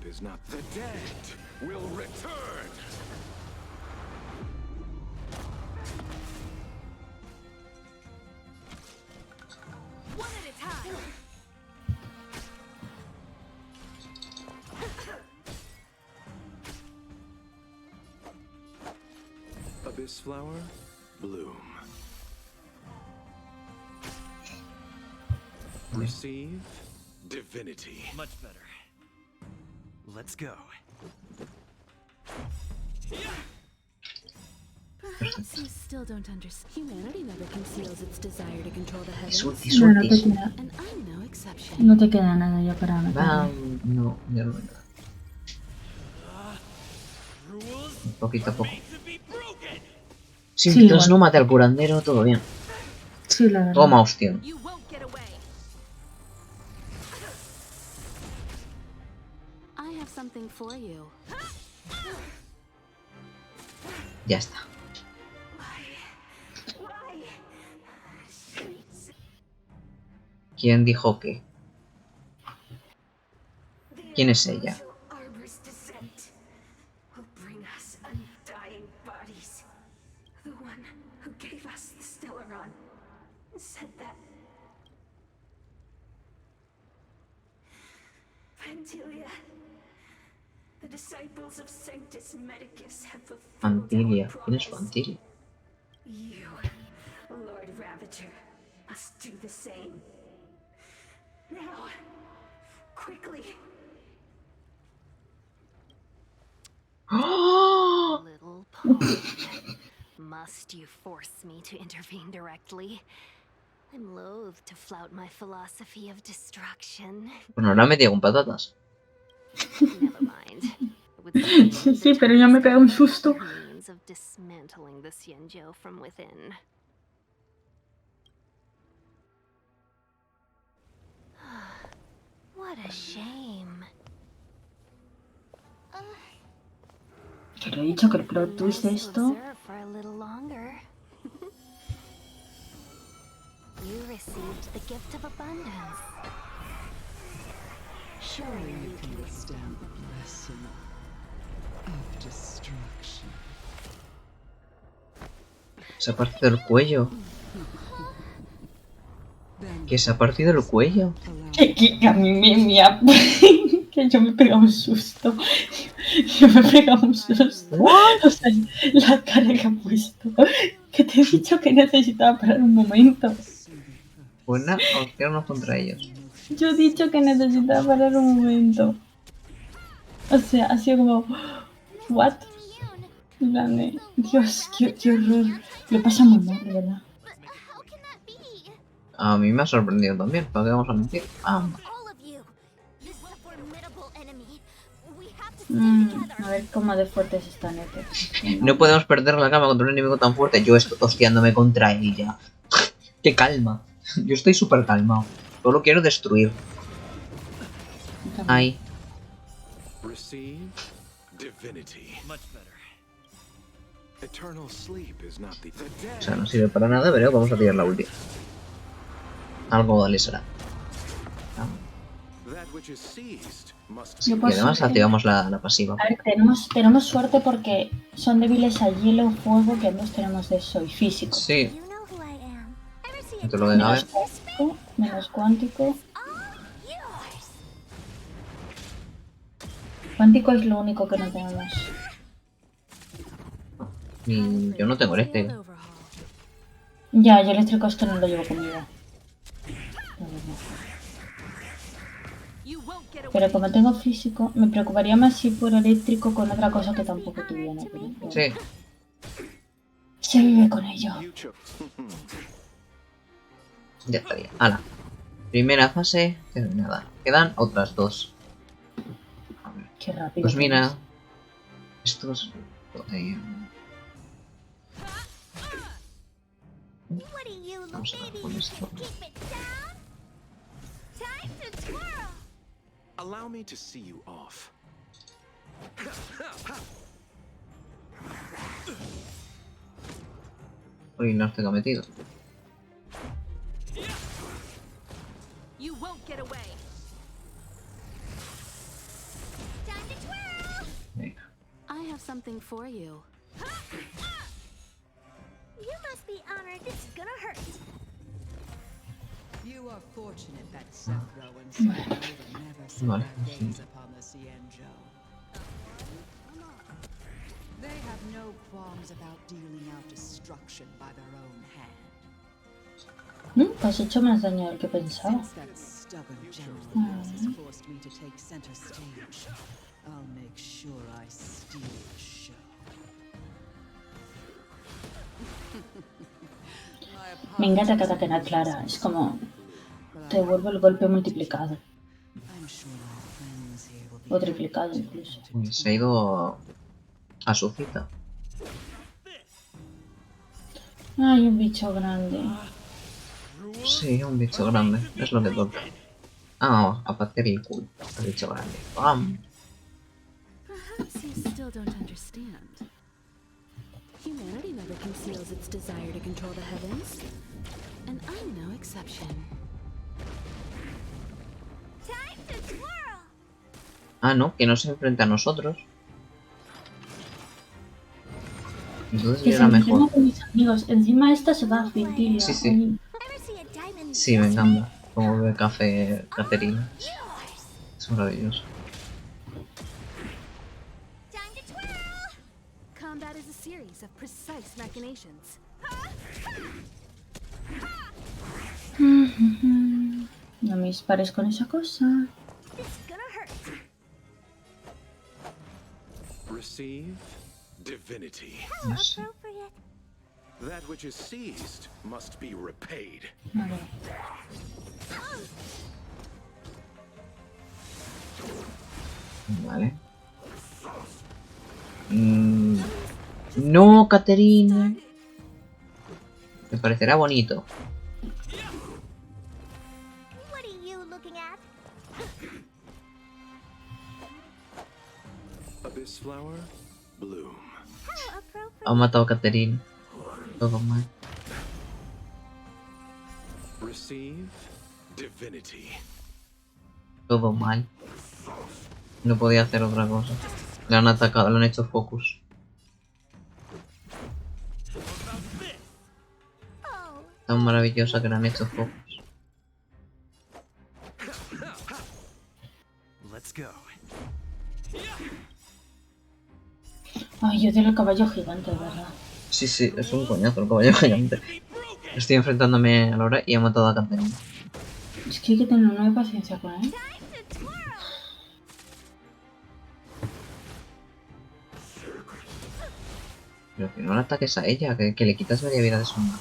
Abyss flower, bloom. Receive divinity. Much better. Let's go. Perhaps you still don't understand. Humanity never conceals its desire to control the heavens. Sutis, sutis. And I'm no exception. No te queda nada ya para matar. No, ya no me queda. Poquito a poco. Sí, Sí, entonces igual. no mate al curandero, todo bien. Sí, la verdad. Toma, hostia. I have something for you. Ya está. ¿Quién dijo qué? ¿Quién es ella? Arbor's descent will bring us undying bodies. The one who gave us the Stellaron said that Phantylia, the disciples of Sanctus Medicus have fulfilled Phantylia. our ¿Quién es promise. Phantylia? You, Lord Ravager, must do the same. Now, quickly. Little Pueden, must you force me to intervene directly? I'm loath to flout my philosophy of destruction. Bueno, ahora me digo con patatas. Never mind. It would seem Sí, pero ya me pega un susto. means of dismantling the Xianzhou from within. What a shame. Te lo he dicho que el plot twist de esto. Observe for a little longer. You received the gift of abundance. Surely you can withstand the blessing of destruction. Se ha partido el cuello. ¿Qué se ha partido el cuello? Que a mí que yo me pega un susto. Yo me pega un susto. O sea, la cara que ha puesto. Que te he dicho que necesitaba parar un momento. Buena, os quedamos contra ellos. Yo he dicho que necesitaba parar un momento. O sea, ha sido como... ¿What? En plan de, Dios, qué horror. Lo pasa muy mal, de verdad. A mí me ha sorprendido también, ¿para qué vamos a mentir? Ah, A ver cómo de fuertes están estos. no podemos perder la cama contra un enemigo tan fuerte. Yo estoy hostiándome contra ella. ¡Qué calma! Yo estoy súper calmado. Solo quiero destruir. Ay. Receive divinity. Much better. Eternal sleep is not the O sea, no sirve para nada, pero vamos a tirar la ulti. Algo le será. that which is seized must Yo Y pues, además activamos la pasiva. a ver, tenemos suerte porque son débiles a hielo, fuego, que ambos tenemos de eso, y físico. Sí. Esto es lo que cabe. Menos cuántico. Cuántico es lo único que no tenemos. Y yo no tengo eléctrico. Ya, yo eléctrico esto no lo llevo conmigo. Pero como tengo físico, me preocuparía más si fuera eléctrico con otra cosa que tampoco tuviera. Pero... Sí. Se vive con ello. Ya estaría. Hala. Primera fase terminada. Quedan otras dos. Qué rápido. Pues mira. Estos... Vamos a ver con esto. allow me to see you off. Uy, no estoy metido. You won't get away. Venga. I have something for you. You must be honored. This is gonna hurt. You are fortunate that Sepro and Sepro never set Vale, their sí. gaze upon the Xianzhou. They have no qualms about dealing out destruction by their own hand. Has hecho más daño del que pensaba. Since that stubborn general of yours has forced me to take center stage. I'll make sure I steal the show. Me encanta que ataquen a Clara. Es como... te vuelve el golpe multiplicado. O triplicado incluso. Se ha ido a su cita. Ay, un bicho grande. Sí, un bicho grande. Es lo que toca. Ah, a Phantylia el culo. El bicho grande. ¡Pam! Perhaps you still don't understand. Humanity never conceals its desire to control the heavens. And I'm no exception. Ah, no, que no se enfrenta a nosotros. Entonces Que ya se era enfrenta mejor. con mis amigos. Encima esta se va a Phantylia. Sí, sí. Sí, me encanta. Como bebe café Caterina. Es maravilloso. Combat is a series of precise machinations. No me dispares con esa cosa. Receive divinity. No sé. That which is seized must be repaid. Vale. Vale. No, Caterina. Me parecerá bonito. Abyss flower, bloom. Ha matado a Caterina. Todo mal. Receive divinity. Todo mal. No podía hacer otra cosa. Le han atacado, le han hecho focus. Tan maravillosa que le han hecho focus. Let's go. Ay, yo odio el caballo gigante, ¿verdad? Sí, sí, es un coñazo el caballo gigante. Estoy enfrentándome a Laura y he matado a Caterina. Es que hay que tener una paciencia con él. Pero que no le ataques a ella, que le quitas media vida de su mano.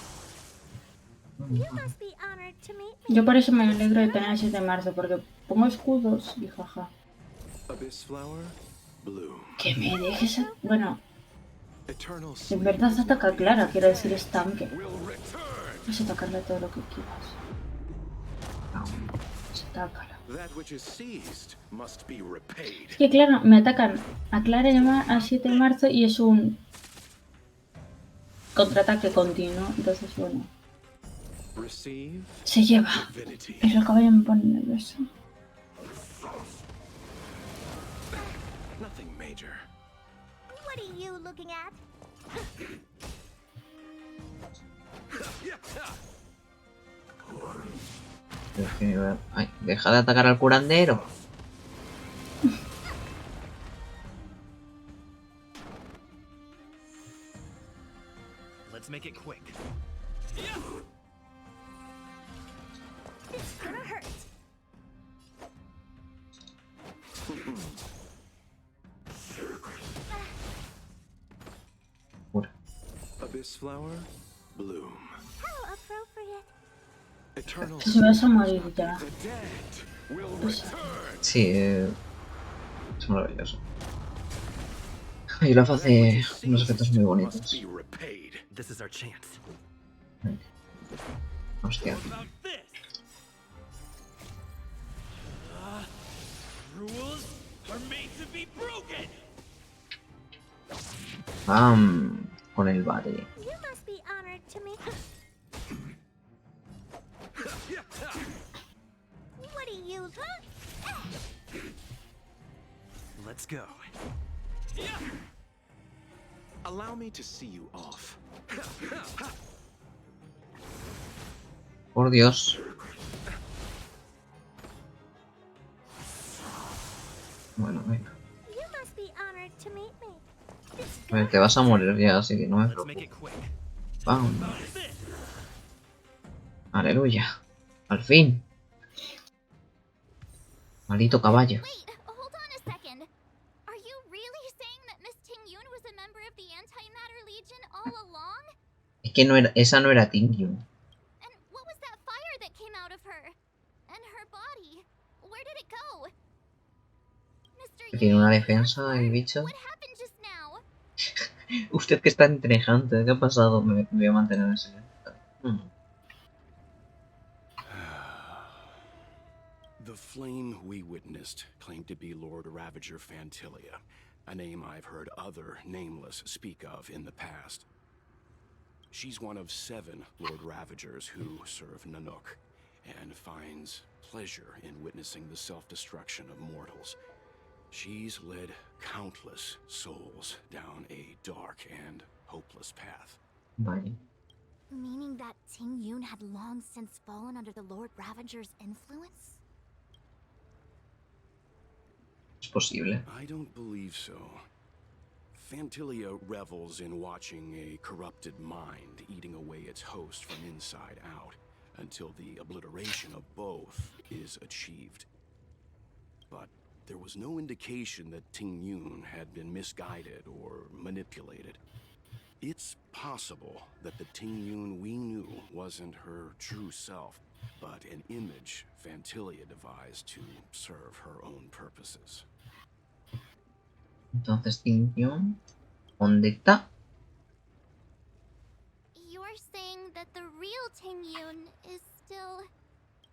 Yo por eso me alegro de tener el 7 de marzo, porque pongo escudos y jaja. Abyss flower, bloom. Que me dejes... Bueno, Eternal en verdad ataca a Clara, quiero decir, es tanque. Puedes atacarle todo lo que quieras. Atácala. That which is seized must be repaid. Es que claro, me atacan a Clara y a 7 de marzo y es un contraataque continuo, entonces bueno. Receive Se lleva. divinity. Pero el caballo me pone nervioso. Nothing major. What are you looking at? Ay, deja de atacar al curandero. Let's make it quick. It's gonna hurt. Abyss flower, bloom. How appropriate. Eternal Si vas a morir ya. the dead will Pues, return. Sí, es maravilloso. Y Olaf hace unos efectos muy bonitos. Be repaid. This is our chance. Hostia. Rules are made to be broken. Con el bate. You must be honored to me. What do you look? Let's go. Allow me to see you off. Por Dios. Bueno, venga. You must be honored to meet me. A ver, te vas a morir ya, así que no me Let's make preocupes. it quick. Vamos. Aleluya. Al fin. Maldito caballo. Wait, hold on a second. Are you really saying that Miss Ting-Yun was a member of the Antimatter Legion all along? Es que no era, esa no era Ting-Yun. And what was that fire that came out of her? And her body? Where did it go? Mr. Tiene una Yang, defensa el bicho. what happened just now? Usted que está interesante, ¿qué ha pasado? Me voy a mantener en silencio. The flame we witnessed claimed to be Lord Ravager Phantylia, a name I've heard other nameless speak of in the past. She's one of 7 Lord Ravagers who serve Nanook, and finds pleasure in witnessing the self-destruction of mortals. She's led countless souls down a dark and hopeless path. Vale. Meaning that Ting-Yun had long since fallen under the Lord Ravager's influence? Es posible. I don't believe so. Phantylia revels in watching a corrupted mind eating away its host from inside out, until the obliteration of both is achieved. But there was no indication that Ting-Yun had been misguided or manipulated. It's possible that the Ting-Yun we knew wasn't her true self, but an image Phantylia devised to serve her own purposes. Entonces, Ting-Yun, ¿dónde está? You're saying that the real Ting-Yun is still...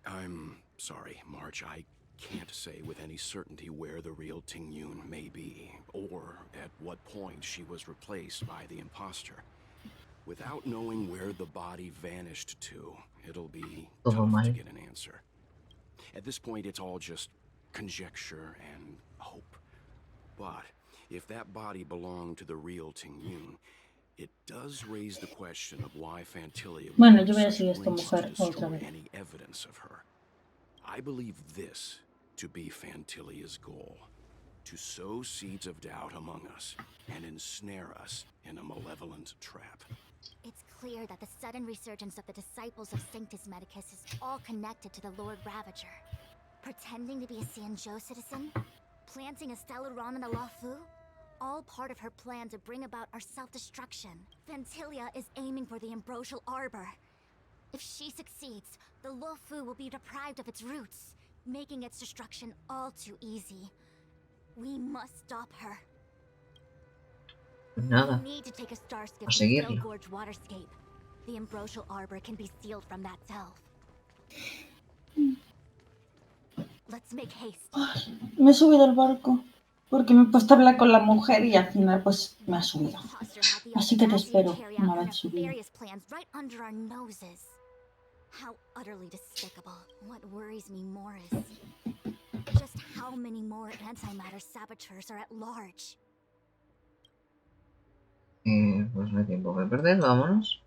I'm sorry, March. I can't say with any certainty where the real Ting-Yun may be, or at what point she was replaced by the imposter. Without knowing where the body vanished to, it'll be tough to get an answer. At this point, it's all just conjecture and hope. But if that body belonged to the real Ting-Yun, it does raise the question of why Phantylia Bueno, would yo voy a use seguir esta such lengths to mujer otra destroy vez. any evidence of her. I believe this to be Phantylia's goal: to sow seeds of doubt among us and ensnare us in a malevolent trap. It's clear that the sudden resurgence of the Disciples of Sanctus Medicus is all connected to the Lord Ravager. Pretending to be a Xianzhou citizen? Planting a Stellaron in the Luofu? All part of her plan to bring about our self-destruction. Phantylia is aiming for the Ambrosial Arbor. If she succeeds, the Luofu will be deprived of its roots, making its destruction all too easy. We must stop her. Nada. We need to take a star skiff A to Steel seguirla. Gorge Waterscape. The Ambrosial Arbor can be sealed from that delve. Let's make haste. Me he subido al barco porque me he puesto a hablar con la mujer y al final pues me ha subido. Así que te espero una vez subido. Various plans right under our noses. How utterly despicable. What worries me more is just how many more antimatter saboteurs are at large. Pues no hay tiempo que perder, vámonos.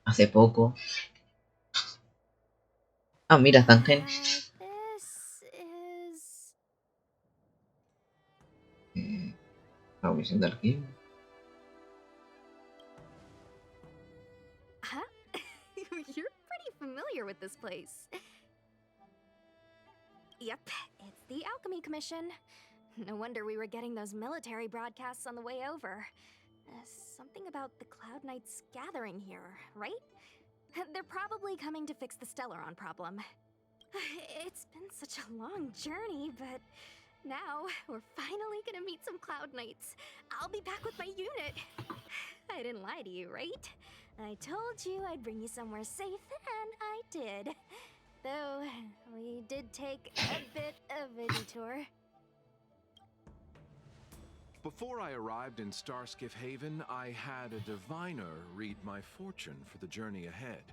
Hace poco. Ah, mira, Heng. This is... La visión del King. Huh? You're pretty familiar with this place. Yep, it's the Alchemy Commission. No wonder we were getting those military broadcasts on the way over. Something about the Cloud Knights gathering here, right? They're probably coming to fix the Stellaron problem. It's been such a long journey, but now we're finally gonna meet some Cloud Knights. I'll be back with my unit. I didn't lie to you, right? I told you I'd bring you somewhere safe, and I did. Though, we did take a bit of a detour. Before I arrived in Starskiff Haven, I had a diviner read my fortune for the journey ahead.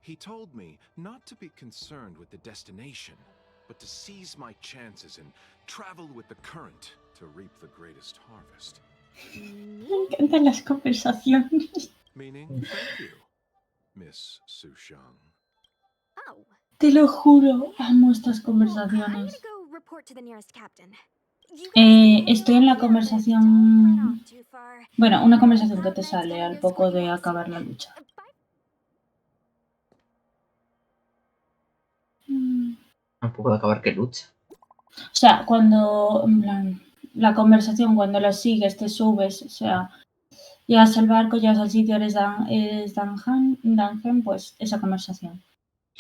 He told me not to be concerned with the destination, but to seize my chances and travel with the current to reap the greatest harvest. Me encantan las conversaciones. Meaning, thank you, Miss Sushang. Oh. Te lo juro, amo estas conversaciones. Go report to the nearest captain. Estoy en la conversación... Bueno, una conversación que te sale al poco de acabar la lucha. Un poco de acabar que lucha. O sea, cuando, en plan, la conversación, cuando la sigues, te subes, o sea, llegas al barco, llegas al sitio, eres Danjan, pues esa conversación.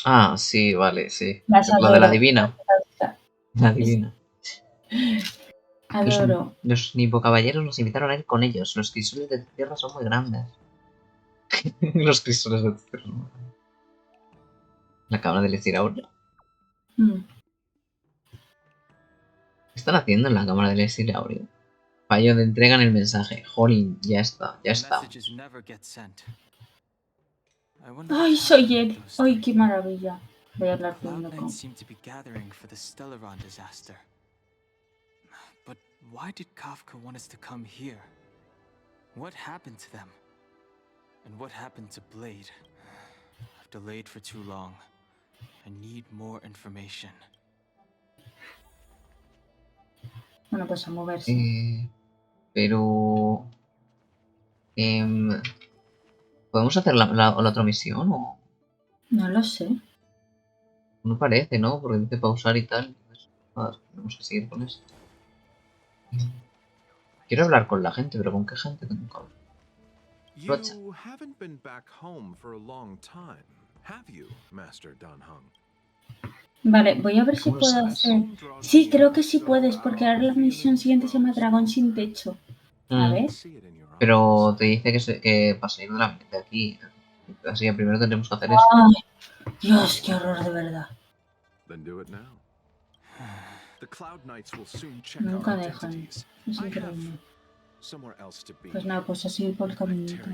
Ah, sí, vale, sí. Las La de la adoro. divina. La divina. Adoro. Los nipocaballeros nos invitaron a ir con ellos. Los cristales de tierra son muy grandes. Los cristales de tierra son muy grandes. La cabra de Lesiraura. Mm. ¿Qué están haciendo en la cámara del Lesiraura? Fallo donde entregan el mensaje. Jolín, ya está, ya está. Ay, soy él. Ay, qué maravilla. Voy a hablar con loco. But why did Kafka want us to come here? What happened to them? And what happened to Blade? I've delayed for too long. I need more information. Bueno, pues a moverse. Pero... ¿podemos hacer la otra misión o...? No lo sé. No parece, ¿no? Porque dice pausar y tal. Entonces, nada, tenemos que seguir con esto. Quiero hablar con la gente, pero ¿con qué gente tengo que hablar? Rocha. You haven't been back home for a long time, have you, Master Dan Heng? Vale, voy a ver si puedo hacer... Sí, creo que sí puedes, porque ahora la misión siguiente se llama Dragón sin techo. A ver. Pero te dice que para salir de aquí. Así que primero tendremos que hacer esto. Ay, Dios, qué horror de verdad. Nunca dejan. Es increíble. Pues nada, pues así por el caminito.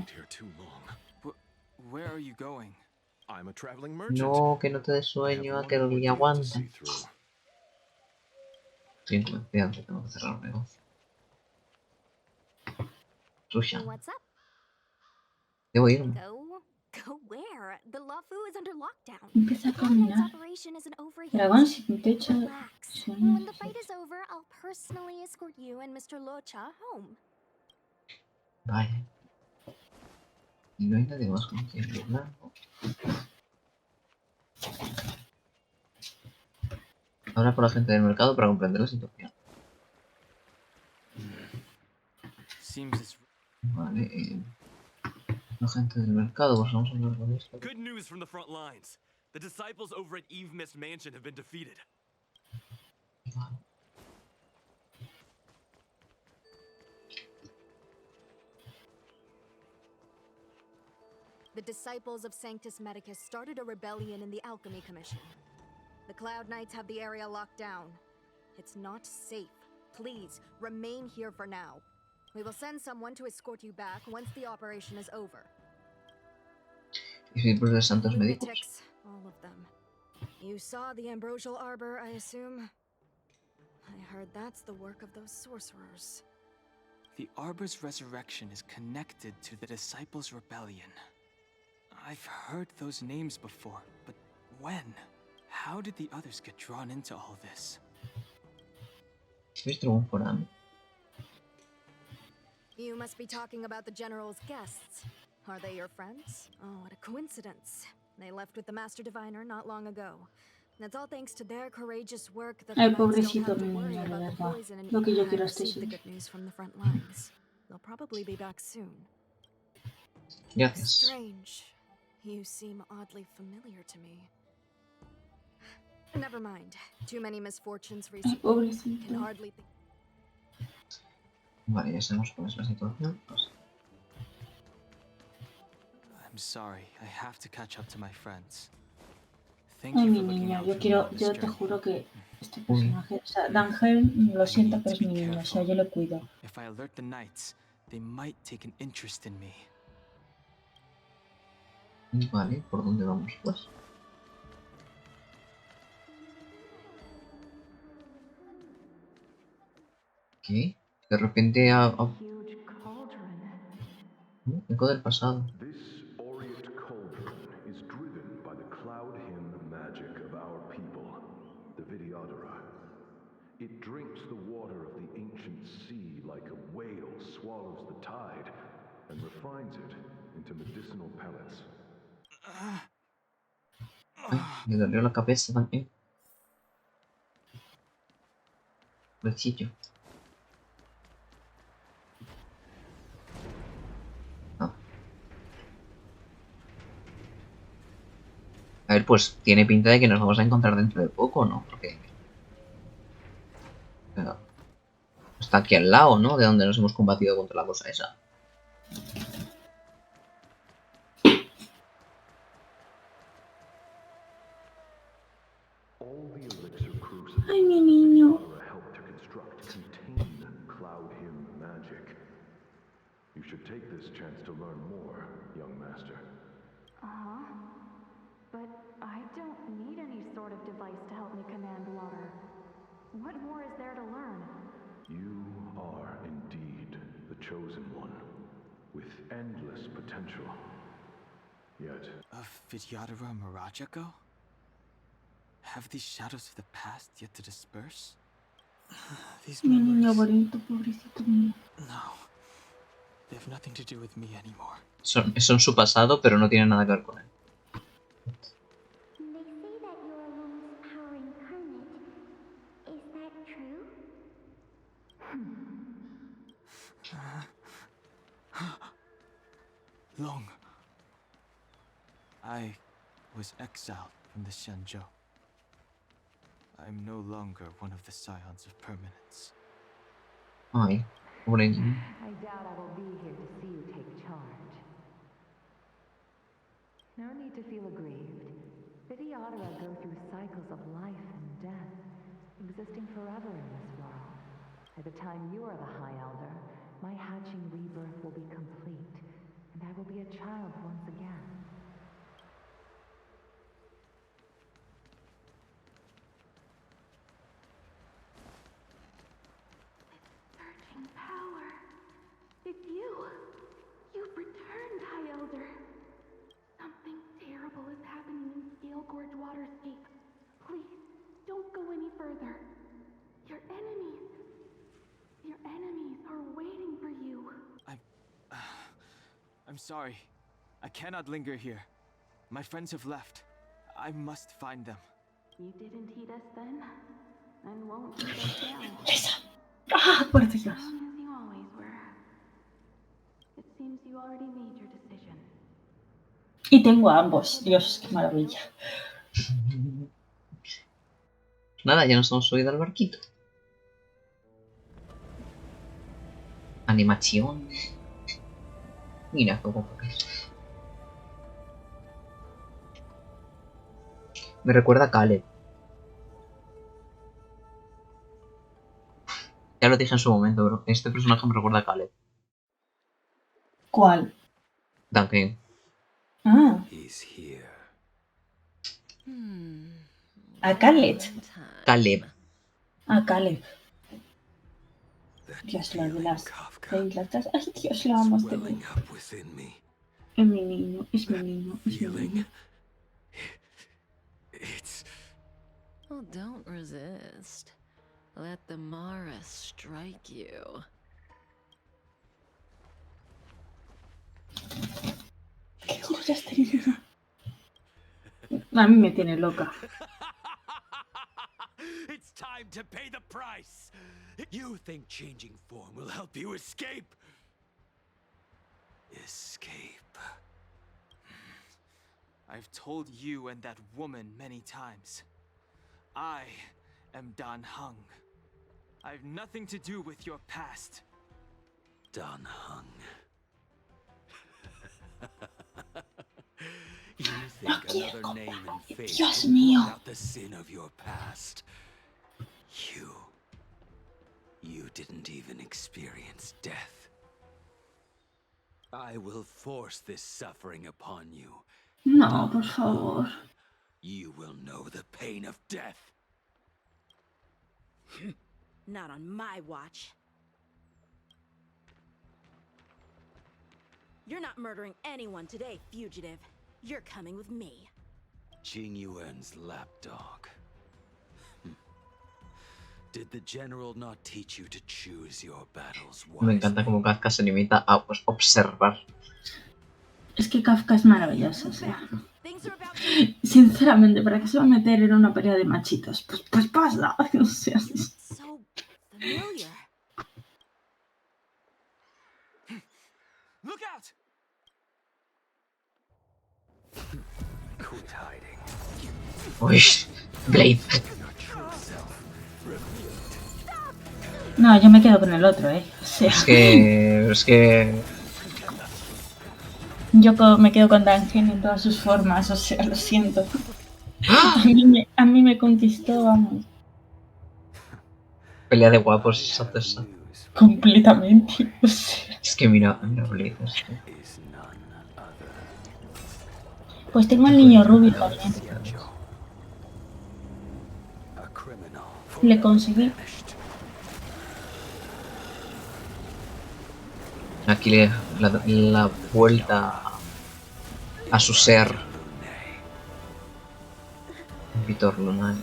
No, que no te des sueño, a que lo aguanta. Sí, cuidado, que tengo que cerrar el negocio. Susha. Debo irme. Go where? The Lafu is under lockdown. Empieza a caminar. Dragón sin techo. When the fight is over, I'll personally escort you and Mr. Locha home. Vale. Y no hay nadie más con quien hablar, ¿no? Habla con la gente del mercado para comprender la situación. Vale, la gente del mercado, pues vamos a hablar con esto. Good news from the front lines. The disciples over at Eve Mist Mansion have been defeated. Vale. The Disciples of Sanctus Medicus started a rebellion in the Alchemy Commission. The Cloud Knights have the area locked down. It's not safe. Please, remain here for now. We will send someone to escort you back once the operation is over. Discípulos de Santos Medicus. Lunatics, all of them. You saw the Ambrosial Arbor, I assume? I heard that's the work of those sorcerers. The Arbor's resurrection is connected to the Disciples' rebellion. I've heard those names before, but when? How did the others get drawn into all this? You must be talking about the General's guests. Are they your friends? Oh, what a coincidence. They left with the Master Diviner not long ago. That's all thanks to their courageous work that Ay, the Knights don't pobrecito have to mi worry niño, de about the verdad. poison and Lo que yo I quiero este received the sí. good news from the front lines. They'll probably be back soon. Gracias. Strange. You seem oddly familiar to me. Never mind. Too many misfortunes recently. pobrecito. Can hardly think. Vale, ya sabemos cuál es la situación. Pues... I'm sorry, I have to catch up to my friends. Ay, mi niña, yo te juro que este personaje, o sea, D'Angel, lo siento, pero es mi niña, o sea, yo lo cuido. If I alert the knights, they might take an interest in me. Vale, ¿por dónde vamos pues? ¿Qué? De repente eco del pasado. This aureate cauldron is driven by the cloud hymn magic of our people, the Vidyadhara. It drinks the water of the ancient sea like a whale swallows the tide and refines it into medicinal pellets. Ay, me dolió la cabeza también. Bechillo. Ah. A ver, pues tiene pinta de que nos vamos a encontrar dentro de poco, ¿no? Porque está aquí al lado, ¿no? De donde nos hemos combatido contra la cosa esa. Ay, mi niño. You should take this chance to learn more, young master. Uh-huh. But I don't need any sort of device to help me command water. What more is there to learn? You are indeed the chosen one, with endless potential. Yet... Of Vidyadhara Mirajago? Have these shadows of the past yet to disperse? These Mi niño memories... bonito, pobrecito mío. No. They have nothing to do with me anymore. Son su pasado, pero no tienen nada que ver con él. They say that you are Lung's power incarnate. Is that true? Long. I was exiled from the Xianzhou. I'm no longer one of the Scions of Permanence. Ay, pobre niño. I doubt I will be here to see you take charge. No need to feel aggrieved. Vidyadhara go through cycles of life and death, existing forever in this world. By the time you are the High Elder, my hatching rebirth will be complete, and I will be a child once again. Surging power. It's you. You've returned, High Elder. Something terrible is happening in Scale Gorge Waterscape. Please, don't go any further. Your enemies are waiting for you. I'm sorry. I cannot linger here. My friends have left. I must find them. You didn't heed us then, and won't heed us now. Ah, por Dios. As you always were. It seems you already made your decision. Y tengo a ambos. Dios, qué maravilla. Nada, ya nos hemos subido al barquito. Animación. Mira cómo es. Me recuerda a Caleb. Ya lo dije en su momento, bro. Este personaje me recuerda a Caleb. ¿Cuál? Duncan. Ah. A Caleb. Caleb. A Caleb. Dios, lo de las islas. Ay, Dios, lo amo este niño. Es mi niño, es mi niño, es mi niño. Well, don't resist. Let the Mara strike you. ¿Qué quiero ya este niño? A mí me tiene loca. It's time to pay the price. You think changing form will help you escape? Escape. I've told you and that woman many times. I am Dan Heng. I've nothing to do with your past. Dan Heng. You think another name and fate Dios can mío. blot out the sin of your past? You didn't even experience death. I will force this suffering upon you. No, por favor. You will know the pain of death. Not on my watch. You're not murdering anyone today, fugitive. You're coming with me. Jing Yuan's lapdog. Did the general not teach you to choose your battles wisely? Me encanta cómo Kafka se limita a pues, observar. Es que Kafka es maravilloso, o sea. Sinceramente, ¿para qué se va a meter en una pelea de machitos? Pues pasa. O sea, familiar. Look out! Quit hiding. Uy, Blade. No, yo me quedo con el otro, O sea, Es que... yo me quedo con Dungeon en todas sus formas, o sea, lo siento. A mí me conquistó, vamos. Pelea de guapos, esa. Completamente. O sea. Es que mira Blade. Pues tengo al niño rubio también. Le conseguí. Aquí la vuelta a su ser. Vitor Lunar.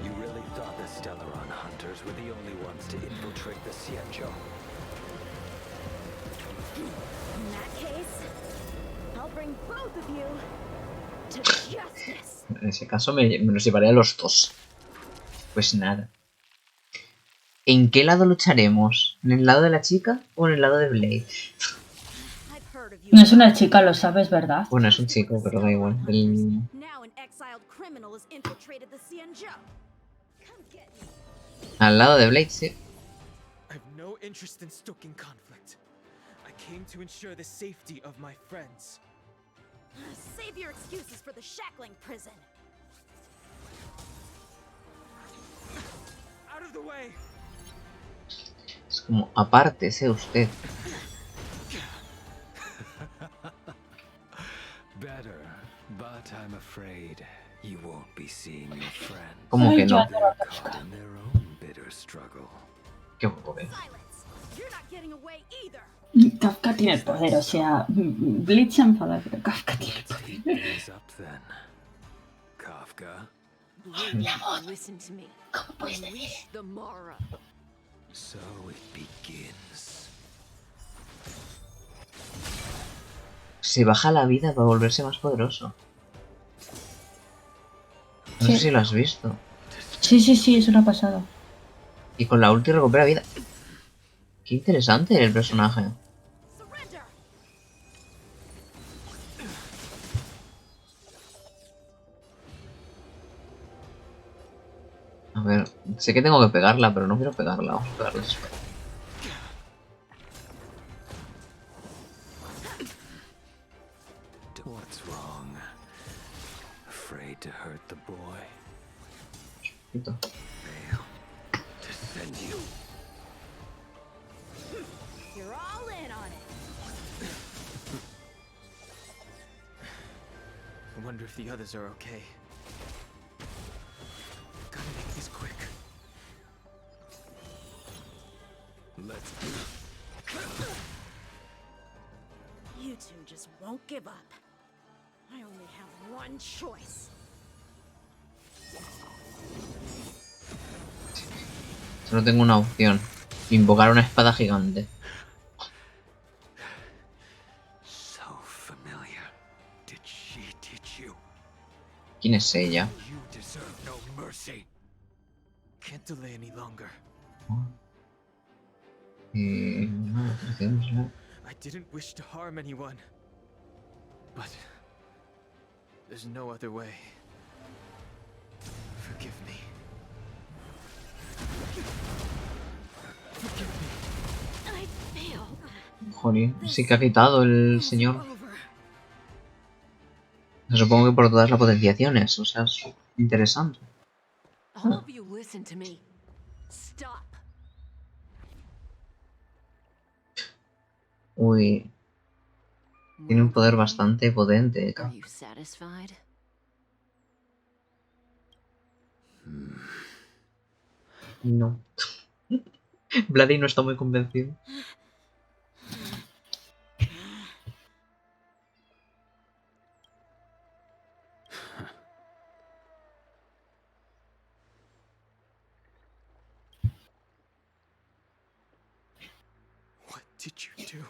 You really thought the Stellaron hunters were the only ones to infiltrate the Xianzhou? In that case, I'll bring both of you to justice. En ese caso me los llevaré a los dos. Pues nada. ¿En qué lado lucharemos? ¿En el lado de la chica o en el lado de Blade? No es una chica, lo sabes, ¿verdad? Bueno, es un chico, pero da igual. Al lado de Blade, sí. I have no interest in stoking conflict. I came to ensure the safety of my friends. Save your excuses for the shackling prison. Out of the way. Es como, apártese usted. Better, but I'm afraid you won't be seeing your friends. ¿Cómo que no? They're caught in their own bitter struggle. Qué guapo que. Kafka tiene el poder, o sea, Bleach se enfada, pero Kafka tiene el poder. Kafka? Mi amor, Listen to me. ¿cómo puedes decir? Unleash the Mara. So it begins. Si baja la vida va a volverse más poderoso. No sé si lo has visto. Sí, es una pasada. Y con la ulti recupera vida. Qué interesante el personaje. A ver, sé que tengo que pegarla, pero no quiero pegarla. Vamos a pegarla después. What's wrong? Afraid to hurt the boy? Fail to send you. You're all in on it. I wonder if the others are okay. Gotta make this quick. Let's You two just won't give up. I only have one choice. Solo tengo una opción. Invocar una espada gigante. So familiar. Did she teach you? ¿Quién es ella? You deserve no mercy. Can't delay any longer. No, hacemos. I didn't wish to harm anyone. But there's no other way. Forgive me. I fail. Joder, sí que ha quitado el señor. Supongo que por todas las potenciaciones, o sea, es interesante. All of you listen to me. Stop. Uy. Tiene un poder bastante potente. Are you satisfied? No. Bloody no está muy convencido. What did you do?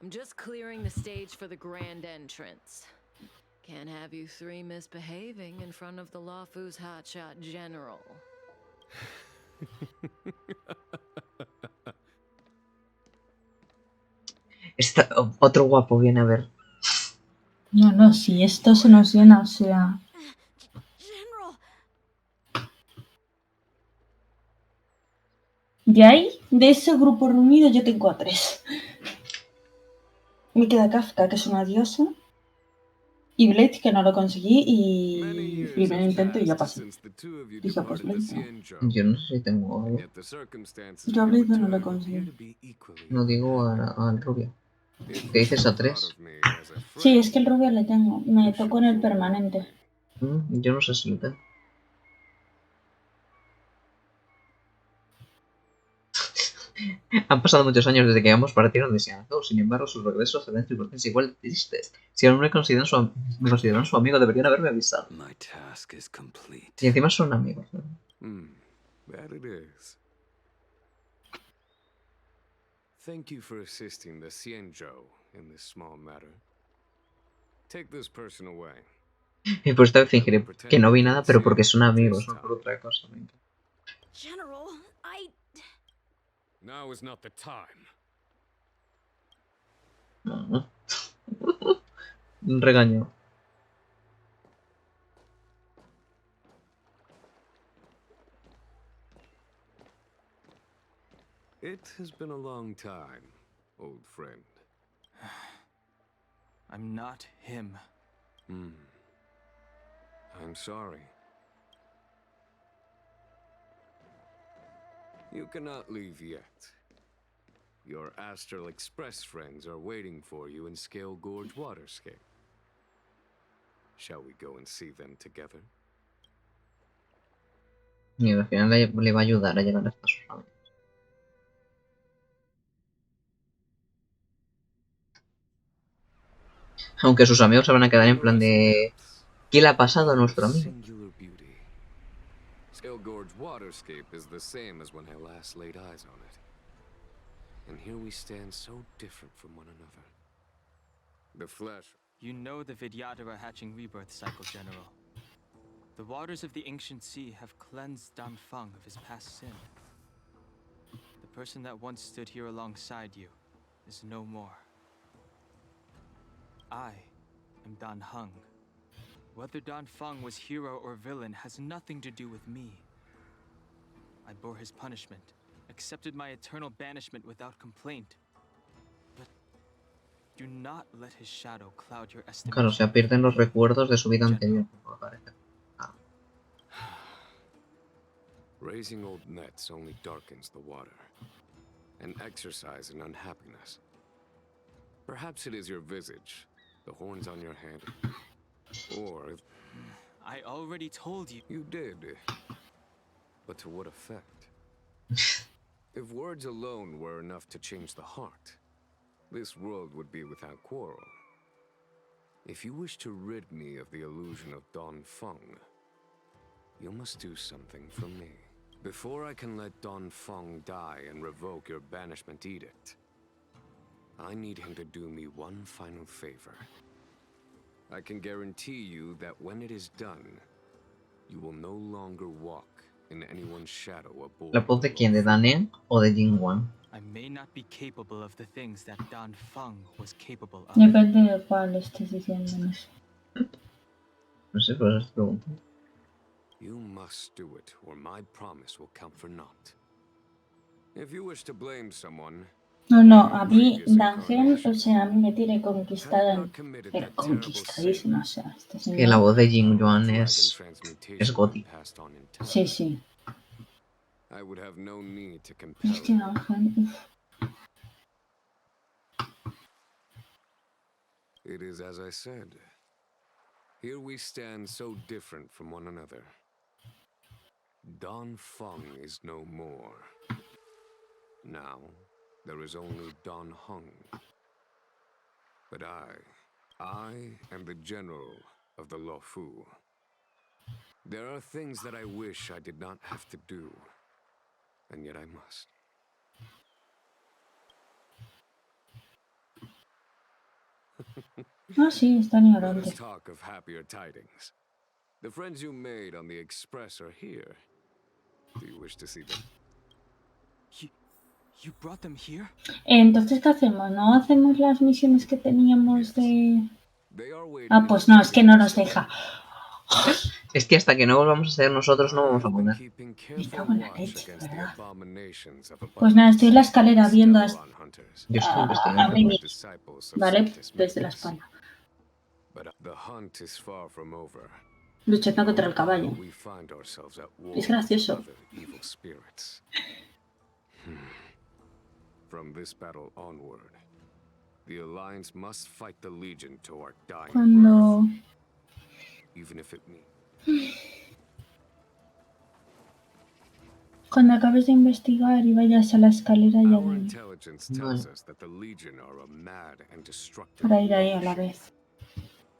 I'm just clearing the stage for the grand entrance. Can't have you three misbehaving in front of the Lawfu's hotshot general. Otro guapo viene a ver. No, si esto se nos llena, o sea... De ahí, de ese grupo reunido, yo tengo a 3. Me queda Kafka, que es una diosa, y Blade, que no lo conseguí, y primer intento y ya pasé. Dije, pues Blade no. Yo no sé si tengo algo. Yo a Blade no lo conseguí. No digo al rubio. ¿Qué dices a 3? Sí, es que el rubio le tengo. Me tocó en el permanente. Yo no sé si lo tengo. Han pasado muchos años desde que ambos partieron de Sanctus, sin embargo, sus regresos serán circunstancias igual de tristes. Si aún me consideran su amigo, deberían haberme avisado. Y encima son amigos, ¿no? That it is. Thank you for assisting the Xianzhou in this small matter. Take this person away. Y pues esta vez fingiré que no vi nada, pero porque son amigos, no por otra cosa. General, Now is not the time. Un regaño. It has been a long time, old friend. I'm not him. I'm sorry. You cannot leave yet. Your Astral Express friends are waiting for you in Scale Gorge Waterscape. Shall we go and see them together? Y al final le va a ayudar a llegar hasta sus amigos. Aunque sus amigos se van a quedar en plan de... ¿Qué le ha pasado a nuestro amigo? Scale Gorge Waterscape is the same as when I last laid eyes on it. And here we stand so different from one another. The flesh... You know the Vidyadhara hatching rebirth cycle, General. The waters of the ancient sea have cleansed Danfeng of his past sin. The person that once stood here alongside you is no more. I am Dan Heng. Whether Danfeng was hero or villain has nothing to do with me. I bore his punishment, accepted my eternal banishment without complaint. But do not let his shadow cloud your estimation. Claro, se pierden los recuerdos de su vida anterior. Raising old nets only darkens the water. An exercise in unhappiness. Perhaps it is your visage, the horns on your head. Or... I already told you. You did. But to what effect? If words alone were enough to change the heart, this world would be without quarrel. If you wish to rid me of the illusion of Danfeng, you must do something for me. Before I can let Danfeng die and revoke your banishment edict, I need him to do me one final favor. I can guarantee you that when it is done, you will no longer walk in anyone's shadow aboard. ¿La voz de quién? ¿De Heng o de Jingwan? I may not be capable of the things that Danfeng was capable of. Depende de cuál estés diciendo. No sé, pues es pregunta. You must do it, or my promise will count for naught. If you wish to blame someone... No, a mí Dangen, o sea, a mí me tiene conquistada, pero conquistadísima, o sea, este señor... Que la voz de Jingwan es Goti. Sí, sí. I would have no need to compel. Es que Dangen, It is as I said. Here we stand so different from one another. Danfeng is no more. Now, there is only Dan Heng. But I am the general of the Lawfu. There are things that I wish I did not have to do, and yet I must. Ah, sí, está Let ignorante. us talk of happier tidings. The friends you made on the express are here. Do you wish to see them? You brought them here? Entonces, ¿qué hacemos? ¿No hacemos las misiones que teníamos de...? Ah, pues no, es que no nos deja. Es que hasta que no volvamos a ser nosotros no vamos a poder. Me cago en la leche, ¿verdad? Pues nada, estoy en la escalera viendo Yo estoy a investigando. Mimi, ¿vale? Desde la espalda. The hunt is far from over. Luchando contra el caballo. We find ourselves at war Es gracioso. with other evil spirits. From this battle onward, the Alliance must fight the Legion to our dying Cuando... breath, even if it means. Cuando acabes de investigar y vayas a la escalera ya Our dime. intelligence tells us that the Legion are a mad and destructive Para ir ahí a la vez.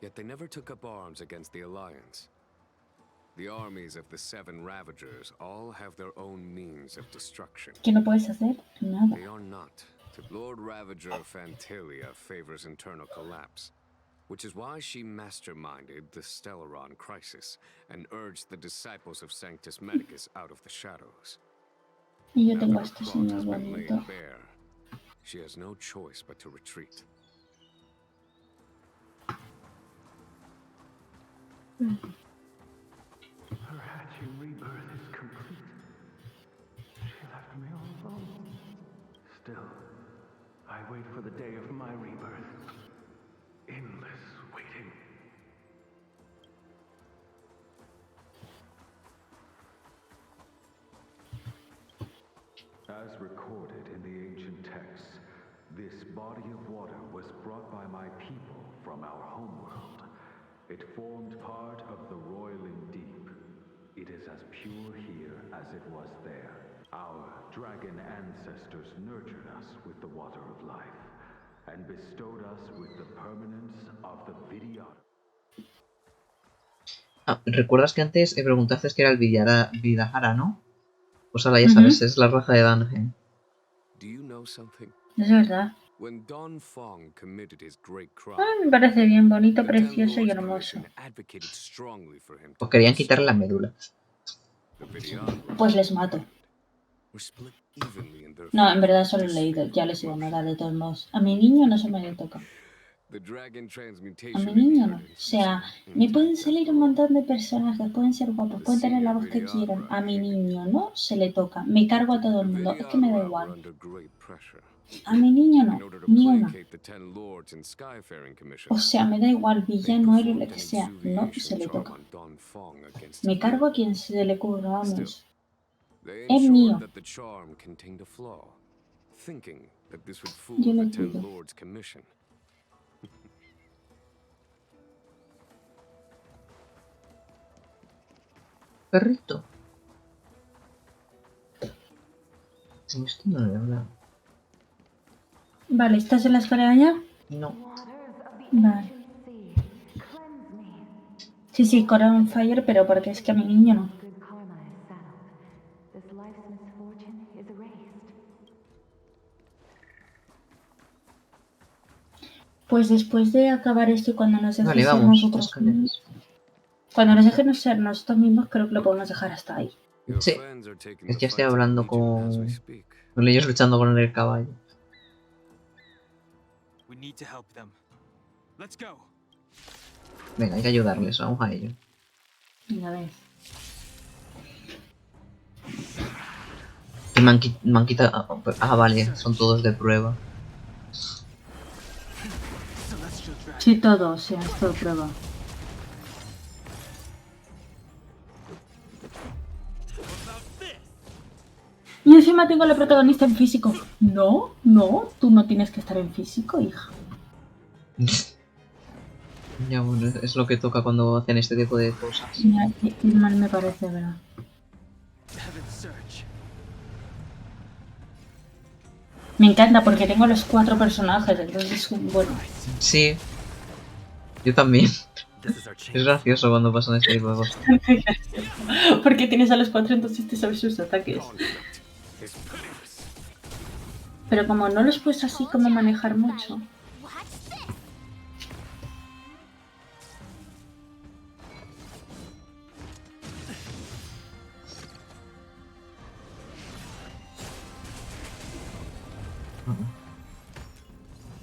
Yet they never took up arms against the Alliance. The armies of the Seven Ravagers all have their own means of destruction. ¿Qué no puedes hacer? Nada. They are not. Lord Ravager Phantylia favors internal collapse, which is why she masterminded the Stellaron crisis and urged the disciples of Sanctus Medicus out of the shadows. Y yo Now tengo that este her plot señor has been bonito. laid bare, she has no choice but to retreat. Her hatching rebirth is complete. She left me all alone. Still, I wait for the day of my rebirth. Endless waiting. As recorded in the ancient texts, this body of water was brought by my people from our homeworld. It formed part of the roiling deep. It is as pure here as it was there. Our dragon ancestors nurtured us with the water of life and bestowed us with the permanence of the vida. Ah, ¿recuerdas que antes preguntaste que era el Vidahara, no? Pues ahora ya sabes, es la raza de Heng. Do you know something? Es verdad. When Don Fong committed his great crime, Ah, me parece bien bonito, the Ten precioso y Lords hermoso. Commission advocated strongly for him to Pues querían be quitarle la restored. médula. The Vidyadhara Pues les mato. were split evenly in their No, en verdad favor solo he this leído. fatal Ya les iba a promotion. matar de todos modos. A mi niño no se me le toca. The dragon A mi transmutation niño no. O inheritance sea, was me pueden intact salir after un all. montón de personajes, pueden ser guapos, pueden tener la voz que quieran. A mi niño no se le toca. Me cargo a todo el mundo. Es que me da Vidyadhara were igual. under great pressure. A mi niño In no. order to Ni una. placate the Ten Lords and Skyfaring Commission, O sea, me da igual, they villano, héroe, lo performed que an sea. No se exuviation le charm toca. on Don Fong against Me him. cargo a quien se le ocurra, Still, vamos. they Es mío. ensured that the charm contained a flaw, thinking that this would fool Yo lo the Ten cuido. Lords Commission. Perrito. Sí, esto no le habla. Vale, ¿estás en la escalera ya? No. Vale. Sí, sí, corre un fire, pero porque es que a mi niño no. Good karma is settled. This life's misfortune is erased. Pues después de acabar esto y cuando nos dejen Vale, ser vamos. nosotros Escaleras. mismos, cuando nos dejen ser nosotros mismos, creo que lo podemos dejar hasta ahí. Your Sí. friends are taking Es the que estoy fight to the hablando Legion as we con speak. ellos luchando con el caballo. We need to help them. Let's go. Venga, hay que ayudarles, vamos a ello. Venga, a ver. Que me han quitado... Ah, vale, son todos de prueba. Sí, todo, o sea, es todo prueba. Y encima tengo a la protagonista en físico. No, no, tú no tienes que estar en físico, hija. Ya, bueno, es lo que toca cuando hacen este tipo de cosas. Mira, qué mal me parece, ¿verdad? Me encanta porque tengo los 4 personajes, entonces bueno. Sí. Yo también. Es gracioso cuando pasan este tipo de cosas. Porque tienes a los 4, entonces te sabes sus ataques. Pero como no los puedes así como manejar mucho.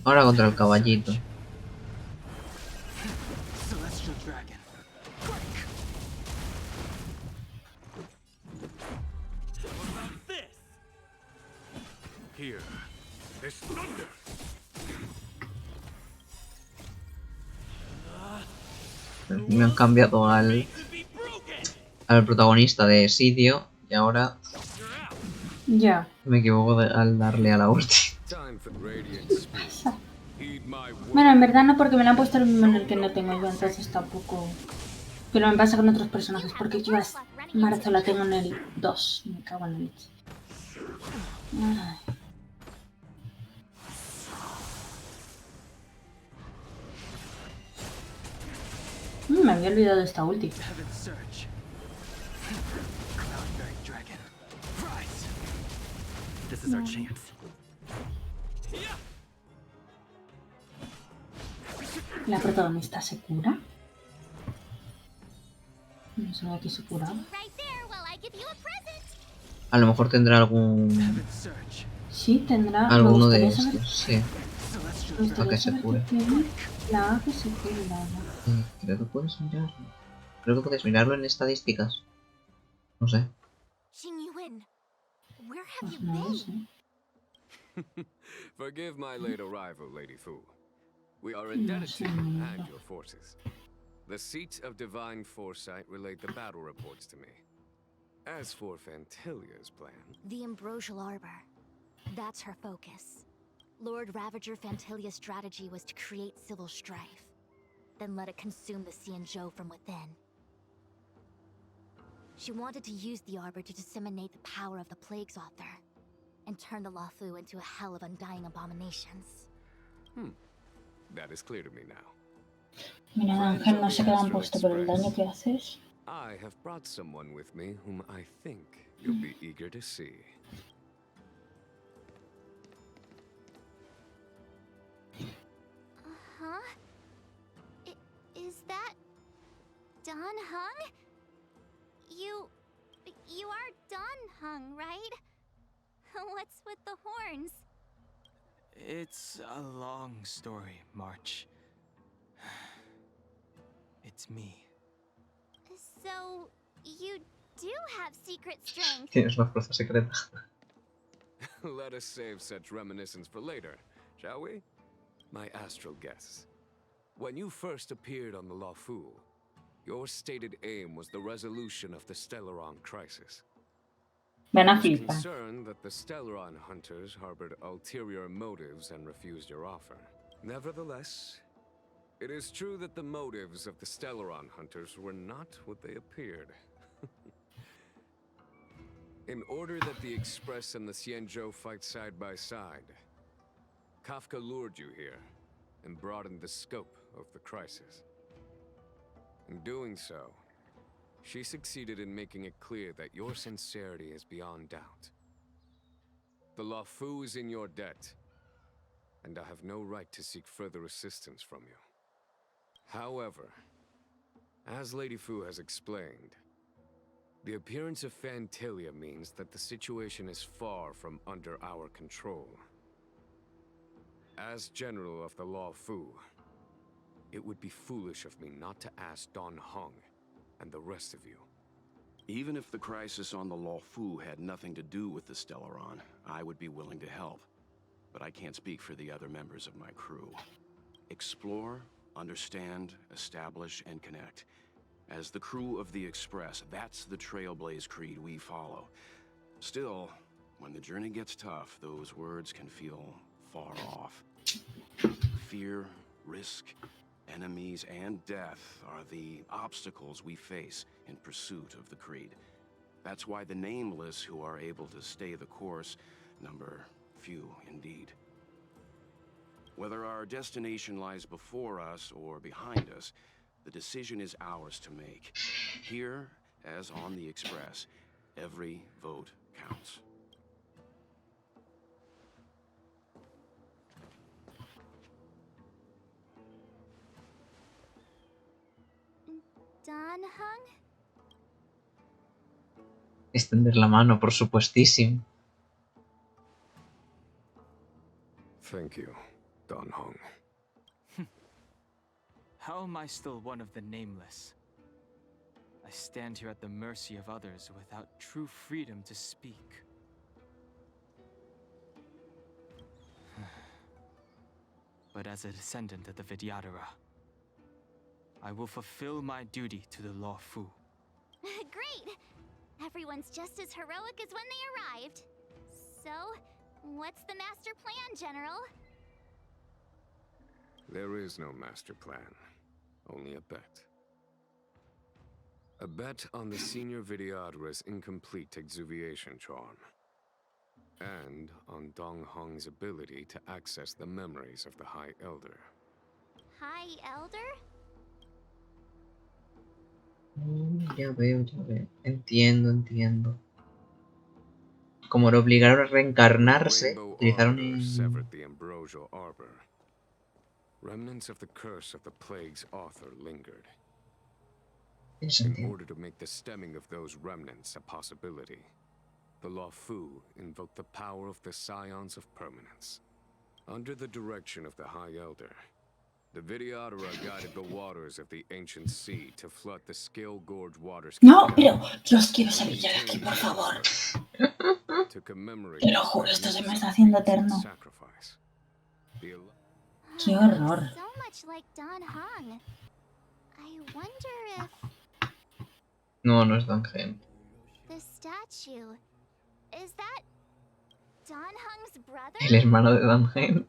Ahora contra el caballito. Celestial Dragon. Here, this thunder. Me han cambiado al protagonista de sitio y ahora Ya. me equivoco al darle a la ulti. Bueno, en verdad no, porque me la han puesto el mismo en el que no tengo yo, entonces tampoco. Pero me pasa con otros personajes, porque yo a Marzo la tengo en el 2. Me cago en la leche. Ay. Me había olvidado de esta ulti. This is our chance. ¿La protagonista se cura? No sabía que se curaba. A lo mejor tendrá algún... Sí, tendrá. Alguno de saber... estos, sí. Para que se cure. La A que se cure, la A. Creo que puedes mirarlo. Creo que puedes mirarlo en estadísticas. No sé. Pues no lo sé. Forgive my late arrival, Lady Fu. We are indebted to you and your forces. The seat of divine foresight relayed the battle reports to me. As for Phantylia's plan... The ambrosial arbor. That's her focus. Lord Ravager Phantylia's strategy was to create civil strife, then let it consume the Xianzhou from within. She wanted to use the arbor to disseminate the power of the Plague's author, and turn the Luofu into a hell of undying abominations. That is clear to me now. Mira, Ángel, no se quedan puesto por el daño que haces. I have brought someone with me whom I think you'll be eager to see. Huh? Is that Don Heng? You are Don Heng, right? What's with the horns? It's a long story, March. It's me. So, you do have secret strength. Tienes una fuerza secreta. Let us save such reminiscence for later, shall we? My astral guests. When you first appeared on the Luofu, your stated aim was the resolution of the Stellaron crisis. Ven a I was flipar. concerned that the Stellaron hunters harbored ulterior motives and refused your offer. Nevertheless, it is true that the motives of the Stellaron hunters were not what they appeared. In order that the Express and the Xianzhou fight side by side, Kafka lured you here and broadened the scope of the crisis. In doing so, she succeeded in making it clear that your sincerity is beyond doubt. The Luofu is in your debt, and I have no right to seek further assistance from you. However, as Lady Fu has explained, the appearance of Phantylia means that the situation is far from under our control. As General of the Luofu, it would be foolish of me not to ask Don Heng and the rest of you. Even if the crisis on the Luofu had nothing to do with the Stellaron, I would be willing to help. But I can't speak for the other members of my crew. Explore, understand, establish, and connect. As the crew of the Express, that's the Trailblaze creed we follow. Still, when the journey gets tough, those words can feel far off. Fear, risk, enemies, and death are the obstacles we face in pursuit of the creed. That's why the nameless who are able to stay the course number few indeed. Whether our destination lies before us or behind us, the decision is ours to make. Here, as on the Express, every vote counts. Don Heng? Extender la mano, por supuestísimo. Thank you, Don Heng. How am I still one of the nameless? I stand here at the mercy of others without true freedom to speak. But as a descendant of the Vidyadhara, I will fulfill my duty to the Law Fu. Great! Everyone's just as heroic as when they arrived. So, what's the master plan, General? There is no master plan, only a bet. A bet on the senior Vidyadhara's incomplete exuviation charm. And on Dong Hong's ability to access the memories of the High Elder. High Elder? Ya veo, ya veo. Entiendo, entiendo. Como lo obligaron a reencarnarse, utilizaron severed the ambrosial arbor. Remnants of the curse of the plague's author lingered. In order to make the stemming of those remnants a possibility, the Law Fu invoked the power of the Scions of Permanence. Under the direction of the High Elder, the Vidyadhara guided the waters of the ancient sea to flood the Scale Gorge waters. No, pero Dios, quiero salir ya de aquí, por favor. Te lo juro, esto se me está haciendo eterno. Qué horror. So much like Don Heng. I wonder if No, no es Don Heng. the statue is that Don Heng's brother? El hermano de Don Heng.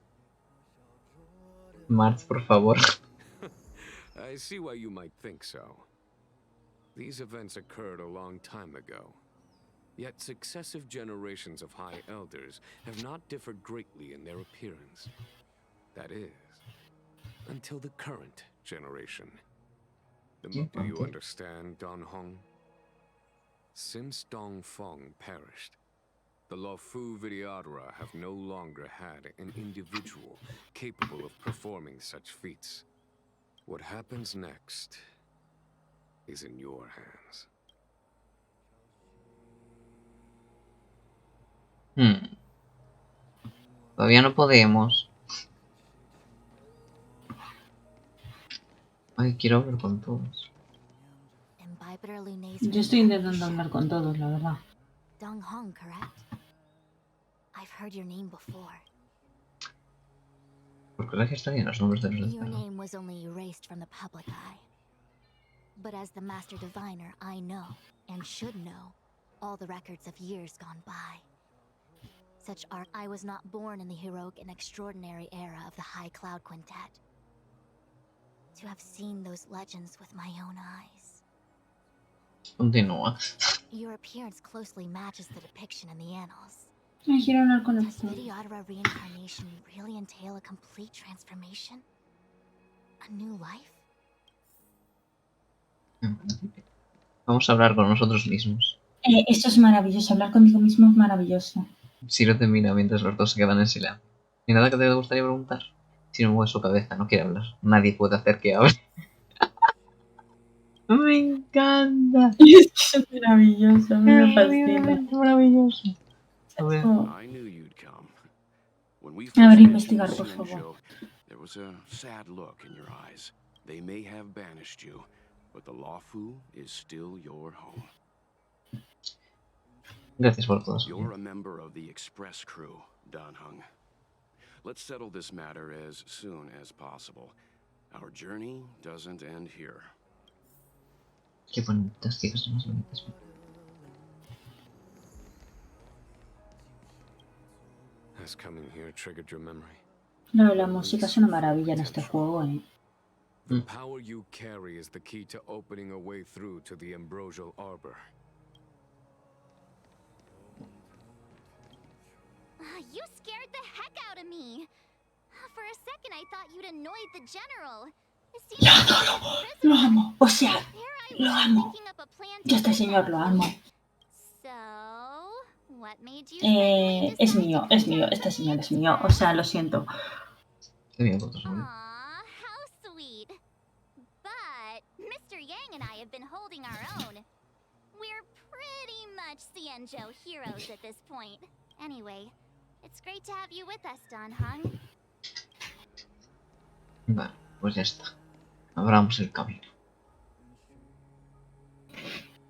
March, por favor. I see why you might think so. These events occurred a long time ago. Yet successive generations of High Elders have not differed greatly in their appearance. That is, until the current generation. Do you understand, Don Heng? Since Dong Feng perished, the Law Fu Vidyadhara have no longer had an individual capable of performing such feats. What happens next is in your hands. Todavía no podemos. Ay, quiero hablar con todos. Yo estoy intentando hablar con todos, la verdad. Dong Heng, correct? I've heard your name before. ¿Por qué la están bien los nombres de los Your estados? name was only erased from the public eye. But as the Master Diviner, I know, and should know, all the records of years gone by. Such art, I was not born in the heroic and extraordinary era of the High Cloud Quintet. To have seen those legends with my own eyes. Continúa. Your appearance closely matches the depiction in the annals. Ay, quiero hablar con Does todos. Vidyadhara reincarnation really entail a complete transformation? A new life? Vamos a hablar con nosotros mismos. Esto es maravilloso, hablar conmigo mismo es maravilloso. Ciro te mira mientras los dos se quedan en silencio. ¿Y nada que te gustaría preguntar? Ciro mueve su cabeza, no quiere hablar. Nadie puede hacer que hable. Me encanta. Es maravilloso, a mí me fascina. Es maravilloso. A ver. I knew you'd come. When we A first ver, mentioned investigar, por Xianzhou, favor. there was a sad look in your eyes. They may have banished you, but the Law Fu is still your home. Gracias por todo. You're a member of the Express crew, Don Heng. Let's settle this matter as soon as possible. Our journey doesn't end here. Qué bonitas, chicas, son más bonitas. Has coming here triggered your memory? No, la música es una maravilla en este juego, The power you carry is the key to opening a way through to the ambrosial arbor. You scared the heck out of me. For a second, I thought you'd annoyed the general. Lo amo, o sea, lo amo. Yo este señor lo amo. Es mío, este señor es mío, o sea, lo siento. Aw, how sweet. But Mr. Yang and I have been holding our own. We're pretty much Xianzhou heroes at this point. Anyway, It's great to have you with us, Don Heng. Vale, pues ya está. Abramos el camino.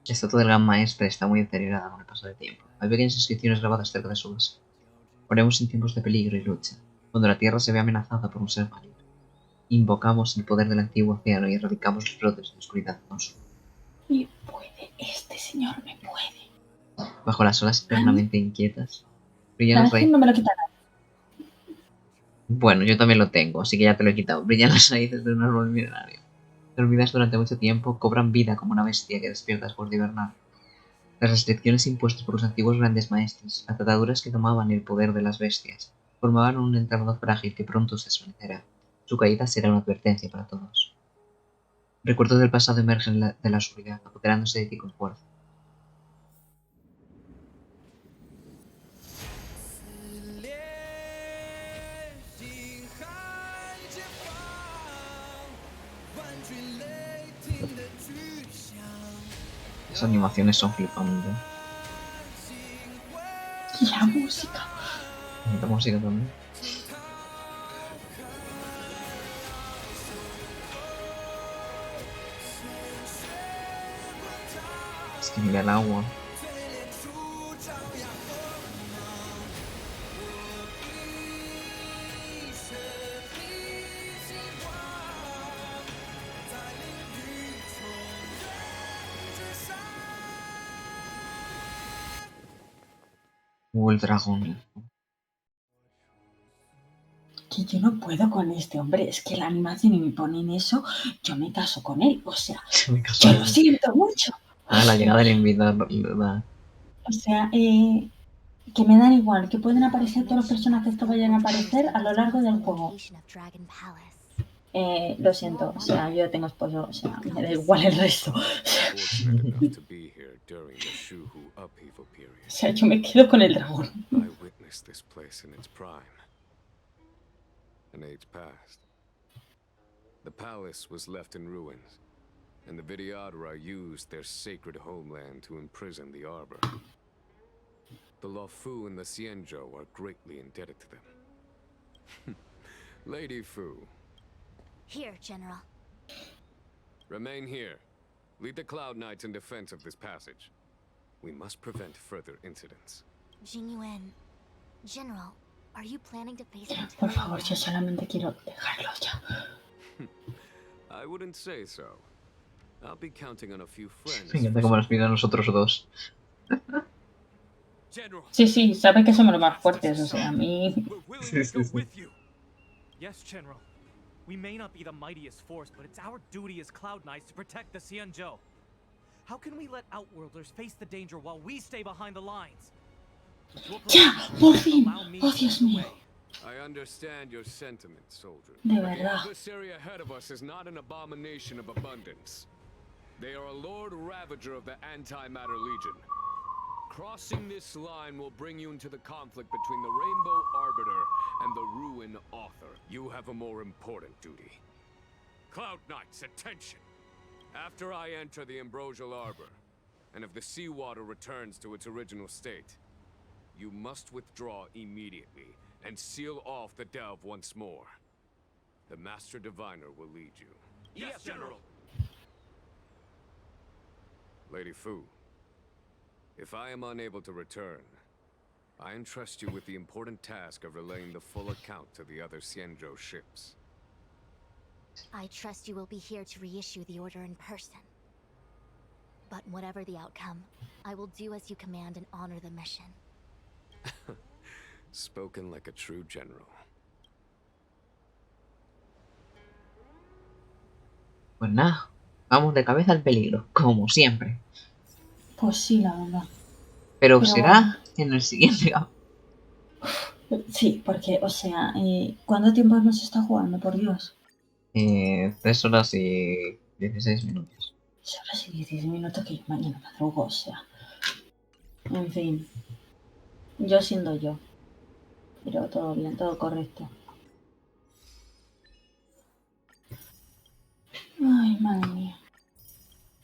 La estatua del Gran Maestre está muy deteriorada con el paso del tiempo. Hay pequeñas inscripciones grabadas cerca de su base. Oremos en tiempos de peligro y lucha, cuando la Tierra se ve amenazada por un ser maligno. Invocamos el poder del antiguo océano y erradicamos los brotes de oscuridad con su... Me puede, este señor me puede. Bajo las olas eternamente inquietas, brillan La las vez que raíces... no me lo quitará. Bueno, yo también lo tengo, así que ya te lo he quitado. Brillan las raíces de un árbol milenario. Dormidas durante mucho tiempo, cobran vida como una bestia que despierta después de hibernar. Las restricciones impuestas por los antiguos grandes maestres, las ataduras que tomaban el poder de las bestias, formaban un entramado frágil que pronto se desvanecerá. Su caída será una advertencia para todos. Recuerdos del pasado emergen de la oscuridad, apoderándose de ti con fuerza. Las animaciones son flipantes. La música. Y la música también. Es que mira el agua. El dragón. Que yo no puedo con este hombre. Es que la animación y me ponen eso, yo me caso con él. O sea, yo lo siento mucho. Ah, la llegada del invitado, ¿verdad? O sea, que me dan igual, que pueden aparecer todos los personajes que vayan a aparecer a lo largo del juego. Lo siento, o sea, yo tengo esposo, o sea, me da igual el resto. O sea, yo me quedo con el dragón. An age past. The palace was left in ruins, and the Vidyadhara used their sacred homeland to imprison the Arbor. The Luofu and the Xianzhou are greatly indebted to them. Lady Fu. Here, General. Remain here. Lead the Cloud Knights in defense of this passage. We must prevent further incidents. Jinyuan. General, are you planning to face Por favor, yo solamente quiero dejarlo ya. I wouldn't say so. I'll be counting on a few friends. Me encanta cómo nos miran a nosotros dos. Sí, sí, sabe que somos los más fuertes, o sea, a mí... Sí, sí, sí. Yes, General. We may not be the mightiest force, but it's our duty as Cloud Knights to protect the Xianzhou. How can we let Outworlders face the danger while we stay behind the lines? ¡Ya! ¡Por fin! ¡Oh, Dios mío! I understand your sentiments, soldier. De But verdad. the adversary ahead of us is not an abomination of abundance. They are a Lord Ravager of the Antimatter Legion. Crossing this line will bring you into the conflict between the Rainbow Arbiter and the Ruin Author. You have a more important duty. Cloud Knights, attention! After I enter the Ambrosial Arbor, and if the seawater returns to its original state, you must withdraw immediately and seal off the delve once more. The Master Diviner will lead you. Yes, General! Lady Fu, if I am unable to return, I entrust you with the important task of relaying the full account to the other Xianzhou ships. I trust you will be here to reissue the order in person. But whatever the outcome, I will do as you command and honor the mission. Spoken like a true general. Pues nada, vamos de cabeza al peligro, como siempre. Pues sí, la verdad. Pero será en el siguiente. Sí, porque, o sea, ¿cuánto tiempo hemos estado jugando, por Dios? 3 horas y 16 minutos. 3 horas y 16 minutos que mañana madrugo, o sea. En fin. Yo siendo yo. Pero todo bien, todo correcto. Ay, madre mía.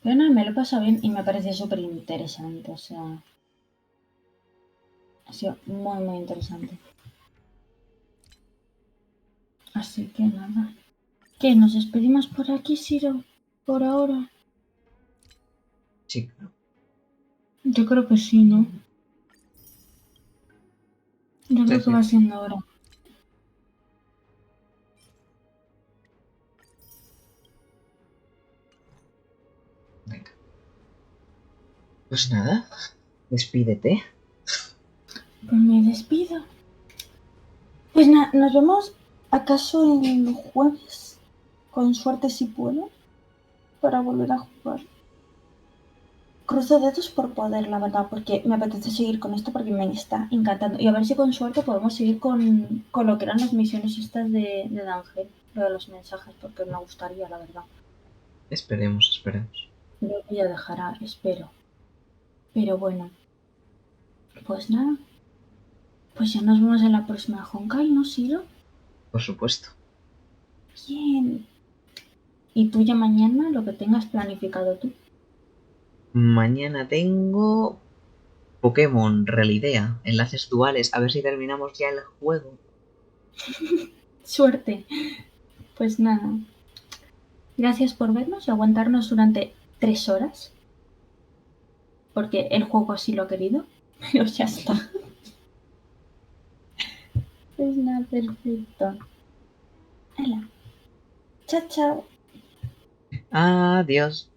Pero nada, me lo he pasado bien y me parece súper interesante, o sea... Ha sido muy, muy interesante. Así que nada. ¿Qué? ¿Nos despedimos por aquí, Siro? ¿Por ahora? Sí. Yo creo que sí, ¿no? Yo creo que va siendo hora. Venga. Pues nada, despídete. Pues me despido. Pues nada, nos vemos acaso el jueves. Con suerte si puedo. Para volver a jugar. Cruzo dedos por poder, la verdad, porque me apetece seguir con esto porque me está encantando. Y a ver si con suerte podemos seguir con lo que eran las misiones estas de Ángel, lo de los mensajes, porque me gustaría, la verdad. Esperemos. Creo que ya dejará, espero. Pero bueno, pues nada. Pues ya nos vemos en la próxima Honkai, ¿no, Siro? Por supuesto. Bien. Y tú ya mañana lo que tengas planificado tú. Mañana tengo Pokémon Realidea, enlaces duales, a ver si terminamos ya el juego. Suerte. Pues nada. Gracias por vernos y aguantarnos durante 3 horas. Porque el juego así lo ha querido. Pero ya está. Pues nada, perfecto. Hala. Chao, chao. Adiós.